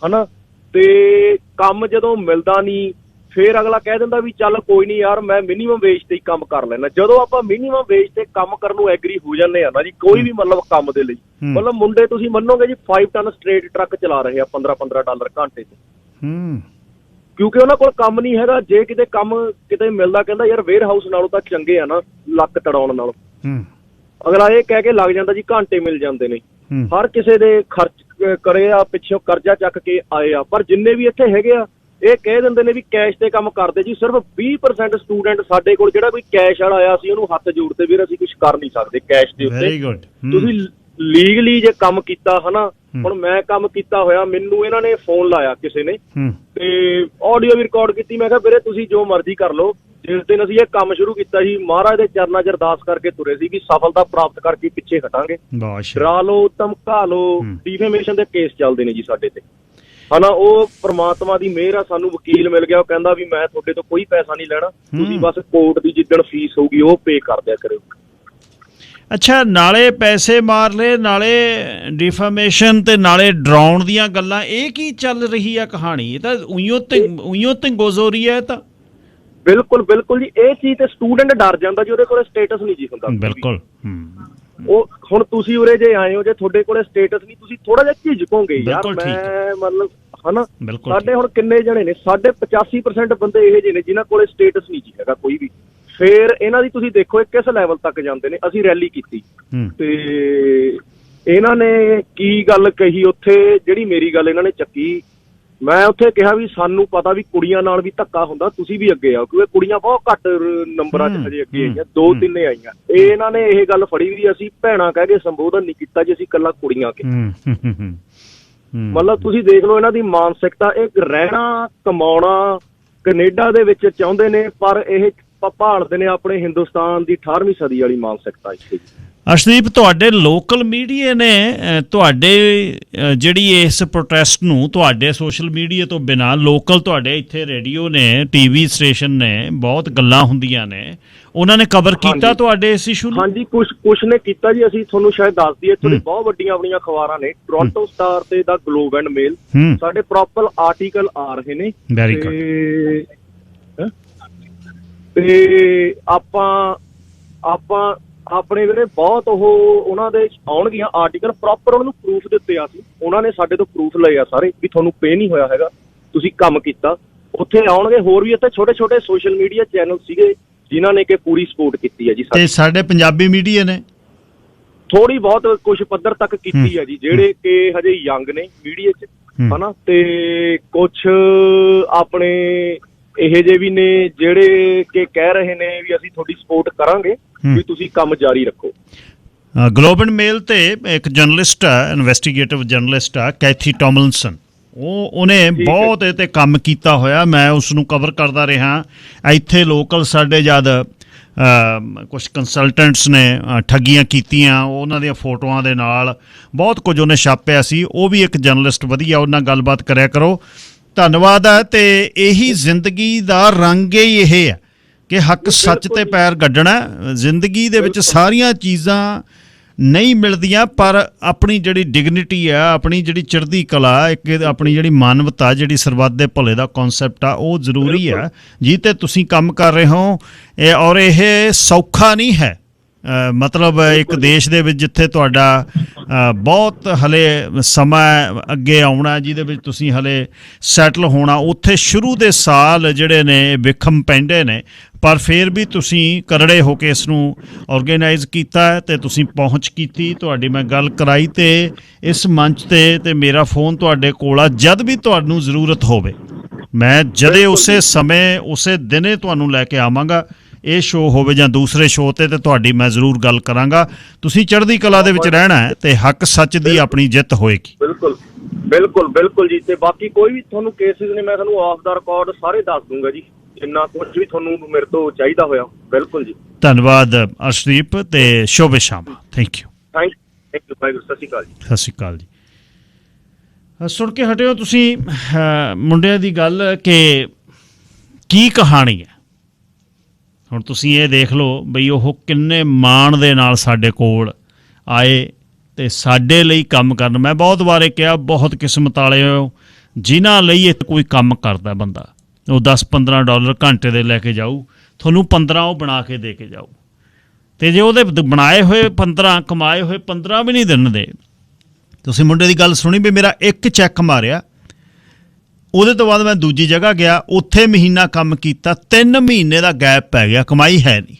ਹਨਾ, ਤੇ ਕੰਮ ਜਦੋਂ ਮਿਲਦਾ ਨਹੀਂ ਫੇਰ ਅਗਲਾ ਕਹਿ ਦਿੰਦਾ ਵੀ ਚੱਲ ਕੋਈ ਨਹੀਂ ਯਾਰ ਮੈਂ ਮਿਨੀਮਮ ਵੇਜ ਤੇ ਹੀ ਕੰਮ ਕਰ ਲੈਣਾ। ਜਦੋਂ ਆਪਾਂ ਮਿਨੀਮਮ ਵੇਜ ਤੇ ਕੰਮ ਕਰਨ ਨੂੰ ਐਗਰੀ ਹੋ ਜਾਂਦੇ ਆ ਨਾ ਜੀ ਕੋਈ ਵੀ ਮਤਲਬ ਕੰਮ ਦੇ ਲਈ, ਮਤਲਬ ਮੁੰਡੇ ਤੁਸੀਂ ਮੰਨੋਗੇ ਜੀ 5 ਟਨ ਸਟ੍ਰੇਟ ਟਰੱਕ ਚਲਾ ਰਹੇ ਆ $15-15 ਘੰਟੇ ਤੇ, ਕਿਉਂਕਿ ਉਹਨਾਂ ਕੋਲ ਕੰਮ ਨਹੀਂ ਹੈਗਾ। ਜੇ ਕਿਤੇ ਕੰਮ ਕਿਤੇ ਮਿਲਦਾ, ਕਹਿੰਦਾ ਯਾਰ ਵੇਅਰ ਹਾਊਸ ਨਾਲੋਂ ਤਾਂ ਚੰਗੇ ਆ ਨਾ ਲੱਕ ਤੜਾਉਣ ਨਾਲੋਂ। ਅਗਲਾ ਇਹ ਕਹਿ ਕੇ ਲੱਗ ਜਾਂਦਾ ਜੀ ਘੰਟੇ ਮਿਲ ਜਾਂਦੇ ਨੇ। ਹਰ ਕਿਸੇ ਦੇ ਖਰਚ ਕਰੇ ਆ, ਪਿੱਛੋਂ ਕਰਜ਼ਾ ਚੱਕ ਕੇ ਆਏ ਆ। ਪਰ ਜਿੰਨੇ ਵੀ ਇੱਥੇ ਹੈਗੇ ਆ ਇਹ ਕਹਿ ਦਿੰਦੇ ਨੇ ਵੀ ਕੈਸ਼ ਤੇ ਕੰਮ ਕਰਦੇ ਜੀ। ਸਿਰਫ 20% ਸਟੂਡੈਂਟ ਸਾਡੇ ਕੋਲ ਜਿਹੜਾ ਕੋਈ ਕੈਸ਼ ਵਾਲਾ ਆਇਆ ਸੀ ਉਹਨੂੰ ਹੱਥ ਜੋੜਦੇ ਵੀਰ ਅਸੀਂ ਕੁਝ ਕਰ ਨਹੀਂ ਸਕਦੇ ਕੈਸ਼ ਦੇ ਉੱਤੇ। ਤੁਸੀਂ ਲੀਗਲੀ ਜੇ ਕੰਮ ਕੀਤਾ ਹਨਾ, ਹੁਣ ਮੈਂ ਕੰਮ ਕੀਤਾ ਹੋਇਆ, ਮੈਨੂੰ ਇਹਨਾਂ ਨੇ ਫੋਨ ਲਾਇਆ ਕਿਸੇ ਨੇ ਤੇ ਆਡੀਓ ਵੀ ਰਿਕਾਰਡ ਕੀਤੀ। ਮੈਂ ਕਿਹਾ ਵੀਰੇ ਤੁਸੀਂ ਜੋ ਮਰਜ਼ੀ ਕਰ ਲਓ। ਜਿਸ ਦਿਨ ਅਸੀਂ ਇਹ ਕੰਮ ਸ਼ੁਰੂ ਕੀਤਾ ਸੀ ਮਹਾਰਾਜ ਦੇ ਚਰਨਾਂ 'ਚ ਅਰਦਾਸ ਕਰਕੇ ਤੁਰੇ ਸੀ ਕਿ ਸਫਲਤਾ ਪ੍ਰਾਪਤ ਕਰਕੇ ਪਿੱਛੇ ਹਟਾਂਗੇ। ਡਰਾ ਲਓ, ਧਮਕਾ ਲਓ, ਡਿਫੇਮੇਸ਼ਨ ਦੇ ਕੇਸ ਚੱਲਦੇ ਨੇ ਜੀ ਸਾਡੇ ਤੇ ਹਨਾ। ਉਹ ਪ੍ਰਮਾਤਮਾ ਦੀ ਮਿਹਰ ਆ, ਸਾਨੂੰ ਵਕੀਲ ਮਿਲ ਗਿਆ। ਉਹ ਕਹਿੰਦਾ ਵੀ ਮੈਂ ਤੁਹਾਡੇ ਤੋਂ ਕੋਈ ਪੈਸਾ ਨਹੀਂ ਲੈਣਾ, ਤੁਸੀਂ ਬਸ ਕੋਰਟ ਦੀ ਜਿੱਦਣ ਫੀਸ ਹੋਊਗੀ ਉਹ ਪੇ ਕਰ ਦਿਆ ਕਰਿਓ। ਅੱਛਾ, ਨਾਲੇ ਪੈਸੇ ਮਾਰ ਲਏ, ਨਾਲੇ ਡਿਫਾਮੇਸ਼ਨ ਤੇ ਨਾਲੇ ਡਰਾਉਣ ਦੀਆਂ ਗੱਲਾਂ। ਇਹ ਕੀ ਚੱਲ ਰਹੀ ਆ ਕਹਾਣੀ? ਇਹ ਤਾਂ ਉਈਓ ਤੇ ਗੋਜ਼ੋ ਰਹੀ ਹੈ। ਤਾਂ ਬਿਲਕੁਲ ਬਿਲਕੁਲ ਜੀ, ਇਹ ਚੀਜ਼ ਤੇ ਸਟੂਡੈਂਟ ਡਰ ਜਾਂਦਾ ਜੀ, ਉਹਦੇ ਕੋਲ ਸਟੇਟਸ ਨਹੀਂ ਜੀ ਹੁੰਦਾ। ਬਿਲਕੁਲ। ਉਹ ਹੁਣ ਤੁਸੀਂ ਉਰੇ ਜੇ ਆਏ ਹੋ, ਜੇ ਤੁਹਾਡੇ ਕੋਲ ਸਟੇਟਸ ਨਹੀਂ, ਤੁਸੀਂ ਥੋੜਾ ਜਿਹਾ ਝਿਜਕੋਗੇ ਯਾਰ। ਮੈਂ ਮਤਲਬ ਹਨਾ, ਸਾਡੇ ਹੁਣ ਕਿੰਨੇ ਜਣੇ ਨੇ, ਸਾਡੇ 85% ਬੰਦੇ ਇਹੋ ਜਿਹੇ ਨੇ ਜਿਨ੍ਹਾਂ ਕੋਲ ਸਟੇਟਸ ਨਹੀਂ ਜੀ ਹੈਗਾ ਕੋਈ ਵੀ। ਫੇਰ ਇਹਨਾਂ ਦੀ ਤੁਸੀਂ ਦੇਖੋ ਇਹ ਕਿਸ ਲੈਵਲ ਤੱਕ ਜਾਂਦੇ ਨੇ। ਅਸੀਂ ਰੈਲੀ ਕੀਤੀ ਤੇ ਇਹਨਾਂ ਨੇ ਕੀ ਗੱਲ ਕਹੀ ਉੱਥੇ, ਜਿਹੜੀ ਮੇਰੀ ਗੱਲ ਇਹਨਾਂ ਨੇ ਚੱਕੀ। ਮੈਂ ਉੱਥੇ ਕਿਹਾ ਵੀ ਸਾਨੂੰ ਪਤਾ ਵੀ ਕੁੜੀਆਂ ਨਾਲ ਵੀ ਧੱਕਾ ਹੁੰਦਾ, ਤੁਸੀਂ ਵੀ ਅੱਗੇ ਆਓ, ਕਿਉਂਕਿ ਕੁੜੀਆਂ ਬਹੁਤ ਘੱਟ ਨੰਬਰਾਂ 'ਚ ਹਜੇ ਅੱਗੇ ਆਈਆਂ, 2-3 ਆਈਆਂ। ਇਹਨਾਂ ਨੇ ਇਹ ਗੱਲ ਫੜੀ ਵੀ ਅਸੀਂ ਭੈਣਾਂ ਕਹਿ ਕੇ ਸੰਬੋਧਨ ਨਹੀਂ ਕੀਤਾ ਜੀ, ਅਸੀਂ ਇਕੱਲਾ ਕੁੜੀਆਂ ਕੇ। ਮਤਲਬ ਤੁਸੀਂ ਦੇਖ ਲਓ ਇਹਨਾਂ ਦੀ ਮਾਨਸਿਕਤਾ। ਇਹ ਰਹਿਣਾ ਕਮਾਉਣਾ ਕੈਨੇਡਾ ਦੇ ਵਿੱਚ ਚਾਹੁੰਦੇ ਨੇ, ਪਰ ਇਹ ਭਾਲਦੇ ਨੇ ਆਪਣੇ ਹਿੰਦੁਸਤਾਨ ਦੀ 18ਵੀਂ ਸਦੀ ਵਾਲੀ ਮਾਨਸਿਕਤਾ ਇੱਥੇ। ਅਰਸ਼ਦੀਪ, ਤੁਹਾਡੇ ਲੋਕਲ ਮੀਡੀਆ ਨੇ ਤੁਹਾਡੇ ਜਿਹੜੀ ਇਸ ਪ੍ਰੋਟੈਸਟ ਨੂੰ, ਤੁਹਾਡੇ ਸੋਸ਼ਲ ਮੀਡੀਆ ਤੋਂ ਬਿਨਾਂ ਲੋਕਲ ਤੁਹਾਡੇ ਇੱਥੇ ਰੇਡੀਓ ਨੇ, ਟੀਵੀ ਸਟੇਸ਼ਨ ਨੇ, ਬਹੁਤ ਗੱਲਾਂ ਹੁੰਦੀਆਂ ਨੇ, ਉਹਨਾਂ ਨੇ ਕਵਰ ਕੀਤਾ ਤੁਹਾਡੇ ਇਸ ਇਸ਼ੂ ਨੂੰ? ਹਾਂਜੀ, ਕੁਛ ਨੇ ਕੀਤਾ ਜੀ। ਅਸੀਂ ਤੁਹਾਨੂੰ ਸ਼ਾਇਦ ਦੱਸ ਦਈਏ, ਤੁਹਾਡੀ ਬਹੁਤ ਵੱਡੀਆਂ ਆਪਣੀਆਂ ਅਖਬਾਰਾਂ ਨੇ, ਟੋਰਾਂਟੋ ਸਟਾਰ ਤੇ ਦਾ ਗਲੋਬ ਐਂਡ ਮੇਲ, ਸਾਡੇ ਪ੍ਰੋਪਰ ਆਰਟੀਕਲ ਆ ਰਹੇ ਨੇ। Very good. ਤੇ ਆਪਾਂ ਆਪਣੇ ਵੀਰੇ ਬਹੁਤ ਉਹਨਾਂ ਦੇ ਆਉਣਗੀਆਂ ਆਰਟੀਕਲ, ਪ੍ਰੋਪਰ ਉਹਨਾਂ ਨੂੰ ਪ੍ਰੂਫ ਦਿੱਤੇ ਆ। ਸੀ ਉਹਨਾਂ ਨੇ ਸਾਡੇ ਤੋਂ ਪ੍ਰੂਫ ਲਏ ਆ ਸਾਰੇ ਵੀ ਤੁਹਾਨੂੰ ਪੇ ਨਹੀਂ ਹੋਇਆ ਹੈਗਾ, ਤੁਸੀਂ ਕੰਮ ਕੀਤਾ। ਉੱਥੇ ਆਉਣਗੇ ਹੋਰ ਵੀ ਇੱਥੇ ਛੋਟੇ ਛੋਟੇ ਸੋਸ਼ਲ ਮੀਡੀਆ ਚੈਨਲ ਸੀਗੇ ਜਿਨ੍ਹਾਂ ਨੇ ਕਿ ਪੂਰੀ ਸਪੋਰਟ ਕੀਤੀ ਹੈ ਜੀ। ਤੇ ਸਾਡੇ ਪੰਜਾਬੀ ਮੀਡੀਆ ਨੇ ਥੋੜੀ ਬਹੁਤ ਕੁਛ ਪੱਧਰ ਤੱਕ ਕੀਤੀ ਹੈ ਜੀ, ਜਿਹੜੇ ਕਿ ਹਜੇ ਯੰਗ ਨੇ ਮੀਡੀਆ 'ਚ ਹਨਾ। ਤੇ ਕੁਛ ਆਪਣੇ ਇਹੋ ਜਿਹੇ ਵੀ ਨੇ ਜਿਹੜੇ ਕਿ ਕਹਿ ਰਹੇ ਨੇ ਵੀ ਅਸੀਂ ਤੁਹਾਡੀ ਸਪੋਰਟ ਕਰਾਂਗੇ, ਵੀ ਤੁਸੀਂ ਕੰਮ ਜਾਰੀ ਰੱਖੋ। ਗਲੋਬ ਐਂਡ ਮੇਲ ਤੇ ਇੱਕ ਜਰਨਲਿਸਟ ਆ, ਇਨਵੈਸਟੀਗੇਟਿਵ ਜਰਨਲਿਸਟ ਆ, ਕੈਥੀ ਟੋਮਲਿਨਸਨ, ਉਹਨੇ ਬਹੁਤ ਇਹ ਤੇ ਕੰਮ ਕੀਤਾ ਹੋਇਆ। ਮੈਂ ਉਸ ਨੂੰ ਕਵਰ ਕਰਦਾ ਰਿਹਾ। ਇੱਥੇ ਲੋਕਲ ਸਾਡੇ ਜਦ ਕੁਛ ਕੰਸਲਟੈਂਟਸ ਨੇ ਠੱਗੀਆਂ ਕੀਤੀਆਂ, ਉਹਨਾਂ ਦੀਆਂ ਫੋਟੋਆਂ ਦੇ ਨਾਲ ਬਹੁਤ ਕੁਝ ਉਹਨੇ ਛਾਪਿਆ ਸੀ। ਉਹ ਵੀ ਇੱਕ ਜਰਨਲਿਸਟ ਵਧੀਆ, ਉਹਨਾਂ ਨਾਲ ਗੱਲਬਾਤ ਕਰਿਆ ਕਰੋ। ਧੰਨਵਾਦ ਹੈ। ਤੇ ਇਹੀ ਜ਼ਿੰਦਗੀ ਦਾ ਰੰਗ ਹੀ ਇਹ ਹੈ ਕਿ ਹੱਕ ਸੱਚ ਤੇ ਪੈਰ ਗੱਡਣਾ। ਜ਼ਿੰਦਗੀ ਦੇ ਵਿੱਚ ਸਾਰੀਆਂ ਚੀਜ਼ਾਂ ਨਹੀਂ ਮਿਲਦੀਆਂ, ਪਰ ਆਪਣੀ ਜਿਹੜੀ ਡਿਗਨਿਟੀ ਆ, ਆਪਣੀ ਜਿਹੜੀ ਚੜ੍ਹਦੀ ਕਲਾ, ਇੱਕ ਆਪਣੀ ਜਿਹੜੀ ਮਾਨਵਤਾ, ਜਿਹੜੀ ਸਰਬੱਤ ਦੇ ਭਲੇ ਦਾ ਕਨਸੈਪਟ ਆ, ਉਹ ਜ਼ਰੂਰੀ ਆ ਜੀ। ਤੇ ਤੁਸੀਂ ਕੰਮ ਕਰ ਰਹੇ ਹੋ ਔਰ ਇਹ ਸੌਖਾ ਨਹੀਂ ਹੈ। ਮਤਲਬ ਇੱਕ ਦੇਸ਼ ਦੇ ਵਿੱਚ ਜਿੱਥੇ ਤੁਹਾਡਾ ਬਹੁਤ ਹਲੇ ਸਮਾਂ ਅੱਗੇ ਆਉਣਾ, ਜਿਹਦੇ ਵਿੱਚ ਤੁਸੀਂ ਹਲੇ ਸੈਟਲ ਹੋਣਾ, ਉੱਥੇ ਸ਼ੁਰੂ ਦੇ ਸਾਲ ਜਿਹੜੇ ਨੇ ਵਿਖਮ ਪੈਂਦੇ ਨੇ, ਪਰ ਫਿਰ ਵੀ ਤੁਸੀਂ ਕਰੜੇ ਹੋ ਕੇ ਇਸ ਨੂੰ ਆਰਗੇਨਾਈਜ਼ ਕੀਤਾ ਤੇ ਤੁਸੀਂ ਪਹੁੰਚ ਕੀਤੀ। ਤੁਹਾਡੀ ਮੈਂ ਗੱਲ ਕਰਾਈ ਤੇ ਇਸ ਮੰਚ ਤੇ ਮੇਰਾ ਫੋਨ ਤੁਹਾਡੇ ਕੋਲ ਆ। ਜਦ ਵੀ ਤੁਹਾਨੂੰ ਜ਼ਰੂਰਤ ਹੋਵੇ, ਮੈਂ ਜਦੇ ਉਸੇ ਸਮੇਂ ਉਸੇ ਦਿਨੇ ਤੁਹਾਨੂੰ ਲੈ ਕੇ ਆਵਾਂਗਾ। ਇਹ ਸ਼ੋਅ ਹੋਵੇ ਜਾਂ ਦੂਸਰੇ ਸ਼ੋਅ ਤੇ ਤੁਹਾਡੀ ਮੈਂ ਜ਼ਰੂਰ ਗੱਲ ਕਰਾਂਗਾ। ਤੁਸੀਂ ਚੜ੍ਹਦੀ ਕਲਾ ਦੇ ਵਿੱਚ ਰਹਿਣਾ ਹੈ ਤੇ ਹੱਕ ਸੱਚ ਦੀ ਆਪਣੀ ਜਿੱਤ ਹੋਏਗੀ। ਬਿਲਕੁਲ ਬਿਲਕੁਲ ਬਿਲਕੁਲ ਜੀ। ਤੇ ਬਾਕੀ ਕੋਈ ਵੀ ਤੁਹਾਨੂੰ ਕੇਸਿਸ ਨੇ, ਮੈਂ ਤੁਹਾਨੂੰ ਆਫ ਦਾ ਰਿਕਾਰਡ ਸਾਰੇ ਦੱਸ ਦੂੰਗਾ ਜੀ, ਜਿੰਨਾ ਕੁਝ ਵੀ ਤੁਹਾਨੂੰ ਮੇਰੇ ਤੋਂ ਚਾਹੀਦਾ ਹੋਇਆ। ਬਿਲਕੁਲ ਜੀ। ਧੰਨਵਾਦ ਅਰਸ਼ਦੀਪ ਤੇ ਸ਼ੁਭ ਸ਼ਾਮ। Thank you. Thank you. ਸਤਿ ਸ਼੍ਰੀ ਅਕਾਲ ਜੀ। ਸਤਿ ਸ਼੍ਰੀ ਅਕਾਲ ਜੀ। ਸੁਣ ਕੇ ਹਟਿਓ ਤੁਸੀਂ ਮੁੰਡਿਆਂ ਦੀ ਗੱਲ ਕਿ ਕੀ ਕਹਾਣੀ ਹੈ। ਹੁਣ ਤੁਸੀਂ ਇਹ ਦੇਖ ਲਓ ਬਈ ਉਹ ਕਿੰਨੇ ਮਾਣ ਦੇ ਨਾਲ ਸਾਡੇ ਕੋਲ ਆਏ ਤੇ ਸਾਡੇ ਲਈ ਕੰਮ ਕਰਨ। ਮੈਂ ਬਹੁਤ ਵਾਰੇ ਕਿਹਾ, ਬਹੁਤ ਕਿਸਮਤ ਵਾਲੇ ਹੋ ਜਿਨ੍ਹਾਂ ਲਈ ਇਹ ਕੋਈ ਕੰਮ ਕਰਦਾ ਬੰਦਾ। ਉਹ $10-15 ਘੰਟੇ ਦੇ ਲੈ ਕੇ ਜਾਊ, ਤੁਹਾਨੂੰ 15 ਉਹ ਬਣਾ ਕੇ ਦੇ ਕੇ ਜਾਊ। ਤੇ ਜੇ ਉਹਦੇ ਬਣਾਏ ਹੋਏ 15, ਕਮਾਏ ਹੋਏ 15 ਵੀ ਨਹੀਂ ਦਿੰਦੇ। ਤੁਸੀਂ ਮੁੰਡੇ ਦੀ ਗੱਲ ਸੁਣੀ ਵੀ ਮੇਰਾ ਇੱਕ ਚੈੱਕ ਮਾਰਿਆ, ਉਹਦੇ ਤੋਂ ਬਾਅਦ ਮੈਂ ਦੂਜੀ ਜਗ੍ਹਾ ਗਿਆ, ਉੱਥੇ ਮਹੀਨਾ ਕੰਮ ਕੀਤਾ, 3 ਮਹੀਨੇ ਦਾ ਗੈਪ ਪੈ ਗਿਆ, ਕਮਾਈ ਹੈ ਨਹੀਂ।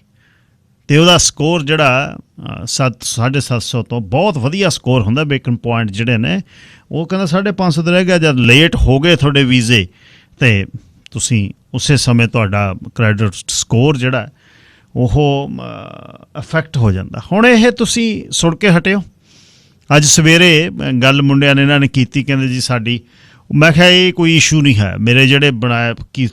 ਅਤੇ ਉਹਦਾ ਸਕੋਰ ਜਿਹੜਾ 750 ਤੋਂ ਬਹੁਤ ਵਧੀਆ ਸਕੋਰ ਹੁੰਦਾ। ਬੇਕਨ ਪੁਆਇੰਟ ਜਿਹੜੇ ਨੇ ਉਹ ਕਹਿੰਦਾ 550 ਤੇ ਰਹਿ ਗਿਆ। ਜਦ ਲੇਟ ਹੋ ਗਏ ਤੁਹਾਡੇ ਵੀਜ਼ੇ ਅਤੇ ਤੁਸੀਂ ਉਸੇ ਸਮੇਂ ਤੁਹਾਡਾ ਕ੍ਰੈਡਿਟ ਸਕੋਰ ਜਿਹੜਾ ਉਹ ਅਫੈਕਟ ਹੋ ਜਾਂਦਾ। ਹੁਣ ਇਹ ਤੁਸੀਂ ਸੁਣ ਕੇ ਹਟਿਓ। ਅੱਜ ਸਵੇਰੇ ਗੱਲ ਮੁੰਡਿਆਂ ਨੇ ਇਹਨਾਂ ਨੇ ਕੀਤੀ, ਕਹਿੰਦੇ ਜੀ ਸਾਡੀ, ਮੈਂ ਕਿਹਾ ਇਹ ਕੋਈ ਇਸ਼ੂ ਨਹੀਂ ਹੈ। ਮੇਰੇ ਜਿਹੜੇ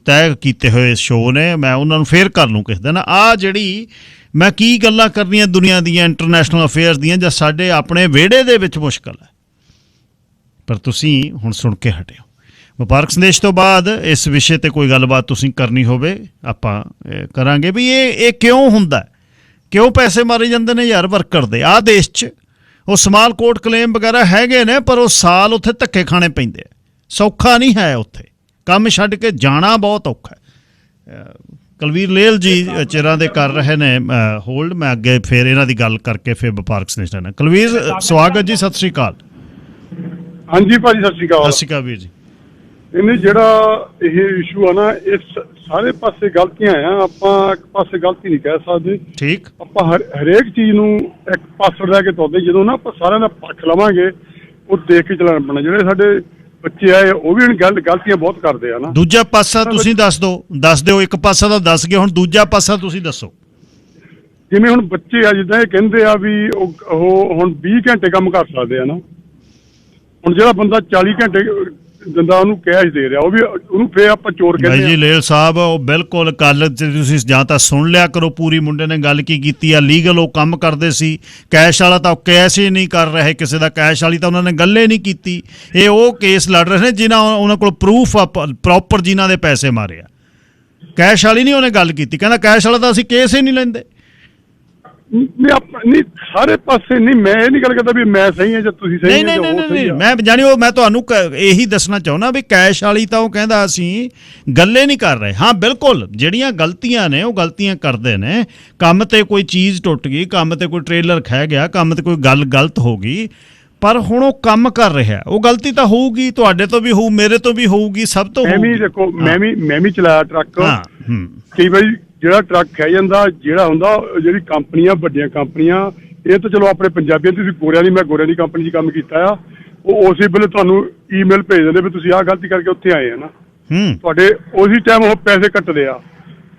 ਤੈਅ ਕੀਤੇ ਹੋਏ ਸ਼ੋਅ ਨੇ ਮੈਂ ਉਹਨਾਂ ਨੂੰ ਫੇਰ ਕਰ ਲੂੰ ਕਿਸੇ ਦਿਨ। ਆਹ ਜਿਹੜੀ ਮੈਂ ਕੀ ਗੱਲਾਂ ਕਰਨੀਆਂ ਦੁਨੀਆ ਦੀਆਂ, ਇੰਟਰਨੈਸ਼ਨਲ ਅਫੇਅਰਸ ਦੀਆਂ, ਜਾਂ ਸਾਡੇ ਆਪਣੇ ਵਿਹੜੇ ਦੇ ਵਿੱਚ ਮੁਸ਼ਕਲ ਹੈ। ਪਰ ਤੁਸੀਂ ਹੁਣ ਸੁਣ ਕੇ ਹਟਿਓ। ਵਪਾਰਕ ਸੰਦੇਸ਼ ਤੋਂ ਬਾਅਦ ਇਸ ਵਿਸ਼ੇ 'ਤੇ ਕੋਈ ਗੱਲਬਾਤ ਤੁਸੀਂ ਕਰਨੀ ਹੋਵੇ ਆਪਾਂ ਕਰਾਂਗੇ ਵੀ ਇਹ ਕਿਉਂ ਹੁੰਦਾ, ਕਿਉਂ ਪੈਸੇ ਮਾਰੇ ਜਾਂਦੇ ਨੇ ਯਾਰ ਵਰਕਰ ਦੇ। ਆਹ ਦੇਸ਼ 'ਚ ਉਹ ਸਮਾਲ ਕੋਰਟ ਕਲੇਮ ਵਗੈਰਾ ਹੈਗੇ ਨੇ, ਪਰ ਉਹ ਸਾਲ ਉੱਥੇ ਧੱਕੇ ਖਾਣੇ ਪੈਂਦੇ ਆ। ਸੌਖਾ ਨਹੀਂ ਹੈ ਉੱਥੇ ਕੰਮ ਛੱਡ ਕੇ ਜਾਣਾ, ਬਹੁਤ ਔਖਾ ਹੈ। ਕੁਲਵੀਰ ਲੇਲ ਜੀ ਚਿਰਾਂ ਦੇ ਕਰ ਰਹੇ ਨੇ ਹੋਲਡ। ਮੈਂ ਅੱਗੇ ਫਿਰ ਇਹਨਾਂ ਦੀ ਗੱਲ ਕਰਕੇ ਫਿਰ ਵਪਾਰਕ ਸੰਦੇਸ਼ ਲੈਣਾ। ਕੁਲਵੀਰ ਸਵਾਗਤ ਜੀ, ਸਤਿ ਸ਼੍ਰੀ ਅਕਾਲ। ਹਾਂਜੀ ਭਾਜੀ, ਸਤਿ ਸ਼੍ਰੀ ਅਕਾਲ। ਸਤਿ ਸ਼੍ਰੀ ਅਕਾਲ ਵੀਰ ਜੀ। ਇਹਨੇ ਜਿਹੜਾ ਇਹ ਇਸ਼ੂ ਆ ਨਾ, ਇਹ ਸਾਰੇ ਪਾਸੇ ਗਲਤੀਆਂ ਆ। ਆਪਾਂ ਇੱਕ ਪਾਸੇ ਗਲਤੀ ਨਹੀਂ ਕਹਿ ਸਕਦੇ। ਠੀਕ। ਆਪਾਂ ਹਰੇਕ ਚੀਜ਼ ਨੂੰ ਇੱਕ ਪਾਸਵਰਡ ਲੈ ਕੇ ਤੋਰਦੇ। ਜਦੋਂ ਨਾ ਆਪਾਂ ਸਾਰਿਆਂ ਦਾ ਪੱਖ ਲਵਾਂਗੇ, ਉਹ ਦੇਖ ਕੇ ਚਲਾਉਣਾ ਪੈਣਾ। ਜਿਹੜੇ ਸਾਡੇ ਬੱਚੇ ਆਏ ਉਹ ਵੀ ਗਲਤੀਆਂ ਬਹੁਤ ਕਰਦੇ ਆ ਨਾ। ਦੂਜਾ ਪਾਸਾ ਤੁਸੀਂ ਦੱਸ ਦਿਓ। ਇੱਕ ਪਾਸਾ ਤਾਂ ਦੱਸ ਗਏ, ਹੁਣ ਦੂਜਾ ਪਾਸਾ ਤੁਸੀਂ ਦੱਸੋ। ਜਿਵੇਂ ਹੁਣ ਬੱਚੇ ਆ, ਜਿੱਦਾਂ ਇਹ ਕਹਿੰਦੇ ਆ ਵੀ ਉਹ ਹੁਣ 20 ਘੰਟੇ ਕੰਮ ਕਰ ਸਕਦੇ ਆ ਨਾ। ਹੁਣ ਜਿਹੜਾ ਬੰਦਾ 40 ਘੰਟੇ ਦਿੰਦਾ ਉਹਨੂੰ ਕੈਸ਼ ਦੇ ਰਿਹਾ, ਉਹ ਵੀ ਉਹਨੂੰ ਫੇਰ ਆਪਾਂ ਚੋਰ ਕਹਿੰਦੇ ਭਾਈ ਜੀ ਲੇਲ ਸਾਹਿਬ, ਉਹ ਬਿਲਕੁਲ ਕੱਲ ਤੁਸੀਂ ਜਾਂ ਤਾਂ ਸੁਣ ਲਿਆ ਕਰੋ ਪੂਰੀ। ਮੁੰਡੇ ਨੇ ਗੱਲ ਕੀ ਕੀਤੀ ਆ, ਲੀਗਲ ਉਹ ਕੰਮ ਕਰਦੇ ਸੀ। ਕੈਸ਼ ਵਾਲਾ ਤਾਂ ਕੈਸ਼ ਹੀ ਨਹੀਂ ਕਰ ਰਹੇ ਕਿਸੇ ਦਾ, ਕੈਸ਼ ਵਾਲੀ ਤਾਂ ਉਹਨਾਂ ਨੇ ਗੱਲ ਹੀ ਨਹੀਂ ਕੀਤੀ। ਇਹ ਉਹ ਕੇਸ ਲੜ ਰਹੇ ਨੇ ਜਿਨ੍ਹਾਂ ਉਹਨਾਂ ਕੋਲ ਪ੍ਰੂਫ ਆ ਪ੍ਰੋਪਰ, ਜਿਨ੍ਹਾਂ ਦੇ ਪੈਸੇ ਮਾਰੇ ਆ। ਕੈਸ਼ ਵਾਲੀ ਨਹੀਂ ਉਹਨੇ ਗੱਲ ਕੀਤੀ, ਕਹਿੰਦਾ ਕੈਸ਼ ਵਾਲਾ ਤਾਂ ਅਸੀਂ ਕੇਸ ਹੀ ਨਹੀਂ ਲੈਂਦੇ। ਨਹੀਂ ਸਾਰੇ ਪਾਸੇ ਨਹੀਂ, ਮੈਂ ਇਹ ਨਹੀਂ ਗੱਲ ਕਰਦਾ ਵੀ ਮੈਂ ਸਹੀ ਹਾਂ ਜਾਂ ਤੁਸੀਂ ਸਹੀ ਹੋ। ਨਹੀਂ, ਮੈਂ ਜਾਣੀ ਉਹ ਮੈਂ ਤੁਹਾਨੂੰ ਇਹੀ ਦੱਸਣਾ ਚਾਹੁੰਦਾ ਵੀ ਕੈਸ਼ ਵਾਲੀ ਤਾਂ ਉਹ ਕਹਿੰਦਾ ਅਸੀਂ ਗੱਲੇ ਨਹੀਂ ਕਰ ਰਹੇ। ਹਾਂ ਬਿਲਕੁਲ, ਜਿਹੜੀਆਂ ਗਲਤੀਆਂ ਨੇ ਉਹ ਗਲਤੀਆਂ ਕਰਦੇ ਨੇ। ਕੰਮ ਤੇ ਕੋਈ ਚੀਜ਼ ਟੁੱਟ ਗਈ, ਕੰਮ ਤੇ ਕੋਈ ਟ੍ਰੇਲਰ ਖਹਿ ਗਿਆ, ਕੰਮ ਤੇ ਕੋਈ ਗੱਲ ਗਲਤ ਹੋ ਗਈ, ਪਰ ਹੁਣ ਉਹ ਕੰਮ ਕਰ ਰਿਹਾ। ਉਹ ਗਲਤੀ ਤਾਂ ਹੋਊਗੀ, ਤੁਹਾਡੇ ਤੋਂ ਵੀ ਹੋਊ, ਮੇਰੇ ਤੋਂ ਵੀ ਹੋਊਗੀ, ਸਭ ਤੋਂ ਹੋਊਗੀ। ਮੈਂ ਵੀ ਦੇਖੋ, ਮੈਂ ਵੀ ਚਲਾਇਆ ਟਰੱਕ। ਕਈ ਵਾਰੀ ਜਿਹੜਾ ਟਰੱਕ ਖਹਿ ਜਾਂਦਾ, ਜਿਹੜਾ ਹੁੰਦਾ, ਜਿਹੜੀ ਕੰਪਨੀਆਂ, ਵੱਡੀਆਂ ਕੰਪਨੀਆਂ, ਇਹ ਤਾਂ ਚਲੋ ਆਪਣੇ ਪੰਜਾਬੀਆਂ, ਤੁਸੀਂ ਗੋਰਿਆਂ ਦੀ, ਮੈਂ ਗੋਰਿਆਂ ਦੀ ਕੰਪਨੀ 'ਚ ਕੰਮ ਕੀਤਾ ਆ, ਉਹ ਉਸੇ ਵੇਲੇ ਤੁਹਾਨੂੰ ਈਮੇਲ ਭੇਜ ਦਿੰਦੇ ਵੀ ਤੁਸੀਂ ਆਹ ਗਲਤੀ ਕਰਕੇ ਉੱਥੇ ਆਏ ਆ ਨਾ। ਤੁਹਾਡੇ ਉਸੇ ਟਾਈਮ ਉਹ ਪੈਸੇ ਕੱਟਦੇ ਆ।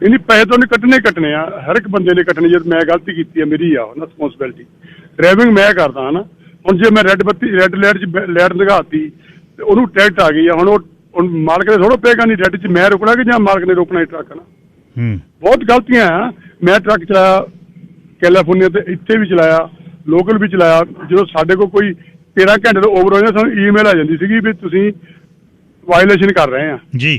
ਇਹਨੀ ਪੈਸੇ ਤਾਂ ਉਹਨੇ ਕੱਟਣੇ ਆ, ਹਰ ਇੱਕ ਬੰਦੇ ਨੇ ਕੱਟਣੇ। ਜਦ ਮੈਂ ਗਲਤੀ ਕੀਤੀ ਆ, ਮੇਰੀ ਆ ਨਾ ਰਿਸਪੌਂਸਿਬਿਲਿਟੀ। ਡਰਾਈਵਿੰਗ ਮੈਂ ਕਰਦਾ ਨਾ। ਹੁਣ ਜੇ ਮੈਂ ਰੈੱਡ ਲਾਈਟ 'ਚ ਲਾਈਟ ਦਿਖਾਤੀ ਤੇ ਉਹਨੂੰ ਟਿਕਟ ਆ ਗਈ ਆ, ਹੁਣ ਮਾਲਕ ਨੇ ਥੋੜ੍ਹਾ ਪਏਗਾ ਨਹੀਂ ਰੈੱਡ 'ਚ ਮੈਂ ਰੁਕਣਾ ਕਿ ਜਾਂ ਮਾਲਕ ਨੇ ਰੋਕਣਾ ਟਰੱਕ ਨਾ। ਬਹੁਤ ਗਲਤੀਆਂ ਆ। ਮੈਂ ਟਰੱਕ ਚਲਾਇਆ ਕੈਲੀਫੋਰਨੀਆ ਤੇ, ਇੱਥੇ ਵੀ ਚਲਾਇਆ, ਲੋਕਲ ਵੀ ਚਲਾਇਆ। ਜਦੋਂ ਸਾਡੇ ਕੋਲ ਕੋਈ 13 ਘੰਟੇ ਤੋਂ ਓਵਰ ਹੋ ਜਾਂਦਾ, ਸਾਨੂੰ ਈਮੇਲ ਆ ਜਾਂਦੀ ਸੀਗੀ ਵੀ ਤੁਸੀਂ ਵਾਇਲੇਸ਼ਨ ਕਰ ਰਹੇ ਆ ਜੀ।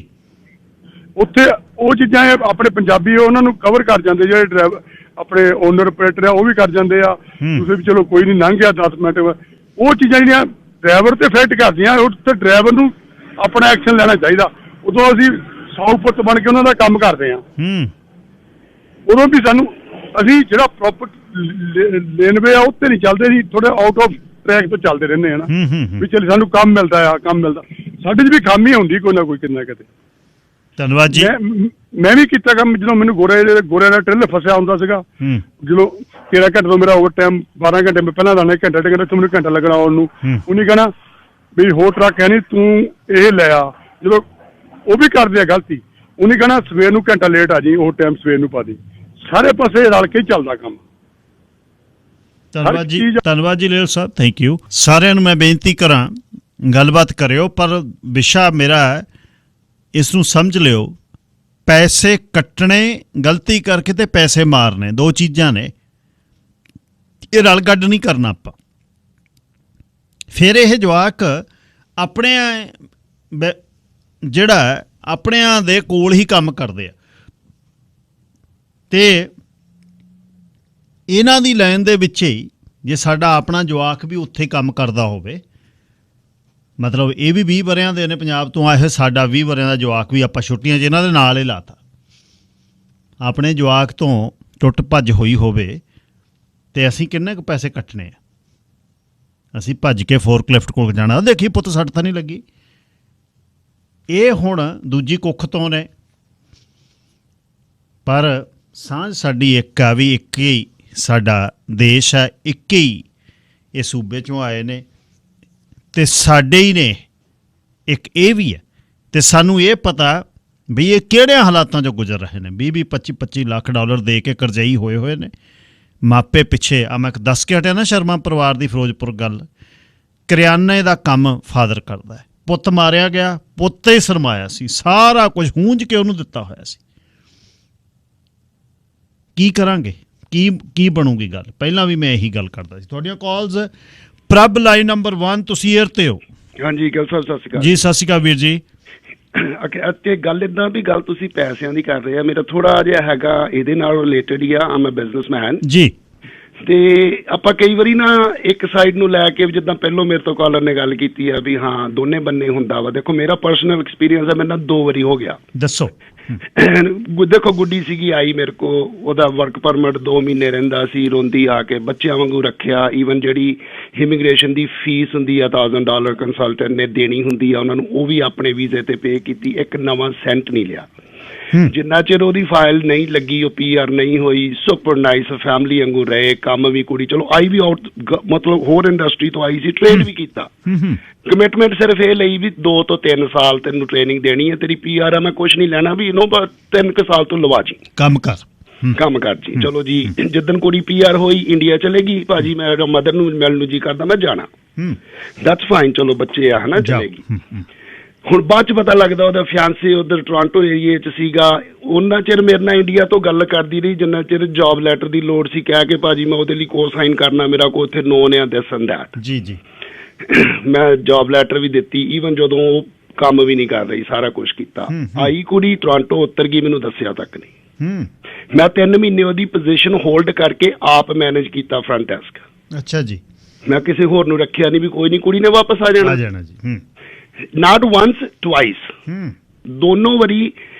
ਉੱਥੇ ਉਹ ਚੀਜ਼ਾਂ ਆਪਣੇ ਪੰਜਾਬੀ ਉਹਨਾਂ ਨੂੰ ਕਵਰ ਕਰ ਜਾਂਦੇ, ਜਿਹੜੇ ਡਰਾਈਵਰ ਆਪਣੇ ਓਨਰ ਆਪਰੇਟਰ ਆ ਉਹ ਵੀ ਕਰ ਜਾਂਦੇ ਆ। ਤੁਸੀਂ ਵੀ ਚਲੋ ਕੋਈ ਨਹੀਂ, ਲੰਘ ਗਿਆ 10 ਮਿੰਟ। ਉਹ ਚੀਜ਼ਾਂ ਜਿਹੜੀਆਂ ਡਰਾਈਵਰ ਤੇ ਇਫੈਕਟ ਕਰਦੀਆਂ, ਉੱਥੇ ਡਰਾਈਵਰ ਨੂੰ ਆਪਣਾ ਐਕਸ਼ਨ ਲੈਣਾ ਚਾਹੀਦਾ। ਉਦੋਂ ਅਸੀਂ 100 ਪੁੱਤ ਬਣ ਕੇ ਉਹਨਾਂ ਦਾ ਕੰਮ ਕਰਦੇ ਆ। ਉਦੋਂ ਵੀ ਸਾਨੂੰ, ਅਸੀਂ ਜਿਹੜਾ ਪ੍ਰੋਪਰ ਲੇਨਵੇ ਆ ਉੱਤੇ ਨਹੀਂ ਚੱਲਦੇ ਸੀ, ਥੋੜੇ ਆਊਟ ਆਫ ਟਰੈਕ ਤੋਂ ਚੱਲਦੇ ਰਹਿੰਦੇ ਆ ਨਾ। ਵੀ ਚਲ ਸਾਨੂੰ ਕੰਮ ਮਿਲਦਾ ਆ, ਕੰਮ ਮਿਲਦਾ। ਸਾਡੇ 'ਚ ਵੀ ਖਾਮੀ ਹੁੰਦੀ ਕੋਈ ਨਾ ਕੋਈ, ਕਿਤੇ ਨਾ ਕਿਤੇ। ਧੰਨਵਾਦ ਜੀ। ਮੈਂ ਵੀ ਕੀਤਾ ਕੰਮ, ਜਦੋਂ ਮੈਨੂੰ ਗੋਰਿਆਂ ਦਾ ਟ੍ਰਿਲ ਫਸਿਆ ਹੁੰਦਾ ਸੀਗਾ। ਜਦੋਂ 13 ਘੰਟੇ ਤੋਂ ਮੇਰਾ ਓਵਰ ਟਾਈਮ 12 ਘੰਟੇ ਮੈਂ ਪਹਿਲਾਂ ਲਾਣਾ, ਘੰਟਾ ਡੇਢ ਘੰਟਾ, ਮੈਨੂੰ ਘੰਟਾ ਲੱਗਣਾ ਆਉਣ ਨੂੰ। ਉਹਨੇ ਕਹਿਣਾ ਵੀ ਹੋਰ ਟਰੱਕ ਹੈ ਨਹੀਂ, ਤੂੰ ਇਹ ਲੈ ਆ। ਜਦੋਂ ਉਹ ਵੀ ਕਰਦੇ ਆ ਗਲਤੀ, ਉਹਨੇ ਕਹਿਣਾ ਸਵੇਰ ਨੂੰ ਘੰਟਾ ਲੇਟ ਆ ਜੀ, ਉਹ ਟਾਈਮ ਸਵੇਰ ਨੂੰ ਪਾ ਦੀ। ਸਾਰੇ ਪਾਸੇ ਰਲ ਕੇ ਚੱਲਦਾ ਕੰਮ। ਧੰਨਵਾਦ ਜੀ ਲੇਲ ਸਾਹਿਬ, ਥੈਂਕ ਯੂ। ਸਾਰਿਆਂ ਨੂੰ ਮੈਂ ਬੇਨਤੀ ਕਰਾਂ, ਗੱਲਬਾਤ ਕਰਿਓ, ਪਰ ਵਿਸ਼ਾ ਮੇਰਾ ਹੈ, ਇਸ ਨੂੰ ਸਮਝ ਲਿਓ। ਪੈਸੇ ਕੱਟਣੇ ਗਲਤੀ ਕਰਕੇ ਤੇ ਪੈਸੇ ਮਾਰਨੇ, ਦੋ ਚੀਜ਼ਾਂ ਨੇ। ਇਹ ਰਲ ਗੱਡ ਨਹੀਂ ਕਰਨਾ ਆਪਾਂ। ਫਿਰ ਇਹ ਜਵਾਕ ਆਪਣੇ ਜਿਹੜਾ ਆਪਣਿਆਂ ਦੇ ਕੋਲ ਹੀ ਕੰਮ ਕਰਦੇ ਆ, ਤੇ ਇਹਨਾਂ ਦੀ ਲਾਈਨ ਦੇ ਵਿੱਚ ਹੀ ਜੇ ਸਾਡਾ ਆਪਣਾ ਜਵਾਕ ਵੀ ਉੱਥੇ ਕੰਮ ਕਰਦਾ ਹੋਵੇ, ਮਤਲਬ ਇਹ ਵੀ 20 ਵਰਿਆਂ ਦੇ ਨੇ ਪੰਜਾਬ ਤੋਂ ਆਏ ਹੋਏ, ਸਾਡਾ 20 ਵਰਿਆਂ ਦਾ ਜਵਾਕ ਵੀ ਆਪਾਂ ਛੁੱਟੀਆਂ 'ਚ ਇਹਨਾਂ ਦੇ ਨਾਲ ਹੀ ਲਾਤਾ। ਆਪਣੇ ਜਵਾਕ ਤੋਂ ਟੁੱਟ ਭੱਜ ਹੋਈ ਹੋਵੇ ਤੇ ਅਸੀਂ ਕਿੰਨੇ ਕੁ ਪੈਸੇ ਕੱਟਣੇ ਆ? ਅਸੀਂ ਭੱਜ ਕੇ ਫੋਰਕਲਿਫਟ ਕੋਲ ਜਾਣਾ, ਦੇਖੀ ਪੁੱਤ ਸੱਟ ਤਾਂ ਨਹੀਂ ਲੱਗੀ, ਇਹ ਹੁਣ ਦੂਜੀ ਕੁੱਖ ਤੋਂ ਨੇ, ਪਰ ਸਾਂਝ ਸਾਡੀ ਇੱਕ ਆ ਵੀ ਇੱਕ ਹੀ ਸਾਡਾ ਦੇਸ਼ ਹੈ, ਇੱਕ ਹੀ ਇਹ ਸੂਬੇ 'ਚੋਂ ਆਏ ਨੇ ਅਤੇ ਸਾਡੇ ਹੀ ਨੇ, ਇੱਕ ਇਹ ਵੀ ਹੈ। ਅਤੇ ਸਾਨੂੰ ਇਹ ਪਤਾ ਵੀ ਇਹ ਕਿਹੜਿਆਂ ਹਾਲਾਤਾਂ 'ਚੋਂ ਗੁਜ਼ਰ ਰਹੇ ਨੇ। 20-20 25-25 ਲੱਖ ਡਾਲਰ ਦੇ ਕੇ ਕਰਜ਼ਈ ਹੋਏ ਨੇ ਮਾਪੇ ਪਿੱਛੇ। ਆ ਮੈਂ ਦੱਸ ਕੇ ਹਟਿਆ ਨਾ ਸ਼ਰਮਾ ਪਰਿਵਾਰ ਦੀ ਫਿਰੋਜ਼ਪੁਰ ਗੱਲ, ਕਰਿਆਨੇ ਦਾ ਕੰਮ ਫਾਦਰ ਕਰਦਾ ਹੈ, ਪੁੱਤ ਮਾਰਿਆ ਗਿਆ, ਪੁੱਤ ਹੀ ਸਰਮਾਇਆ ਸੀ, ਸਾਰਾ ਕੁਝ ਹੂੰਝ ਕੇ ਉਹਨੂੰ ਦਿੱਤਾ ਹੋਇਆ ਸੀ। ਕੀ ਕਰਾਂਗੇ, ਕੀ ਬਣੂਗੀ ਗੱਲ? ਪਹਿਲਾਂ ਵੀ ਮੈਂ ਇਹੀ ਗੱਲ ਕਰਦਾ ਸੀ। ਤੁਹਾਡੀਆਂ ਕਾਲਸ ਪ੍ਰਭ ਲਾਈਨ ਨੰਬਰ 1, ਤੁਸੀਂ ਏਅਰ ਤੇ ਹੋ। ਹਾਂਜੀ ਗਿੱਲ ਸਾਹਿਬ ਸਤਿ ਸ਼੍ਰੀ ਅਕਾਲ ਜੀ। ਸਤਿ ਸ਼੍ਰੀ ਅਕਾਲ ਵੀਰ ਜੀ। ਅਤੇ ਗੱਲ ਇੱਦਾਂ ਵੀ ਗੱਲ ਤੁਸੀਂ ਪੈਸਿਆਂ ਦੀ ਕਰ ਰਹੇ ਆ, ਮੇਰਾ ਥੋੜਾ ਜਿਹਾ ਹੈਗਾ ਇਹਦੇ ਨਾਲ ਰਿਲੇਟਡ ਹੀ ਆ। ਆਮ ਬਿਜ਼ਨਸਮੈਨ ਜੀ। ਤੇ ਆਪਾਂ ਕਈ ਵਾਰੀ ਨਾ ਇੱਕ ਸਾਈਡ ਨੂੰ ਲੈ ਕੇ, ਜਿੱਦਾਂ ਪਹਿਲੋਂ ਮੇਰੇ ਤੋਂ ਕਾਲਰ ਨੇ ਗੱਲ ਕੀਤੀ ਆ ਵੀ ਹਾਂ ਦੋਨੇ ਬੰਨੇ ਹੁੰਦਾ ਵਾ। ਦੇਖੋ ਮੇਰਾ ਪਰਸਨਲ ਐਕਸਪੀਰੀਅੰਸ ਹੈ, ਮੇਰੇ ਨਾਲ 2 ਵਾਰੀ ਹੋ ਗਿਆ। ਦੱਸੋ। ਦੇਖੋ ਗੁੱਡੀ ਸੀਗੀ ਆਈ ਮੇਰੇ ਕੋ, ਉਹਦਾ ਵਰਕ ਪਰਮਿਟ 2 ਮਹੀਨੇ ਰਹਿੰਦਾ ਸੀ, ਰੋਂਦੀ ਆ ਕੇ ਬੱਚਿਆਂ ਵਾਂਗੂ ਰੱਖਿਆ। ਈਵਨ ਜਿਹੜੀ ਇਮੀਗ੍ਰੇਸ਼ਨ ਦੀ ਫੀਸ ਹੁੰਦੀ ਆ $1000 ਕੰਸਲਟੈਂਟ ਨੇ ਦੇਣੀ ਹੁੰਦੀ ਆ ਉਹਨਾਂ ਨੂੰ, ਉਹ ਵੀ ਆਪਣੇ ਵੀਜ਼ੇ ਤੇ ਪੇ ਕੀਤੀ, ਇੱਕ ਨਵਾਂ ਸੈਂਟ ਨਹੀਂ ਲਿਆ। ਜਿੰਨਾ ਚਿਰ ਉਹਦੀ ਫਾਈਲ ਨਹੀਂ ਲੱਗੀ, ਉਹ PR ਨਹੀਂ ਹੋਈ, ਸੁਪਰ ਨਾਈਸ ਫੈਮਿਲੀ ਵਾਂਗੂ ਰਹੇ। ਕੰਮ ਵੀ ਕੁੜੀ ਚਲੋ ਆਈ ਵੀ ਆਊਟ, ਮਤਲਬ ਹੋਰ ਇੰਡਸਟਰੀ ਤੋਂ ਆਈ ਸੀ, ਟ੍ਰੇਨ ਵੀ ਕੀਤਾ। ਕਮਿਟਮੈਂਟ ਸਿਰਫ ਇਹ ਲਈ ਵੀ 2 ਤੋਂ 3 ਸਾਲ ਤੈਨੂੰ ਟ੍ਰੇਨਿੰਗ ਦੇਣੀ ਹੈ, ਤੇਰੀ PR ਆ, ਮੈਂ ਕੁਛ ਨਹੀਂ ਲੈਣਾ ਵੀ 3 ਸਾਲ ਤੋਂ ਲਵਾ ਜੀ, ਕੰਮ ਕਰ ਜੀ। ਚਲੋ ਜੀ, ਜਿੱਦਣ ਕੁੜੀ PR ਹੋਈ ਇੰਡੀਆ ਚਲੇਗੀ, ਭਾਜੀ ਮੈਂ ਮਦਰ ਨੂੰ ਮਿਲਣ ਨੂੰ ਜੀ ਕਰਦਾ, ਮੈਂ ਜਾਣਾ, ਦੈਟਸ ਫਾਈਨ, ਚਲੋ ਬੱਚੇ ਆ ਹਨਾ, ਚਲੇਗੀ। ਹੁਣ ਬਾਅਦ ਚ ਪਤਾ ਲੱਗਦਾ ਉਹਦਾ ਫਿਆਂਸੇ ਉਧਰ ਟੋਰਾਂਟੋ ਏਰੀਏ 'ਚ ਸੀਗਾ। ਉਹਨਾਂ ਚਿਰ ਮੇਰੇ ਨਾਲ ਇੰਡੀਆ ਤੋਂ ਗੱਲ ਕਰਦੀ ਰਹੀ ਜਿੰਨਾ ਚਿਰ ਜੌਬ ਲੈਟਰ ਦੀ ਲੋੜ ਸੀ, ਕਹਿ ਕੇ ਭਾਜੀ ਮੈਂ ਉਹਦੇ ਲਈ ਕੋ ਸਾਈਨ ਕਰਨਾ, ਮੇਰਾ ਕੋ ਉੱਥੇ ਨੋਨ ਆ ਦਿਸ ਐਂਡ ਦੈਟ। ਜੀ। ਮੈਂ ਜੌਬ ਲੈਟਰ ਵੀ ਦਿੱਤੀ, ਈਵਨ ਜਦੋਂ ਉਹ ਕੰਮ ਵੀ ਨਹੀਂ ਕਰ ਰਹੀ, ਸਾਰਾ ਕੁਛ ਕੀਤਾ। ਆਈ ਕੁੜੀ ਟੋਰਾਂਟੋ ਉਤਰ ਗਈ, ਮੈਨੂੰ ਦੱਸਿਆ ਤੱਕ ਨਹੀਂ। ਮੈਂ 3 ਮਹੀਨੇ ਉਹਦੀ ਪੋਜੀਸ਼ਨ ਹੋਲਡ ਕਰਕੇ ਆਪ ਮੈਨੇਜ ਕੀਤਾ ਫਰੰਟ ਡੈਸਕ। ਅੱਛਾ ਜੀ। ਮੈਂ ਕਿਸੇ ਹੋਰ ਨੂੰ ਰੱਖਿਆ ਨਹੀਂ ਵੀ ਕੋਈ ਨਹੀਂ, ਕੁੜੀ ਨੇ ਵਾਪਸ ਆ ਜਾਣਾ ਜੀ। ਨਾਟ ਵਨਸ ਟਵਾਈਸ, ਦੋਨੋਂ ਵਾਰੀ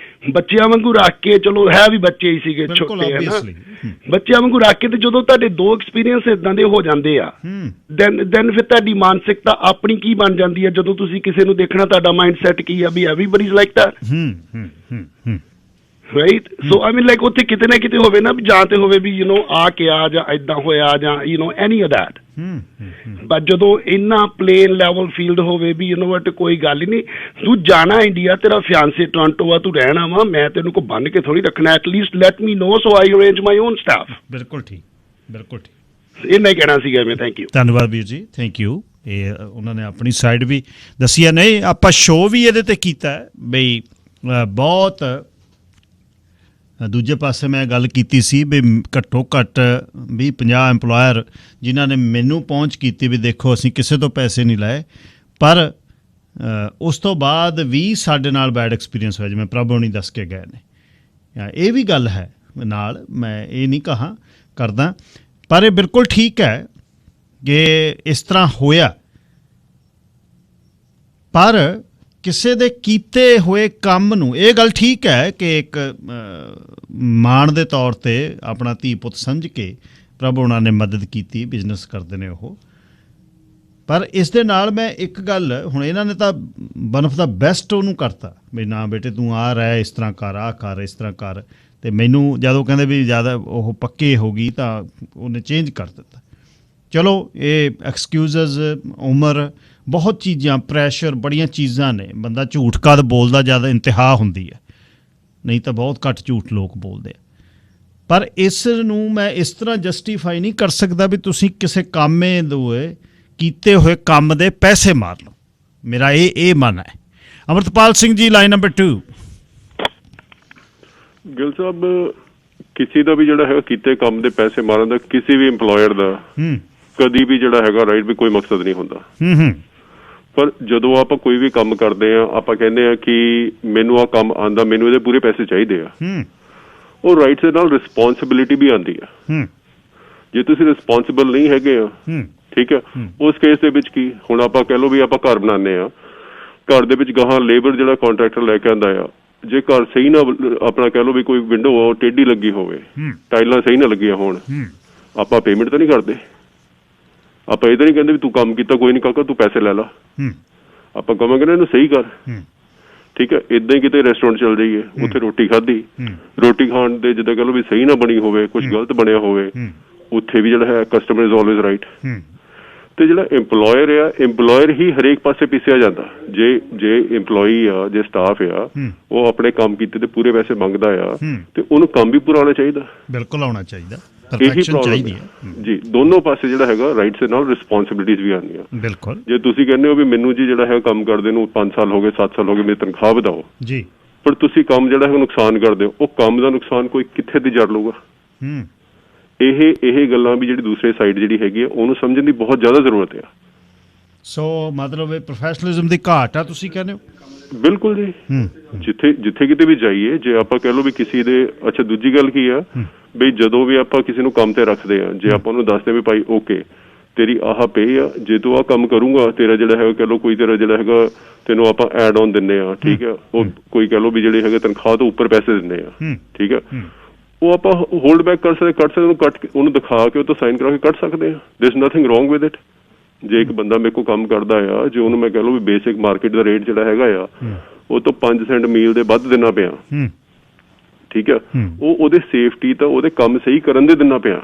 ਬੱਚਿਆਂ ਵਾਂਗੂ ਰੱਖ ਕੇ, ਚਲੋ ਹੈ ਵੀ ਬੱਚੇ ਹੀ ਸੀਗੇ ਛੋਟੇ ਹੈ ਨਾ, ਬੱਚਿਆਂ ਵਾਂਗੂ ਰੱਖ ਕੇ। ਤੇ ਜਦੋਂ ਤੁਹਾਡੇ 2 ਐਕਸਪੀਰੀਅੰਸ ਇਦਾਂ ਦੇ ਹੋ ਜਾਂਦੇ ਆ, ਦੈਨ ਫਿਰ ਤੁਹਾਡੀ ਮਾਨਸਿਕਤਾ ਆਪਣੀ ਕੀ ਬਣ ਜਾਂਦੀ ਹੈ। ਜਦੋਂ ਤੁਸੀਂ ਕਿਸੇ ਨੂੰ ਦੇਖਣਾ, ਤੁਹਾਡਾ ਮਾਈਂਡ ਸੈਟ ਕੀ ਆ ਵੀ everybody is like that, right? So I mean like ਉੱਥੇ ਕਿਤੇ ਨਾ ਕਿਤੇ ਹੋਵੇ ਨਾ, ਜਾਂ ਤੇ ਹੋਵੇ ਵੀ ਆ ਕੇ ਆ ਜਾਂ ਏਦਾਂ ਹੋਇਆ ਜਾਂ ਐਨੀ ਆਫ ਦੈਟ। ਬਟ ਜਦੋਂ ਇੰਨਾ ਪਲੇਨ ਲੈਵਲ ਫੀਲਡ ਹੋਵੇ ਵੀ ਵਟ ਕੋਈ ਗੱਲ ਹੀ ਨਹੀਂ, ਤੂੰ ਜਾਣਾ ਇੰਡੀਆ, ਤੇਰਾ ਫਿਆਂਸੇ ਟੋਰਾਂਟੋ ਆ, ਤੂੰ ਰਹਿਣਾ ਵਾ, ਮੈਂ ਤੈਨੂੰ ਕੋ ਬੰਨ ਕੇ ਥੋੜੀ ਰੱਖਣਾ, at least let me know so I arrange my own staff. ਬਿਲਕੁਲ ਠੀਕ। ਇੰਨਾ ਹੀ ਕਹਿਣਾ ਸੀਗਾ ਮੈਂ। Thank you. ਧੰਨਵਾਦ ਵੀਰ ਜੀ, ਥੈਂਕ ਯੂ। ਇਹ ਉਹਨਾਂ ਨੇ ਆਪਣੀ ਸਾਈਡ ਵੀ ਦੱਸੀ ਹੈ। ਨਹੀਂ, ਆਪਾਂ ਸ਼ੋਅ ਵੀ ਇਹਦੇ 'ਤੇ ਕੀਤਾ ਬਈ ਬਹੁਤ। ਦੂਜੇ ਪਾਸੇ ਮੈਂ ਗੱਲ ਕੀਤੀ ਸੀ ਵੀ ਘੱਟੋ ਘੱਟ 20-50 ਐਂਪਲੋਇਰ ਜਿਨ੍ਹਾਂ ਨੇ ਮੈਨੂੰ ਪਹੁੰਚ ਕੀਤੀ ਵੀ ਦੇਖੋ ਅਸੀਂ ਕਿਸੇ ਤੋਂ ਪੈਸੇ ਨਹੀਂ ਲਏ, ਪਰ ਉਸ ਤੋਂ ਬਾਅਦ ਵੀ ਸਾਡੇ ਨਾਲ ਬੈਡ ਐਕਸਪੀਰੀਅੰਸ ਹੋਇਆ, ਜਿਵੇਂ ਪ੍ਰਭ ਹੋਣੀ ਦੱਸ ਕੇ ਗਏ ਨੇ। ਇਹ ਵੀ ਗੱਲ ਹੈ ਨਾਲ, ਮੈਂ ਇਹ ਨਹੀਂ ਕਰਦਾ, ਪਰ ਇਹ ਬਿਲਕੁਲ ਠੀਕ ਹੈ ਕਿ ਇਸ ਤਰ੍ਹਾਂ ਹੋਇਆ। ਪਰ ਕਿਸੇ ਦੇ ਕੀਤੇ ਹੋਏ ਕੰਮ ਨੂੰ, ਇਹ ਗੱਲ ਠੀਕ ਹੈ ਕਿ ਇੱਕ ਮਾਣ ਦੇ ਤੌਰ 'ਤੇ ਆਪਣਾ ਧੀ ਪੁੱਤ ਸਮਝ ਕੇ ਪ੍ਰਭ ਉਹਨਾਂ ਨੇ ਮਦਦ ਕੀਤੀ, ਬਿਜ਼ਨਸ ਕਰਦੇ ਨੇ ਉਹ। ਪਰ ਇਸ ਦੇ ਨਾਲ ਮੈਂ ਇੱਕ ਗੱਲ, ਹੁਣ ਇਹਨਾਂ ਨੇ ਤਾਂ ਵਨ ਆਫ ਦਾ ਬੈਸਟ ਉਹਨੂੰ ਕਰਤਾ ਵੀ ਨਾ ਬੇਟੇ ਤੂੰ ਆ ਰਹਿ, ਇਸ ਤਰ੍ਹਾਂ ਕਰ, ਆ ਕਰ, ਇਸ ਤਰ੍ਹਾਂ ਕਰ। ਅਤੇ ਮੈਨੂੰ ਜਦੋਂ ਕਹਿੰਦੇ ਵੀ ਜ਼ਿਆਦਾ ਉਹ ਪੱਕੇ ਹੋ ਗਈ ਤਾਂ ਉਹਨੇ ਚੇਂਜ ਕਰ ਦਿੱਤਾ। ਚਲੋ ਇਹ ਐਕਸਕਿਊਜ਼ਸ, ਉਮਰ, ਬਹੁਤ ਚੀਜ਼ਾਂ, ਪ੍ਰੈਸ਼ਰ, ਬੜੀਆਂ ਚੀਜ਼ਾਂ ਨੇ। ਬੰਦਾ ਝੂਠ ਕਦ ਬੋਲਦਾ ਜ਼ਿਆਦਾ ਇੰਤਹਾ ਹੁੰਦੀ ਹੈ, ਨਹੀਂ ਤਾਂ ਬਹੁਤ ਘੱਟ ਝੂਠ ਲੋਕ ਬੋਲਦੇ ਆ। ਪਰ ਇਸ ਨੂੰ ਮੈਂ ਇਸ ਤਰ੍ਹਾਂ ਜਸਟੀਫਾਈ ਨਹੀਂ ਕਰ ਸਕਦਾ ਵੀ ਤੁਸੀਂ ਕਿਸੇ ਕਾਮੇ ਦੇ ਕੀਤੇ ਹੋਏ ਕੰਮ ਦੇ ਪੈਸੇ ਮਾਰ ਲਓ। ਮੇਰਾ ਇਹ ਮਨ ਹੈ। Amritpal Singh ji, line number 2। ਗਿੱਲ ਸਾਹਿਬ, ਕਿਸੇ ਦਾ ਵੀ ਜਿਹੜਾ ਹੈਗਾ ਕੀਤੇ ਕੰਮ ਦੇ ਪੈਸੇ ਮਾਰਨ ਦਾ, ਕਿਸੇ ਵੀ ਇੰਪਲੋਇਰ ਦਾ ਕਦੀ ਵੀ ਜਿਹੜਾ ਹੈਗਾ ਰਾਈਟ ਵੀ ਕੋਈ ਮਕਸਦ ਨਹੀਂ ਹੁੰਦਾ। ਪਰ ਜਦੋਂ ਆਪਾਂ ਕੋਈ ਵੀ ਕੰਮ ਕਰਦੇ ਆ, ਆਪਾਂ ਕਹਿੰਦੇ ਆ ਕਿ ਮੈਨੂੰ ਆਹ ਕੰਮ ਆਉਂਦਾ, ਮੈਨੂੰ ਇਹਦੇ ਪੂਰੇ ਪੈਸੇ ਚਾਹੀਦੇ ਆ, ਉਹ ਰਾਈਟਸ ਦੇ ਨਾਲ ਰਿਸਪੌਂਸਿਬਿਲਿਟੀ ਵੀ ਆਉਂਦੀ ਆ। ਜੇ ਤੁਸੀਂ ਰਿਸਪੌਂਸਿਬਲ ਨਹੀਂ ਹੈਗੇ ਆ, ਠੀਕ ਹੈ, ਉਸ ਕੇਸ ਦੇ ਵਿੱਚ ਕੀ, ਹੁਣ ਆਪਾਂ ਕਹਿ ਲਓ ਵੀ ਆਪਾਂ ਘਰ ਬਣਾਉਂਦੇ ਆ, ਘਰ ਦੇ ਵਿੱਚ ਗਾਹਾਂ ਲੇਬਰ ਜਿਹੜਾ ਕਾਂਟਰੈਕਟਰ ਲੈ ਕੇ ਆਉਂਦਾ ਆ, ਜੇ ਘਰ ਸਹੀ ਨਾ, ਆਪਣਾ ਕਹਿ ਲਓ ਵੀ ਕੋਈ ਵਿੰਡੋ ਟੇਢੀ ਲੱਗੀ ਹੋਵੇ, ਟਾਈਲਾਂ ਸਹੀ ਨਾ ਲੱਗੀਆਂ ਹੋਣ, ਆਪਾਂ ਪੇਮੈਂਟ ਤਾਂ ਨਹੀਂ ਕਰਦੇ। ਆਪਾਂ ਇਹ ਤਾਂ ਨਹੀਂ ਕਹਿੰਦੇ ਵੀ ਤੂੰ ਕੰਮ ਕੀਤਾ, ਕੋਈ ਨਹੀਂ ਕਾਕਾ ਤੂੰ ਪੈਸੇ ਲੈ ਲਾ। ਆਪਾਂ ਕਹਾਂਗੇ ਨਾ ਇਹਨੂੰ ਸਹੀ ਕਰ, ਠੀਕ ਹੈ। ਇਦਾਂ ਹੀ ਕਿਤੇ ਰੈਸਟੋਰੈਂਟ ਚਲ ਜਾਈਏ, ਉੱਥੇ ਰੋਟੀ ਖਾਧੀ, ਰੋਟੀ ਖਾਣ ਦੇ ਜਿੱਦਾਂ ਕਹ ਲਓ ਵੀ ਸਹੀ ਨਾ ਬਣੀ ਹੋਵੇ, ਕੁਝ ਗਲਤ ਬਣਿਆ ਹੋਵੇ, ਉੱਥੇ ਵੀ ਜਿਹੜਾ ਹੈ ਕਸਟਮਰ ਇਜ਼ ਆਲਵੇਜ਼ ਰਾਈਟ। ਤੇ ਜਿਹੜਾ ਇੰਪਲੋਇਰ ਆ, ਇੰਪਲੋਇਰ ਹੀ ਹਰੇਕ ਪਾਸੇ ਪਿਸਿਆ ਜਾਂਦਾ। ਜੇ ਇੰਪਲੋਈ ਆ, ਜੇ ਸਟਾਫ ਆ, ਉਹ ਆਪਣੇ ਕੰਮ ਕੀਤੇ ਤੇ ਪੂਰੇ ਪੈਸੇ ਮੰਗਦਾ ਆ, ਤੇ ਉਹਨੂੰ ਕੰਮ ਵੀ ਪੂਰਾ ਆਉਣਾ ਚਾਹੀਦਾ। ਬਿਲਕੁਲ ਆਉਣਾ ਚਾਹੀਦਾ, ਇਹੀ ਪ੍ਰੋਬਲਮ ਹੈ ਜੀ। ਦੋਨੋਂ ਪਾਸੇ ਜਿਹੜਾ ਹੈਗਾ ਰਾਈਟਸ ਦੇ ਨਾਲ ਰਿਸਪੌਂਸਿਬਿਲਿਟੀਜ਼ ਵੀ ਆਉਂਦੀਆਂ। ਬਿਲਕੁਲ। ਜੇ ਤੁਸੀਂ ਕਹਿੰਦੇ ਹੋ ਵੀ ਮੈਨੂੰ ਜੀ ਜਿਹੜਾ ਹੈ ਕੰਮ ਕਰਦੇ ਨੂੰ 5 ਸਾਲ ਹੋ ਗਏ, 7 ਸਾਲ ਹੋ ਗਏ, ਮੇਰੀ ਤਨਖਾਹ ਵਧਾਓ ਜੀ, ਪਰ ਤੁਸੀਂ ਕੰਮ ਜਿਹੜਾ ਹੈ ਨੁਕਸਾਨ ਕਰਦੇ ਹੋ, ਉਹ ਕੰਮ ਦਾ ਨੁਕਸਾਨ ਕੋਈ ਕਿੱਥੇ ਦੀ ਜੜ ਲਊਗਾ? ਇਹ ਗੱਲਾਂ ਵੀ ਜਿਹੜੀ ਦੂਸਰੇ ਸਾਈਡ ਜਿਹੜੀ ਹੈਗੀ ਆ, ਉਹਨੂੰ ਸਮਝਣ ਦੀ ਬਹੁਤ ਜ਼ਿਆਦਾ ਜ਼ਰੂਰਤ ਆ। ਸੋ ਮਤਲਬ ਇਹ ਪ੍ਰੋਫੈਸ਼ਨਲਿਜ਼ਮ ਦੀ ਘਾਟ ਆ ਤੁਸੀਂ ਕਹਿੰਦੇ ਹੋ? ਬਿਲਕੁਲ ਜੀ। ਜਿੱਥੇ ਕਿਤੇ ਵੀ ਜਾਈਏ, ਜੇ ਆਪਾਂ ਕਹਿ ਲਓ ਵੀ ਕਿਸੇ ਦੇ, ਅੱਛਾ ਦੂਜੀ ਗੱਲ ਕੀ ਆ ਬਈ, ਜਦੋਂ ਵੀ ਆਪਾਂ ਕਿਸੇ ਨੂੰ ਕੰਮ ਤੇ ਰੱਖਦੇ ਆ, ਜੇ ਆਪਾਂ ਉਹਨੂੰ ਦੱਸਦੇ ਵੀ ਭਾਈ ਓਕੇ ਤੇਰੀ ਆਹ ਪੇ ਆ, ਜੇ ਤੂੰ ਆਹ ਕੰਮ ਕਰੂੰਗਾ ਤੇਰਾ ਜਿਹੜਾ ਹੈਗਾ ਕਹਿ ਲਓ ਕੋਈ ਤੇਰਾ ਜਿਹੜਾ ਹੈਗਾ ਤੈਨੂੰ ਆਪਾਂ ਐਡ ਆਨ ਦਿੰਦੇ ਆ, ਠੀਕ ਆ, ਉਹ ਕੋਈ ਕਹਿ ਲਓ ਵੀ ਜਿਹੜੇ ਹੈਗੇ ਤਨਖਾਹ ਤੋਂ ਉੱਪਰ ਪੈਸੇ ਦਿੰਦੇ ਆ, ਠੀਕ ਆ, ਉਹ ਆਪਾਂ ਹੋਲਡ ਬੈਕ ਕਰ ਸਕਦੇ, ਉਹਨੂੰ ਕੱਟ ਕੇ, ਉਹਨੂੰ ਦਿਖਾ ਕੇ ਉਹ ਤੋਂ ਸਾਈਨ ਕਰਾ ਕੇ ਕੱਢ ਸਕਦੇ ਆ। There is nothing wrong with it. ਜੇ ਇੱਕ ਬੰਦਾ ਮੇਰੇ ਕੋਲ ਕੰਮ ਕਰਦਾ ਆ, ਜੇ ਉਹਨੂੰ ਮੈਂ ਕਹਿ ਲਓ ਵੀ ਬੇਸਿਕ ਮਾਰਕੀਟ ਦਾ ਰੇਟ ਜਿਹੜਾ ਹੈਗਾ ਆ, ਉਹ ਤੋਂ 5 ਸੈਂਟ ਮੀਲ ਦੇ ਵੱਧ ਦੇਣਾ ਪਿਆ, ਠੀਕ ਆ, ਉਹਦੇ ਸੇਫਟੀ ਤਾਂ ਉਹਦੇ ਕੰਮ ਸਹੀ ਕਰਨ ਦੇ ਦੇਣਾ ਪਿਆ।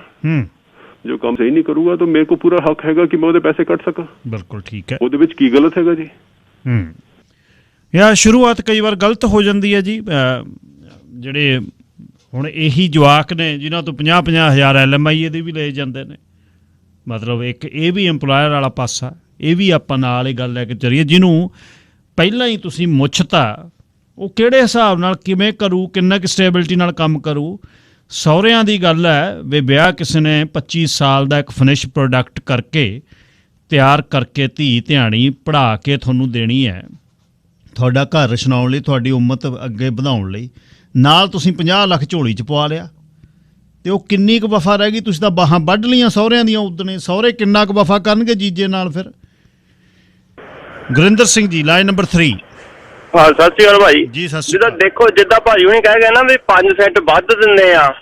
ਜੋ ਕੰਮ ਸਹੀ ਨਹੀਂ ਕਰੂਗਾ ਤਾਂ ਮੇਰੇ ਕੋਲ ਪੂਰਾ ਹੱਕ ਹੈਗਾ ਕਿ ਮੈਂ ਉਹਦੇ ਪੈਸੇ ਕੱਟ ਸਕਾਂ। ਬਿਲਕੁਲ ਠੀਕ ਹੈ। ਉਹਦੇ ਵਿੱਚ ਕੀ ਗਲਤ ਹੈਗਾ ਜੀ? ਯਾਰ ਸ਼ੁਰੂਆਤ ਕਈ ਵਾਰ ਗਲਤ ਹੋ ਜਾਂਦੀ ਹੈ ਜੀ। ਜਿਹੜੇ ਹੁਣ ਇਹੀ ਜਵਾਕ ਨੇ ਜਿਨ੍ਹਾਂ ਤੋਂ 50-50 ਹਜ਼ਾਰ LMI ਇਹਦੇ ਵੀ ਲਏ ਜਾਂਦੇ ਨੇ, ਮਤਲਬ ਇੱਕ ਇਹ ਵੀ ਇੰਪਲਾਇਰ ਵਾਲਾ ਪਾਸਾ, ਇਹ ਵੀ ਆਪਾਂ ਨਾਲ ਇਹ ਗੱਲ ਲੈ ਕੇ ਚੱਲੀਏ। ਜਿਹਨੂੰ ਪਹਿਲਾਂ ਹੀ ਤੁਸੀਂ ਮੁੱਛਤਾ, ਉਹ ਕਿਹੜੇ ਹਿਸਾਬ ਨਾਲ ਕਿਵੇਂ ਕਰੂ, ਕਿੰਨਾ ਕੁ ਸਟੇਬਿਲਿਟੀ ਨਾਲ ਕੰਮ ਕਰੂ। ਸਹੁਰਿਆਂ ਦੀ ਗੱਲ ਹੈ ਵੀ ਵਿਆਹ ਕਿਸੇ ਨੇ 25 ਸਾਲ ਦਾ ਇੱਕ ਫਿਨਿਸ਼ ਪ੍ਰੋਡਕਟ ਕਰਕੇ ਤਿਆਰ ਕਰਕੇ ਧੀ ਧਿਆਣੀ ਪੜ੍ਹਾ ਕੇ ਤੁਹਾਨੂੰ ਦੇਣੀ ਹੈ, ਤੁਹਾਡਾ ਘਰ ਰਛਨਾਉਣ ਲਈ, ਤੁਹਾਡੀ ਉਮਤ ਅੱਗੇ ਵਧਾਉਣ ਲਈ। ਨਾਲ ਤੁਸੀਂ 50 ਲੱਖ ਝੋਲੀ 'ਚ ਪਵਾ ਲਿਆ, ਤੇ ਉਹ ਕਿੰਨੀ ਕੁ ਵਫਾ ਰਹਿ ਗਈ? ਤੁਸੀਂ ਤਾਂ ਬਾਹਾਂ ਵੱਢ ਲਈਆਂ ਸਹੁਰਿਆਂ ਦੀਆਂ ਉਦਣੇ। ਸਹੁਰੇ ਕਿੰਨਾ ਕੁ ਵਫਾ ਕਰਨਗੇ ਜੀਜੇ ਨਾਲ ਫਿਰ? Gurinder Singh ji, line number 3। ਹਾਂ, ਸਤਿ ਸ਼੍ਰੀ ਅਕਾਲ ਭਾਈ ਜੀ। ਸਤਿ ਸ਼੍ਰੀ ਜਿੱਦਾਂ ਅਕਾਲ। ਦੇਖੋ, ਜਿੱਦਾਂ ਭਾਈ ਹੁਣੀ ਕਹਿ ਗਏ ਨਾ ਵੀ 5 ਸੈਂਟ ਵੱਧ ਦਿੰਦੇ ਆ,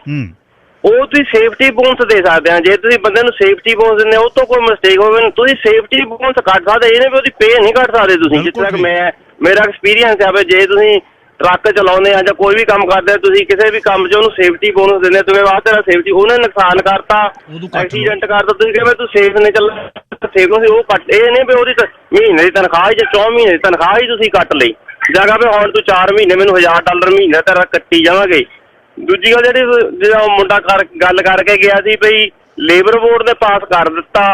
ਉਹ ਤੁਸੀਂ ਸੇਫਟੀ ਬੋਨਸ ਦੇ ਸਕਦੇ ਆ। ਜੇ ਤੁਸੀਂ ਬੰਦੇ ਨੂੰ ਸੇਫਟੀ ਬੋਨਸ ਦਿੰਦੇ, ਉਹ ਤੋਂ ਕੋਈ ਮਿਸਟੇਕ ਹੋਵੇ, ਤੁਸੀਂ ਸੇਫਟੀ ਬੋਨਸ ਕੱਟ ਸਕਦੇ, ਇਹ ਨਹੀਂ ਵੀ ਉਹਦੀ ਪੇ ਨਹੀਂ ਕੱਟ ਸਕਦੇ ਤੁਸੀਂ। ਜਿੱਥੇ ਤੱਕ ਮੇਰਾ ਐਕਸਪੀਰੀਅੰਸ ਹੈ, ਜੇ ਤੁਸੀਂ ਟਰੱਕ ਚਲਾਉਂਦੇ ਆ ਜਾਂ ਕੋਈ ਵੀ ਕੰਮ ਕਰਦੇ ਆ, ਤੁਸੀਂ ਕਿਸੇ ਵੀ ਕੰਮ 'ਚ ਉਹਨੂੰ ਸੇਫਟੀ ਬੋਨਸ ਦਿੰਦੇ, तुम्हें ਬਾਅਦ ਤੇਰਾ ਸੇਫਟੀ, ਉਹਨੇ ਨੁਕਸਾਨ ਕਰਤਾ, ਐਕਸੀਡੈਂਟ ਕਰਤਾ, ਤੁਸੀਂ ਕਹਿੰਦੇ ਤੂੰ ਸੇਫ ਨਹੀਂ ਚੱਲਣਾ, ਸੇਫ ਨੂੰ ਉਹ ਕੱਟ, ਇਹ ਨਹੀਂ ਵੀ ਉਹਦੀ ਮਹੀਨੇ ਦੀ ਤਨਖਾਹ ਜਾਂ 4 ਮਹੀਨੇ ਦੀ ਤਨਖਾਹ ਹੀ ਤੁਸੀਂ ਕੱਟ ਲਈ, ਜਗ੍ਹਾ ਵੀ ਹੁਣ ਤੂੰ 4 ਮਹੀਨੇ ਮੈਨੂੰ $1000 ਮਹੀਨਾ ਤੇਰਾ ਕੱਟੀ ਜਾਵਾਂਗੇ। ਦੂਜੀ ਗੱਲ ਜਿਹੜੀ ਜਿਹੜਾ ਮੁੰਡਾ ਗੱਲ ਕਰਕੇ ਗਿਆ ਸੀ ਬਈ ਲੇਬਰ ਬੋਰਡ ਨੇ ਪਾਸ ਕਰ ਦਿੱਤਾ,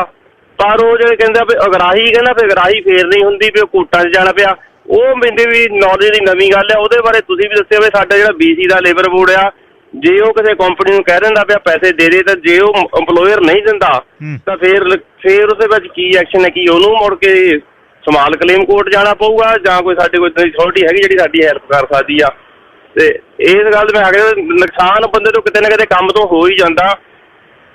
ਪਰ ਉਹ ਜਿਹੜੇ ਕਹਿੰਦੇ ਵੀ ਅਗਰਾਹੀ, ਕਹਿੰਦਾ ਫਿਰ ਅਗਰਾਹੀ ਫੇਰ ਨਹੀਂ ਹੁੰਦੀ, ਵੀ ਉਹ ਕੋਰਟਾਂ 'ਚ ਜਾਣਾ ਪਿਆ। ਉਹ ਮੈਨੂੰ ਵੀ ਨੌਲੇਜ ਦੀ ਨਵੀਂ ਗੱਲ ਹੈ, ਉਹਦੇ ਬਾਰੇ ਤੁਸੀਂ ਵੀ ਦੱਸਿਆ ਵੀ ਸਾਡਾ ਜਿਹੜਾ BC ਦਾ ਲੇਬਰ ਬੋਰਡ ਆ, ਜੇ ਉਹ ਕਿਸੇ ਕੰਪਨੀ ਨੂੰ ਕਹਿ ਦਿੰਦਾ ਪਿਆ ਪੈਸੇ ਦੇ ਦੇ, ਤਾਂ ਜੇ ਉਹ ਇੰਪਲੋਇਰ ਨਹੀਂ ਦਿੰਦਾ ਤਾਂ ਫਿਰ ਉਹਦੇ ਵਿੱਚ ਕੀ ਐਕਸ਼ਨ ਹੈ? ਕੀ ਉਹਨੂੰ ਮੁੜ ਕੇ ਸਮਾਲ ਕਲੇਮ ਕੋਰਟ ਜਾਣਾ ਪਊਗਾ, ਜਾਂ ਕੋਈ ਸਾਡੇ ਕੋਈ ਅਥਾਰਟੀ ਹੈਗੀ ਜਿਹੜੀ ਸਾਡੀ ਹੈਲਪ ਕਰ ਸਕਦੀ ਆ? ਤੇ ਇਸ ਗੱਲ ਮੈਂ ਆਖਿਆ ਨੁਕਸਾਨ ਬੰਦੇ ਤੋਂ ਕਿਤੇ ਨਾ ਕਿਤੇ ਕੰਮ ਤੋਂ ਹੋ ਹੀ ਜਾਂਦਾ।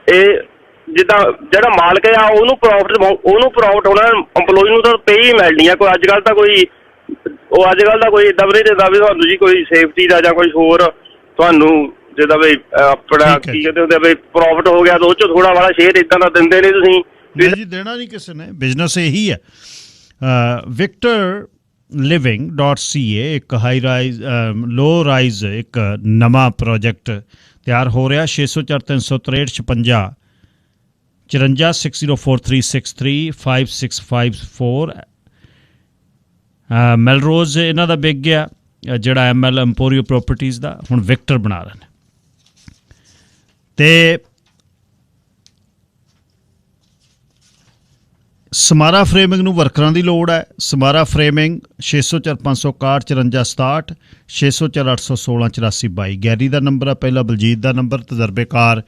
ਇਹ ਜਿੱਦਾਂ ਜਿਹੜਾ ਮਾਲਕ ਆ ਉਹਨੂੰ ਪ੍ਰੋਫਿਟ ਹੋਣਾ, ਇੰਪਲੋਈ ਨੂੰ ਤਾਂ ਪੇ ਹੀ ਮਿਲਣੀ ਆ। ਕੋਈ ਅੱਜ ਕੱਲ੍ਹ ਤਾਂ ਕੋਈ ਇੱਦਾਂ ਵੀ ਨਹੀਂ ਦਿੰਦਾ ਵੀ ਤੁਹਾਨੂੰ ਜੀ ਕੋਈ ਸੇਫਟੀ ਦਾ ਜਾਂ ਕੋਈ ਹੋਰ ਤੁਹਾਨੂੰ ਜਿੱਦਾਂ ਵੀ ਆਪਣਾ ਕੀ ਕਹਿੰਦੇ ਹੁੰਦੇ ਵੀ ਪ੍ਰੋਫਿਟ ਹੋ ਗਿਆ ਤਾਂ ਉਹ 'ਚੋਂ ਥੋੜ੍ਹਾ ਵਾਲਾ ਸ਼ੇਅਰ ਇੱਦਾਂ ਦਾ ਦਿੰਦੇ ਨੇ ਤੁਸੀਂ। ਨਹੀਂ ਜੀ, ਦੇਣਾ ਨਹੀਂ ਕਿਸੇ ਨੇ, ਬਿਜ਼ਨਸ ਇਹੀ ਹੈ। victorliving.ca ਇੱਕ ਹਾਈ ਰਾਈਜ਼ ਲੋ ਰਾਈਜ਼ ਇੱਕ ਨਵਾਂ ਪ੍ਰੋਜੈਕਟ ਤਿਆਰ ਹੋ ਰਿਹਾ। 604 363 56 54 604363 5654 ਮੈਲਰੋਜ਼ ਇਹਨਾਂ ਦਾ ਵਿਕ ਗਿਆ, ਜਿਹੜਾ ML ਐਮਪੋਰੀਓ ਪ੍ਰੋਪਰਟੀਜ਼ ਦਾ, ਹੁਣ ਵਿਕਟਰ ਬਣਾ ਰਹੇ ਨੇ। ਤੇ ਸਮਾਰਾ ਫਰੇਮਿੰਗ ਨੂੰ ਵਰਕਰਾਂ ਦੀ ਲੋੜ ਹੈ। ਸਮਾਰਾ ਫਰੇਮਿੰਗ 604 561 54 67 604 816 84 22 ਗੈਰੀ ਦਾ ਨੰਬਰ ਹੈ, ਪਹਿਲਾ ਬਲਜੀਤ ਦਾ ਨੰਬਰ। ਤਜਰਬੇਕਾਰ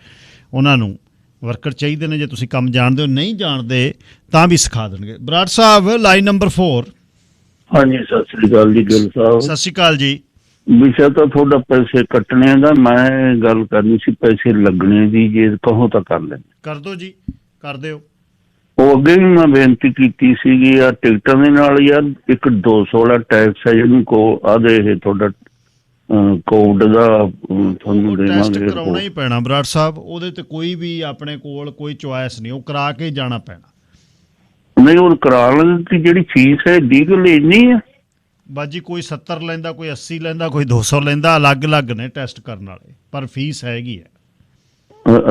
ਉਹਨਾਂ ਨੂੰ ਵਰਕਰ ਚਾਹੀਦੇ ਨੇ। ਜੇ ਤੁਸੀਂ ਕੰਮ ਜਾਣਦੇ ਹੋ, ਨਹੀਂ ਜਾਣਦੇ ਤਾਂ ਵੀ ਸਿਖਾ ਦੇਣਗੇ। ਬਰਾੜ ਸਾਹਿਬ, ਲਾਈਨ ਨੰਬਰ 4। ਹਾਂਜੀ, ਸਤਿ ਸ੍ਰੀ ਅਕਾਲ ਜੀ ਗਿੱਲ ਸਾਹਿਬ। ਸਤਿ ਸ਼੍ਰੀ ਅਕਾਲ ਜੀ। ਵਿਸ਼ਾ ਤਾਂ ਤੁਹਾਡਾ ਪੈਸੇ ਕੱਟਣੇ ਦਾ, ਮੈਂ ਗੱਲ ਕਰਨੀ ਸੀ ਪੈਸੇ ਲੱਗਣੇ ਦੀ। ਜੇ ਕਹੋ ਤਾਂ ਕਰ ਲੈਣ। ਕਰ ਦਿਓ ਜੀ, ਕਰ ਦਿਓ। ਉਹ ਅੱਗੇ ਵੀ ਮੈਂ ਬੇਨਤੀ ਕੀਤੀ ਸੀਗੀ ਯਾਰ, ਟਿਕਟਾਂ ਦੇ ਨਾਲ ਯਾਰ ਇੱਕ 200 ਵਾਲਾ ਟੈਕਸ ਹੈ ਜਿਹਨੂੰ ਆਦੇ ਇਹ ਤੁਹਾਡਾ ਕੋਡ ਦਾ ਤੁਹਾਨੂੰ ਦੇਵਾਂਗੇ। ਕਰਾਉਣਾ ਹੀ ਪੈਣਾ ਬਰਾੜ ਸਾਹਿਬ, ਉਹਦੇ ਤੇ ਕੋਈ ਵੀ ਆਪਣੇ ਕੋਲ ਕੋਈ ਚੁਆਇਸ ਨਹੀਂ, ਉਹ ਕਰਾ ਕੇ ਜਾਣਾ ਪੈਣਾ। ਨਹੀਂ, ਉਹ ਕਰਾ ਲੈਣ ਦੀ ਜਿਹੜੀ ਫੀਸ ਹੈ ਲੀਗਲ ਇੰਨੀ ਆ। ਬਾਜੀ ਕੋਈ 70 ਲੈਂਦਾ, ਕੋਈ 80 ਲੈਂਦਾ, ਕੋਈ 200 ਲੈਂਦਾ, ਅਲੱਗ-ਅਲੱਗ ਨੇ ਟੈਸਟ ਕਰਨ ਵਾਲੇ, ਪਰ ਫੀਸ ਹੈਗੀ ਹੈ।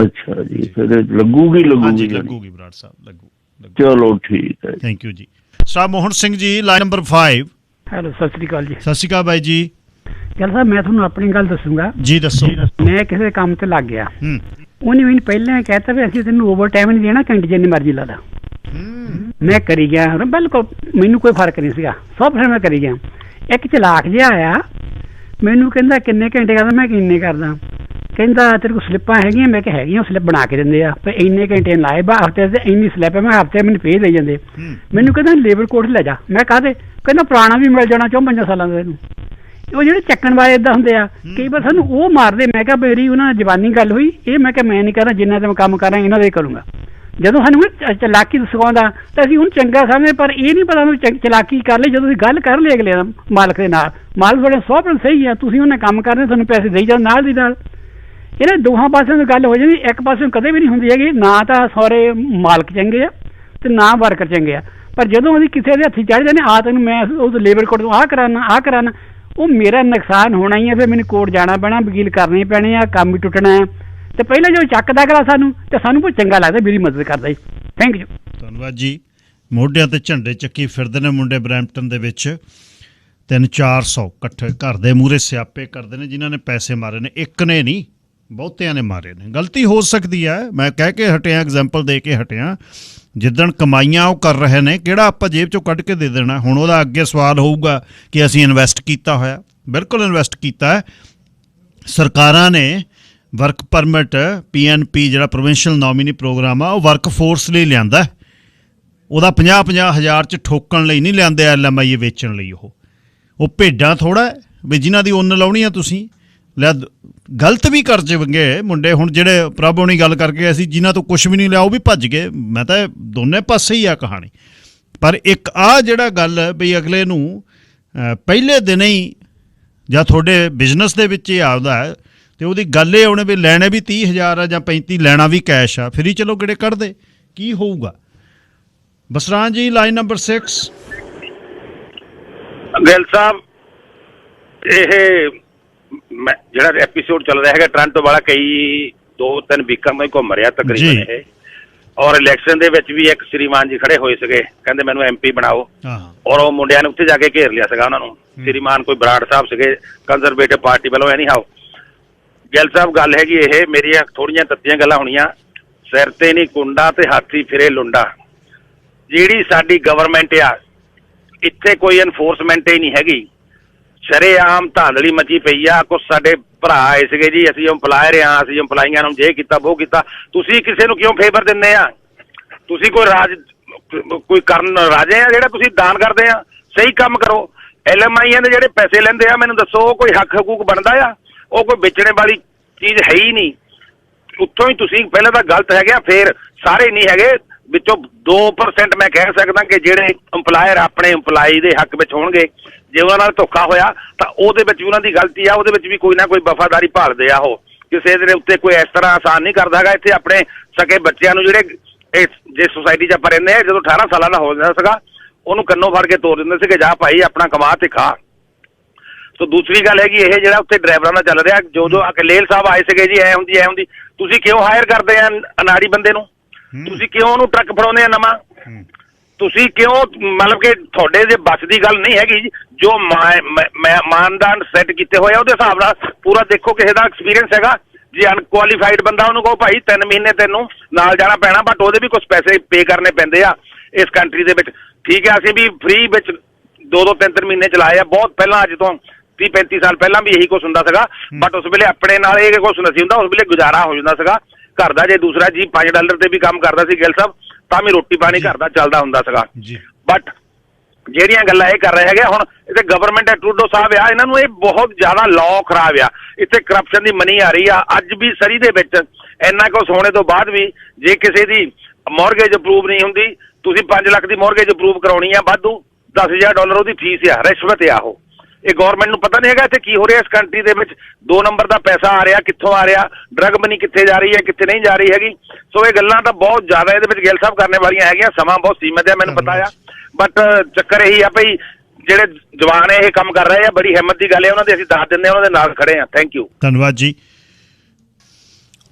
ਅੱਛਾ ਜੀ, ਫਿਰ ਲੱਗੂਗੀ ਹਾਂਜੀ ਲੱਗੂਗੀ ਬਰਾੜ ਸਾਹਿਬ, ਲੱਗੂ। ਚਲੋ ਠੀਕ ਹੈ, ਥੈਂਕ ਯੂ ਜੀ। Sir Mohan Singh ji, line number 5। Hello, Sat Sri ਅਕਾਲ ਜੀ। ਸਤਿ ਸ਼੍ਰੀ ਅਕਾਲ ਬਾਈ ਜੀ। ਚੱਲ ਸਾਹਿਬ, ਮੈਂ ਤੁਹਾਨੂੰ ਆਪਣੀ ਗੱਲ ਦੱਸੂਗਾ ਜੀ, ਦੱਸੋ। ਮੈਂ ਕਿਸੇ ਕੰਮ ਤੇ ਲੱਗ ਗਿਆ, ਉਹਨੇ ਮੈਨੂੰ ਪਹਿਲਾਂ ਕਹਿਤਾ ਵੀ ਅਸੀਂ ਤੈਨੂੰ ਓਵਰ ਟਾਈਮ ਨਹੀਂ ਦੇਣਾ, ਘੰਟੇ ਜਿੰਨੀ ਮਰਜ਼ੀ ਲਾ ਲਾ। ਮੈਂ ਕਰੀ ਗਿਆ, ਬਿਲਕੁਲ ਮੈਨੂੰ ਕੋਈ ਫਰਕ ਨਹੀਂ ਸੀਗਾ, ਸਭ ਫਿਰ ਮੈਂ ਕਰੀ ਗਿਆ। ਇੱਕ ਚਲਾਕ ਜਿਹਾ ਆਇਆ, ਮੈਨੂੰ ਕਹਿੰਦਾ ਕਿੰਨੇ ਘੰਟੇ ਕਰਦਾ, ਮੈਂ ਕਿੰਨੇ ਕਰਦਾ। ਕਹਿੰਦਾ ਤੇਰੇ ਕੋਲ ਸਲਿੱਪਾਂ ਹੈਗੀਆਂ, ਮੈਂ ਕਿਹਾ ਹੈਗੀਆਂ। ਸਲਿੱਪ ਬਣਾ ਕੇ ਦਿੰਦੇ ਆ, ਪਰ ਇੰਨੇ ਘੰਟੇ ਲਾਏ ਬਾ ਹਫ਼ਤੇ ਤੇ ਇੰਨੀ ਸਲਿੱਪ ਹੈ, ਮੈਂ ਹਫ਼ਤੇ ਮੈਨੂੰ ਪੇ ਦੇਈ ਜਾਂਦੇ। ਮੈਨੂੰ ਕਹਿੰਦਾ ਲੇਬਰ ਕੋਡ ਲੈ ਜਾ, ਮੈਂ ਕਾਹਦੇ? ਕਹਿੰਦਾ ਪੁਰਾਣਾ ਵੀ ਮਿਲ ਜਾਣਾ 54 ਸਾਲਾਂ ਦਾ ਤੈਨੂੰ। ਉਹ ਜਿਹੜੇ ਚੱਕਣ ਵਾਲੇ ਏਦਾਂ ਹੁੰਦੇ ਆ, ਕਈ ਵਾਰ ਸਾਨੂੰ ਉਹ ਮਾਰਦੇ। ਮੈਂ ਕਿਹਾ ਮੇਰੀ ਉਹਨਾਂ ਨਾਲ ਜਵਾਨੀ ਗੱਲ ਹੋਈ, ਇਹ ਮੈਂ ਕਿਹਾ ਮੈਂ ਨਹੀਂ ਕਰਨਾ, ਜਿੰਨਾ ਤੇ ਮੈਂ ਕੰਮ ਕਰਾਂ ਇਹਨਾਂ ਦਾ ਹੀ ਕਰੂੰਗਾ। ਜਦੋਂ ਸਾਨੂੰ ਚਲਾਕੀ ਸਿਖਾਉਂਦਾ ਤਾਂ ਅਸੀਂ ਹੁਣ ਚੰਗਾ ਸਮਝਦੇ, ਪਰ ਇਹ ਨਹੀਂ ਪਤਾ ਚਲਾਕੀ ਕਰ ਲਈ। ਜਦੋਂ ਅਸੀਂ ਗੱਲ ਕਰ ਲਈ ਅਗਲੇ ਦਾ ਮਾਲਕ ਦੇ ਨਾਲ, ਮਾਲਕ ਤੁਹਾਡੇ 100% ਸਹੀ ਆ, ਤੁਸੀਂ ਉਹਨੇ ਕੰਮ ਕਰਨੇ, ਤੁਹਾਨੂੰ ਪੈਸੇ ਦੇਈ ਜਾਓ ਨਾਲ ਦੀ ਨਾਲ। ਇਹਨਾਂ ਦੋਹਾਂ ਪਾਸਿਆਂ ਦੀ ਗੱਲ ਹੋ ਜਾਂਦੀ, ਇੱਕ ਪਾਸਿਓਂ ਕਦੇ ਵੀ ਨਹੀਂ ਹੁੰਦੀ ਹੈਗੀ। ਨਾ ਤਾਂ ਸਾਰੇ ਮਾਲਕ ਚੰਗੇ ਆ ਤੇ ਨਾ ਵਰਕਰ ਚੰਗੇ ਆ, ਪਰ ਜਦੋਂ ਅਸੀਂ ਕਿਸੇ ਦੇ ਹੱਥੀ ਚੜ੍ਹ ਜਾਂਦੇ, ਆ ਤੈਨੂੰ ਮੈਂ ਉਹ ਲੇਬਰ ਕੋਡ ਤੋਂ ਆਹ ਕਰਾਨਾ, ਉਹ ਮੇਰਾ ਨੁਕਸਾਨ ਹੋਣਾ ਹੀ ਹੈ। ਫਿਰ ਮੈਨੂੰ ਕੋਰਟ ਜਾਣਾ ਪੈਣਾ, ਵਕੀਲ ਕਰਨੇ ਪੈਣੇ ਆ, ਕੰਮ ਵੀ ਟੁੱਟਣਾ ਹੈ। ਤੇ ਪਹਿਲਾਂ ਜੋ ਚੱਕਦਾ ਅਗਲਾ ਸਾਨੂੰ, ਤੇ ਸਾਨੂੰ ਬਹੁਤ ਚੰਗਾ ਲੱਗਦਾ, ਮੇਰੀ ਮਦਦ ਕਰਦਾ ਜੀ। ਥੈਂਕ ਯੂ, ਧੰਨਵਾਦ ਜੀ। ਮੋਢਿਆਂ ਤੇ ਝੰਡੇ ਚੱਕੀ ਫਿਰਦੇ ਨੇ ਮੁੰਡੇ ਬਰੈਂਪਟਨ ਦੇ ਵਿੱਚ, 300-400 ਇਕੱਠੇ ਘਰ ਦੇ ਮੂਹਰੇ ਸਿਆਪੇ ਕਰਦੇ ਨੇ, ਜਿਨ੍ਹਾਂ ਨੇ ਪੈਸੇ ਮਾਰੇ ਨੇ। ਇੱਕ ਨੇ ਨਹੀਂ, ਬਹੁਤਿਆਂ ਨੇ ਮਾਰੇ ਨੇ। ਗਲਤੀ ਹੋ ਸਕਦੀ ਹੈ, ਮੈਂ ਕਹਿ ਕੇ ਹਟਿਆ, ਐਗਜ਼ਾਮਪਲ ਦੇ ਕੇ ਹਟਿਆ। ਜਿੱਦਣ ਕਮਾਈਆਂ ਉਹ ਕਰ ਰਹੇ ਨੇ, ਕਿਹੜਾ ਆਪਾਂ ਜੇਬ ਚੋਂ ਕੱਢ ਕੇ ਦੇ ਦੇਣਾ। ਹੁਣ ਉਹਦਾ ਅੱਗੇ ਸਵਾਲ ਹੋਊਗਾ ਕਿ ਅਸੀਂ ਇਨਵੈਸਟ ਕੀਤਾ ਹੋਇਆ। ਬਿਲਕੁਲ ਇਨਵੈਸਟ ਕੀਤਾ ਹੈ। ਸਰਕਾਰਾਂ ਨੇ ਵਰਕ ਪਰਮਿਟ, PNP ਜਿਹੜਾ ਪ੍ਰੋਵਿੰਸ਼ੀਅਲ ਨੋਮੀਨੀ ਪ੍ਰੋਗਰਾਮ ਆ, ਉਹ ਵਰਕ ਫੋਰਸ ਲਈ ਲਿਆਂਦਾ। ਉਹਦਾ 50-50 ਹਜ਼ਾਰ 'ਚ ਠੋਕਣ ਲਈ ਨਹੀਂ ਲਿਆਂਦੇ, LMI ਵੇਚਣ ਲਈ। ਉਹ ਭੇਡਾਂ ਥੋੜ੍ਹਾ ਵੀ ਜਿਨ੍ਹਾਂ ਦੀ ਉੱਨ ਲਾਉਣੀ ਆ ਤੁਸੀਂ। ਲੈ ਗਲਤ ਵੀ ਕਰ ਜਾਵਗੇ ਮੁੰਡੇ। ਹੁਣ ਜਿਹੜੇ ਪ੍ਰਭ ਹੋਣੀ ਗੱਲ ਕਰਕੇ ਅਸੀਂ ਜਿਨ੍ਹਾਂ ਤੋਂ ਕੁਛ ਵੀ ਨਹੀਂ ਲਿਆ, ਉਹ ਵੀ ਭੱਜ ਗਏ। ਮੈਂ ਤਾਂ ਦੋਨੇ ਪਾਸੇ ਹੀ ਆ ਕਹਾਣੀ। ਪਰ ਇੱਕ ਆਹ ਜਿਹੜਾ ਗੱਲ ਵੀ ਅਗਲੇ ਨੂੰ ਪਹਿਲੇ ਦਿਨ ਹੀ, ਜਾਂ ਤੁਹਾਡੇ ਬਿਜ਼ਨਸ ਦੇ ਵਿੱਚ ਇਹ ਆਉਂਦਾ ਹੈ, ਤੇ ਉਹਦੀ ਗੱਲ ਇਹ ਆਉਣੇ ਵੀ ਲੈਣੇ ਵੀ 30,000 ਆ ਜਾਂ 35, ਲੈਣਾ ਵੀ ਕੈਸ਼ ਆ, ਫਿਰ ਹੀ ਚਲੋ ਕਿਹੜੇ ਕੱਢਦੇ, ਕੀ ਹੋਊਗਾ। ਬਸਰਾਂ ਜੀ, ਲਾਈਨ ਨੰਬਰ 6। ਗਿੱਲ ਸਾਹਿਬ, ਇਹ ਜਿਹੜਾ ਐਪੀਸੋਡ ਚੱਲ ਰਿਹਾ ਹੈਗਾ ਟੋਰਾਂਟੋ ਵਾਲਾ, ਕਈ 2-3 ਵੀਕਾਂ ਤੋਂ ਹੀ ਘੁੰਮ ਰਿਹਾ ਤਕਰੀਬਨ ਇਹ। ਔਰ ਇਲੈਕਸ਼ਨ ਦੇ ਵਿੱਚ ਵੀ ਇੱਕ ਸ਼੍ਰੀਮਾਨ ਜੀ ਖੜੇ ਹੋਏ ਸੀਗੇ, ਕਹਿੰਦੇ ਮੈਨੂੰ MP ਬਣਾਓ। ਔਰ ਉਹ ਮੁੰਡਿਆਂ ਨੇ ਉੱਥੇ ਜਾ ਕੇ ਘੇਰ ਲਿਆ ਸੀਗਾ ਉਹਨਾਂ ਨੂੰ। ਸ਼੍ਰੀਮਾਨ ਕੋਈ ਬਰਾੜ ਸਾਹਿਬ ਸੀਗੇ, ਕੰਜ਼ਰਵੇਟਿਵ ਪਾਰਟੀ ਵੱਲੋਂ। ਐਨੀ ਹਾਓ ਗਿੱਲ ਸਾਹਿਬ, ਗੱਲ ਹੈਗੀ ਇਹ, ਮੇਰੀਆਂ ਥੋੜੀਆਂ ਤੱਤੀਆਂ ਗੱਲਾਂ ਹੋਣੀਆਂ। ਸਿਰ ਤੇ ਨਹੀਂ ਕੁੰਡਾ ਤੇ ਹਾਥੀ ਫਿਰੇ ਲੁੰਡਾ। ਜਿਹੜੀ ਸਾਡੀ ਗਵਰਨਮੈਂਟ ਆ, ਇੱਥੇ ਕੋਈ ਐਨਫੋਰਸਮੈਂਟ ਹੀ ਨਹੀਂ ਹੈਗੀ। ਸ਼ਰੇਆਮ ਧਾਂਦਲੀ ਮਚੀ ਪਈ ਆ। ਕੁਛ ਸਾਡੇ ਭਰਾ ਆਏ ਸੀਗੇ ਜੀ, ਅਸੀਂ ਇੰਪਲਾਇਰ ਆ, ਅਸੀਂ ਇੰਪਲਾਈਆਂ ਨੂੰ ਜੇ ਕੀਤਾ ਉਹ ਕੀਤਾ। ਤੁਸੀਂ ਕਿਸੇ ਨੂੰ ਕਿਉਂ ਫੇਵਰ ਦਿੰਦੇ ਆ? ਤੁਸੀਂ ਕੋਈ ਕਰਨ ਰਾਜੇ ਆ ਜਿਹੜਾ ਤੁਸੀਂ ਦਾਨ ਕਰਦੇ ਆ? ਸਹੀ ਕੰਮ ਕਰੋ। LMI ਦੇ ਜਿਹੜੇ ਪੈਸੇ ਲੈਂਦੇ ਆ, ਮੈਨੂੰ ਦੱਸੋ ਉਹ ਕੋਈ ਹੱਕ ਹਕੂਕ ਬਣਦਾ ਆ? ਉਹ ਕੋਈ ਵੇਚਣੇ ਵਾਲੀ ਚੀਜ਼ ਹੈ ਹੀ ਨਹੀਂ। ਉੱਥੋਂ ਹੀ ਤੁਸੀਂ ਪਹਿਲਾਂ ਤਾਂ ਗਲਤ ਹੈਗੇ ਆ, ਫਿਰ ਸਾਰੇ ਨਹੀਂ ਹੈਗੇ। ਵਿੱਚੋਂ 2% ਮੈਂ ਕਹਿ ਸਕਦਾ ਕਿ ਜਿਹੜੇ ਇੰਪਲਾਇਰ ਆਪਣੇ ਇੰਪਲਾਈ ਦੇ ਹੱਕ ਵਿੱਚ ਹੋਣਗੇ। ਜੇ ਉਹਨਾਂ ਨਾਲ ਧੋਖਾ ਹੋਇਆ ਤਾਂ ਉਹਦੇ ਵਿੱਚ ਵੀ ਉਹਨਾਂ ਦੀ ਗਲਤੀ ਆ, ਉਹਦੇ ਵਿੱਚ ਵੀ ਕੋਈ ਨਾ ਕੋਈ ਵਫਾਦਾਰੀ ਭਾਲਦੇ ਆ। ਉਹ ਕਿਸੇ ਦੇ ਉੱਤੇ ਕੋਈ ਇਸ ਤਰ੍ਹਾਂ ਆਸਾਨ ਨਹੀਂ ਕਰਦਾ ਹੈਗਾ। ਇੱਥੇ ਆਪਣੇ ਸਕੇ ਬੱਚਿਆਂ ਨੂੰ, ਜਿਹੜੇ ਜੇ ਸੁਸਾਇਟੀ 'ਚ ਆਪਾਂ ਰਹਿੰਦੇ ਆ, ਜਦੋਂ 18 ਸਾਲਾਂ ਦਾ ਹੋ ਜਾਂਦਾ ਸੀਗਾ, ਉਹਨੂੰ ਕੰਨੋਂ ਫੜ ਕੇ ਤੋਰ ਦਿੰਦੇ ਸੀਗੇ, ਜਾ ਭਾਈ ਆਪਣਾ ਕਮਾ ਤੇ ਖਾ। ਸੋ ਦੂਸਰੀ ਗੱਲ ਹੈਗੀ ਇਹ, ਜਿਹੜਾ ਉੱਥੇ ਡਰਾਈਵਰਾਂ ਦਾ ਚੱਲ ਰਿਹਾ, ਜੋ ਅਕਲੇਲ ਸਾਹਿਬ ਆਏ ਸੀਗੇ ਜੀ, ਐ ਹੁੰਦੀ। ਤੁਸੀਂ ਕਿਉਂ ਹਾਇਰ ਕਰਦੇ ਆ ਅਨਾੜੀ ਬੰਦੇ ਨੂੰ? ਤੁਸੀਂ ਕਿਉਂ ਉਹਨੂੰ ਟਰੱਕ ਫੜਾਉਂਦੇ ਆ ਨਵਾਂ? ਤੁਸੀਂ ਕਿਉਂ, ਮਤਲਬ ਕਿ ਤੁਹਾਡੇ ਦੇ ਬੱਸ ਦੀ ਗੱਲ ਨਹੀਂ ਹੈਗੀ। ਜੋ ਮਾਨਦਾਨ ਸੈੱਟ ਕੀਤੇ ਹੋਏ ਆ, ਉਹਦੇ ਹਿਸਾਬ ਨਾਲ ਪੂਰਾ ਦੇਖੋ। ਕਿਸੇ ਦਾ ਐਕਸਪੀਰੀਅੰਸ ਹੈਗਾ, ਜੇ ਅਨਕੁਆਲੀਫਾਈਡ ਬੰਦਾ, ਉਹਨੂੰ ਕਹੋ ਭਾਈ 3 ਮਹੀਨੇ ਤੈਨੂੰ ਨਾਲ ਜਾਣਾ ਪੈਣਾ, ਬਟ ਉਹਦੇ ਵੀ ਕੁਛ ਪੈਸੇ ਪੇ ਕਰਨੇ ਪੈਂਦੇ ਆ ਇਸ ਕੰਟਰੀ ਦੇ ਵਿੱਚ। ਠੀਕ ਹੈ, ਅਸੀਂ ਵੀ ਫ੍ਰੀ ਵਿੱਚ 2-2, 3-3 ਮਹੀਨੇ ਚਲਾਏ ਆ ਬਹੁਤ ਪਹਿਲਾਂ, ਅੱਜ ਤੋਂ 30-35 ਸਾਲ ਪਹਿਲਾਂ ਵੀ ਇਹੀ ਕੁਛ ਹੁੰਦਾ ਸੀਗਾ। ਬਟ ਉਸ ਵੇਲੇ ਆਪਣੇ ਨਾਲ ਇਹ ਕੁਛ ਨਹੀਂ ਹੁੰਦਾ। ਉਸ ਵੇਲੇ ਗੁਜ਼ਾਰਾ ਹੋ ਜਾਂਦਾ ਸੀਗਾ ਘਰ ਦਾ। ਜੇ ਦੂਸਰਾ ਜੀ $5 ਤੇ ਵੀ ਕੰਮ ਕਰਦਾ ਸੀ ਗਿੱਲ ਸਾਹਿਬ, ਤਾਂ ਵੀ ਰੋਟੀ ਪਾਣੀ ਘਰ ਦਾ ਚੱਲਦਾ ਹੁੰਦਾ ਸੀਗਾ। ਬਟ ਜਿਹੜੀਆਂ ਗੱਲਾਂ ਇਹ ਕਰ ਰਹੇ ਹੈਗੇ ਹੁਣ, ਇੱਥੇ ਗਵਰਨਮੈਂਟ ਹੈ, ਟਰੂਡੋ ਸਾਹਿਬ ਆ, ਇਹਨਾਂ ਨੂੰ ਇਹ ਬਹੁਤ ਜ਼ਿਆਦਾ ਲਾਅ ਖਰਾਬ ਆ। ਇੱਥੇ ਕਰਪਸ਼ਨ ਦੀ ਮਨੀ ਆ ਰਹੀ ਆ। ਅੱਜ ਵੀ ਸਰੀ ਦੇ ਵਿੱਚ ਇੰਨਾ ਕੁਛ ਹੋਣੇ ਤੋਂ ਬਾਅਦ ਵੀ, ਜੇ ਕਿਸੇ ਦੀ ਮੌਰਗੇਜ ਅਪਰੂਵ ਨਹੀਂ ਹੁੰਦੀ, ਤੁਸੀਂ 5 ਲੱਖ ਦੀ ਮੌਰਗੇਜ ਅਪਰੂਵ ਕਰਾਉਣੀ ਆ, ਵਾਧੂ $10,000 ਉਹਦੀ ਫੀਸ ਆ, ਰਿਸ਼ਵਤ ਆ ਉਹ। ਇਹ ਗੌਰਮੈਂਟ ਨੂੰ ਪਤਾ ਨਹੀਂ ਹੈਗਾ ਇੱਥੇ ਕੀ ਹੋ ਰਿਹਾ ਇਸ ਕੰਟਰੀ ਦੇ ਵਿੱਚ। 2 ਨੰਬਰ ਦਾ ਪੈਸਾ ਆ ਰਿਹਾ, ਕਿੱਥੋਂ ਆ ਰਿਹਾ? ਡਰੱਗ ਮਨੀ ਕਿੱਥੇ ਜਾ ਰਹੀ ਹੈ, ਕਿੱਥੇ ਨਹੀਂ ਜਾ ਰਹੀ ਹੈਗੀ। ਸੋ ਇਹ ਗੱਲਾਂ ਤਾਂ ਬਹੁਤ ਜ਼ਿਆਦਾ ਇਹਦੇ ਵਿੱਚ ਗਿੱਲ ਸਾਹਿਬ ਕਰਨੇ ਵਾਲੀਆਂ ਹੈਗੀਆਂ। ਸਮਾਂ ਬਹੁਤ ਸੀਮਿਤ ਹੈ, ਮੈਨੂੰ ਪਤਾ ਆ। ਬਟ ਚੱਕਰ ਇਹੀ ਆ ਭਈ, ਜਿਹੜੇ ਜਵਾਨ ਇਹ ਕੰਮ ਕਰ ਰਹੇ ਆ, ਬੜੀ ਹਿੰਮਤ ਦੀ ਗੱਲ ਹੈ ਉਹਨਾਂ ਦੀ, ਅਸੀਂ ਦੱਸ ਦਿੰਦੇ ਹਾਂ, ਉਹਨਾਂ ਦੇ ਨਾਲ ਖੜੇ ਆ। ਥੈਂਕ ਯੂ, ਧੰਨਵਾਦ ਜੀ।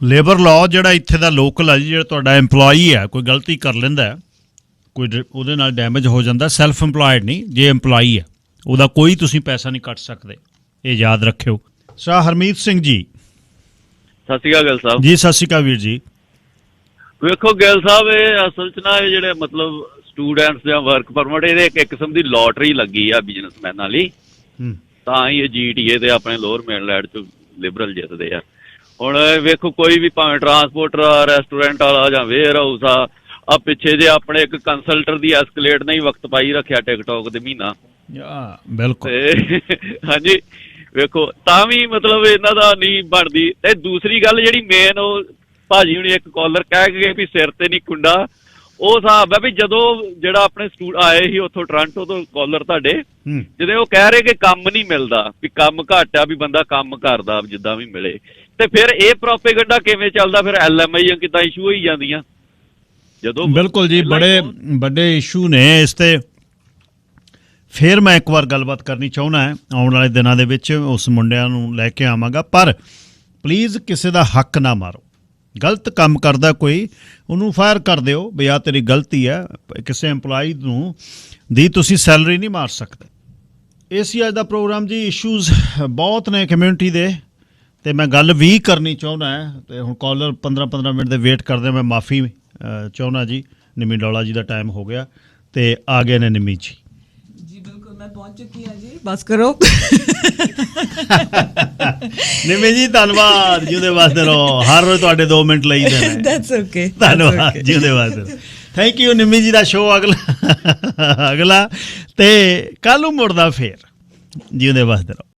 ਲੇਬਰ ਲਾਅ ਜਿਹੜਾ ਇੱਥੇ ਦਾ ਲੋਕਲ ਹੈ ਜੀ, ਜਿਹੜਾ ਤੁਹਾਡਾ EMPLOYEE ਹੈ, ਕੋਈ ਗਲਤੀ ਕਰ ਲੈਂਦਾ ਹੈ, ਕੋਈ ਉਹਦੇ ਨਾਲ ਡੈਮੇਜ ਹੋ ਜਾਂਦਾ, ਸੈਲਫ ਇੰਪਲਾਇਡ ਨਹੀਂ, ਜੇ EMPLOYEE ਹੈ ਉਹਦਾ ਕੋਈ ਤੁਸੀਂ ਪੈਸਾ ਨਹੀਂ ਕੱਟ ਸਕਦੇ, ਇਹ ਯਾਦ ਰੱਖਿਓ। ਸਰ ਹਰਮੀਤ ਸਿੰਘ ਜੀ, ਸਤਿ ਸ਼੍ਰੀ ਅਕਾਲ ਗਿੱਲ ਸਾਹਿਬ ਜੀ। ਸਤਿ ਸ਼੍ਰੀ ਅਕਾਲ ਵੀਰ ਜੀ। ਵੇਖੋ ਗਿੱਲ ਸਾਹਿਬ, ਇਹ ਅਸਲ 'ਚ ਨਾ ਇਹ ਜਿਹੜੇ ਮਤਲਬ ਸਟੂਡੈਂਟਸ ਜਾਂ ਵਰਕ ਪਰਮਿਟ, ਇਹਦੇ ਇੱਕ ਕਿਸਮ ਦੀ ਲੋਟਰੀ ਲੱਗੀ ਆ ਬਿਜ਼ਨਸਮੈਨਾਂ ਲਈ, ਤਾਂ ਹੀ ਇਹ GTA ਤੇ ਆਪਣੇ ਲੋਅਰ ਮੇਨਲੈਂਡ 'ਚ ਲਿਬਰਲ ਜਿੱਤਦੇ ਆ। ਹੁਣ ਵੇਖੋ ਕੋਈ ਵੀ ਭਾਵੇਂ ਟਰਾਂਸਪੋਰਟਰ ਆ, ਰੈਸਟੋਰੈਂਟ ਵਾਲਾ ਜਾਂ ਵੇਅਰ ਹਾਊਸ ਆ ਪਿੱਛੇ ਜੇ ਆਪਣੇ ਇੱਕ ਕੰਸਲਟਰ ਦੀ ਐਸਕਲੇਟ ਨਹੀਂ ਵਕਤ ਪਾਈ ਰੱਖਿਆ ਟਿਕਟੋਕ ਦੇ ਮਹੀਨਾ, ਬਿਲਕੁਲ ਹਾਂਜੀ। ਵੇਖੋ ਤਾਂ ਵੀ ਮਤਲਬ ਇਹਨਾਂ ਦਾ ਨਹੀਂ ਬਣਦੀ। ਤੇ ਦੂਸਰੀ ਗੱਲ ਜਿਹੜੀ ਮੇਨ, ਉਹ ਭਾਜੀ ਹੁਣੀ ਇੱਕ ਕਾਲਰ ਕਹਿ ਗਏ ਵੀ ਸਿਰ ਤੇ ਨਹੀਂ ਕੁੰਡਾ, ਉਹ ਹਿਸਾਬ ਹੈ ਵੀ ਜਦੋਂ ਜਿਹੜਾ ਆਪਣੇ ਆਏ ਸੀ ਉੱਥੋਂ ਟੋਰਾਂਟੋ ਤੋਂ ਕਾਲਰ ਤੁਹਾਡੇ, ਜਦੋਂ ਉਹ ਕਹਿ ਰਹੇ ਕਿ ਕੰਮ ਨਹੀਂ ਮਿਲਦਾ, ਵੀ ਕੰਮ ਘੱਟ ਆ, ਵੀ ਬੰਦਾ ਕੰਮ ਕਰਦਾ ਜਿੱਦਾਂ ਵੀ ਮਿਲੇ, ਤੇ ਫਿਰ ਇਹ ਪ੍ਰੋਪੇਗੈਂਡਾ ਕਿਵੇਂ ਚੱਲਦਾ? ਫਿਰ LMI ਕਿੱਦਾਂ ਇਸ਼ੂ ਹੋਈ ਜਾਂਦੀਆਂ ਜਦੋਂ? ਬਿਲਕੁਲ ਜੀ, ਬੜੇ ਵੱਡੇ ਇਸ਼ੂ ਨੇ ਇਸ ਤੇ। ਫਿਰ ਮੈਂ ਇੱਕ ਵਾਰ ਗੱਲਬਾਤ ਕਰਨੀ ਚਾਹੁੰਦਾ ਹੈ, ਆਉਣ ਵਾਲੇ ਦਿਨਾਂ ਦੇ ਵਿੱਚ ਉਸ ਮੁੰਡਿਆਂ ਨੂੰ ਲੈ ਕੇ ਆਵਾਂਗਾ, ਪਰ ਪਲੀਜ਼ ਕਿਸੇ ਦਾ ਹੱਕ ਨਾ ਮਾਰੋ। ਗਲਤ ਕੰਮ ਕਰਦਾ ਕੋਈ, ਉਹਨੂੰ ਫਾਇਰ ਕਰ ਦਿਓ ਵੀ ਆਹ ਤੇਰੀ ਗਲਤੀ ਹੈ। ਕਿਸੇ EMPLOYEE ਨੂੰ ਦੀ ਤੁਸੀਂ ਸੈਲਰੀ ਨਹੀਂ ਮਾਰ ਸਕਦੇ। ਇਹ ਸੀ ਅੱਜ ਦਾ ਪ੍ਰੋਗਰਾਮ ਜੀ। ਇਸ਼ੂਜ਼ ਬਹੁਤ ਨੇ ਕਮਿਊਨਿਟੀ ਦੇ, ਤੇ ਮੈਂ ਗੱਲ ਵੀ ਕਰਨੀ ਚਾਹੁੰਦਾ ਹੈ। ਤੇ ਹੁਣ ਕਾਲਰ 15-15 ਮਿੰਟ ਦੇ ਵੇਟ ਕਰਦੇ, ਮੈਂ ਮਾਫੀ ਚਾਹੁੰਦਾ ਜੀ। ਨਿੰਮੀ ਡੋਲਾ ਜੀ ਦਾ ਟਾਈਮ ਹੋ ਗਿਆ ਤੇ ਆ ਗਏ ਨੇ ਨਿੰਮੀ ਜੀ। ਬਿਲਕੁਲ, ਮੈਂ ਪਹੁੰਚ ਚੁੱਕੀ ਹਾਂ ਜੀ, ਬਸ ਕਰੋ। ਨਿੰਮੀ ਜੀ ਧੰਨਵਾਦ, ਜਿਹਦੇ ਵਾਸਤੇ ਰਹੋ। ਹਰ ਰੋਜ਼ ਤੁਹਾਡੇ 2 ਮਿੰਟ ਲਈਦੇ ਨੇ। ਦੈਟਸ ਓਕੇ, ਧੰਨਵਾਦ, ਜਿਹਦੇ ਵਾਸਤੇ। ਥੈਂਕ ਯੂ ਨਿੰਮੀ ਜੀ ਦਾ ਸ਼ੋਅ ਅਗਲਾ ਤੇ ਕੱਲ੍ਹ ਨੂੰ ਮੁੜਦਾ ਫੇਰ, ਜਿਹਦੇ ਵਾਸਤੇ ਰਹੋ।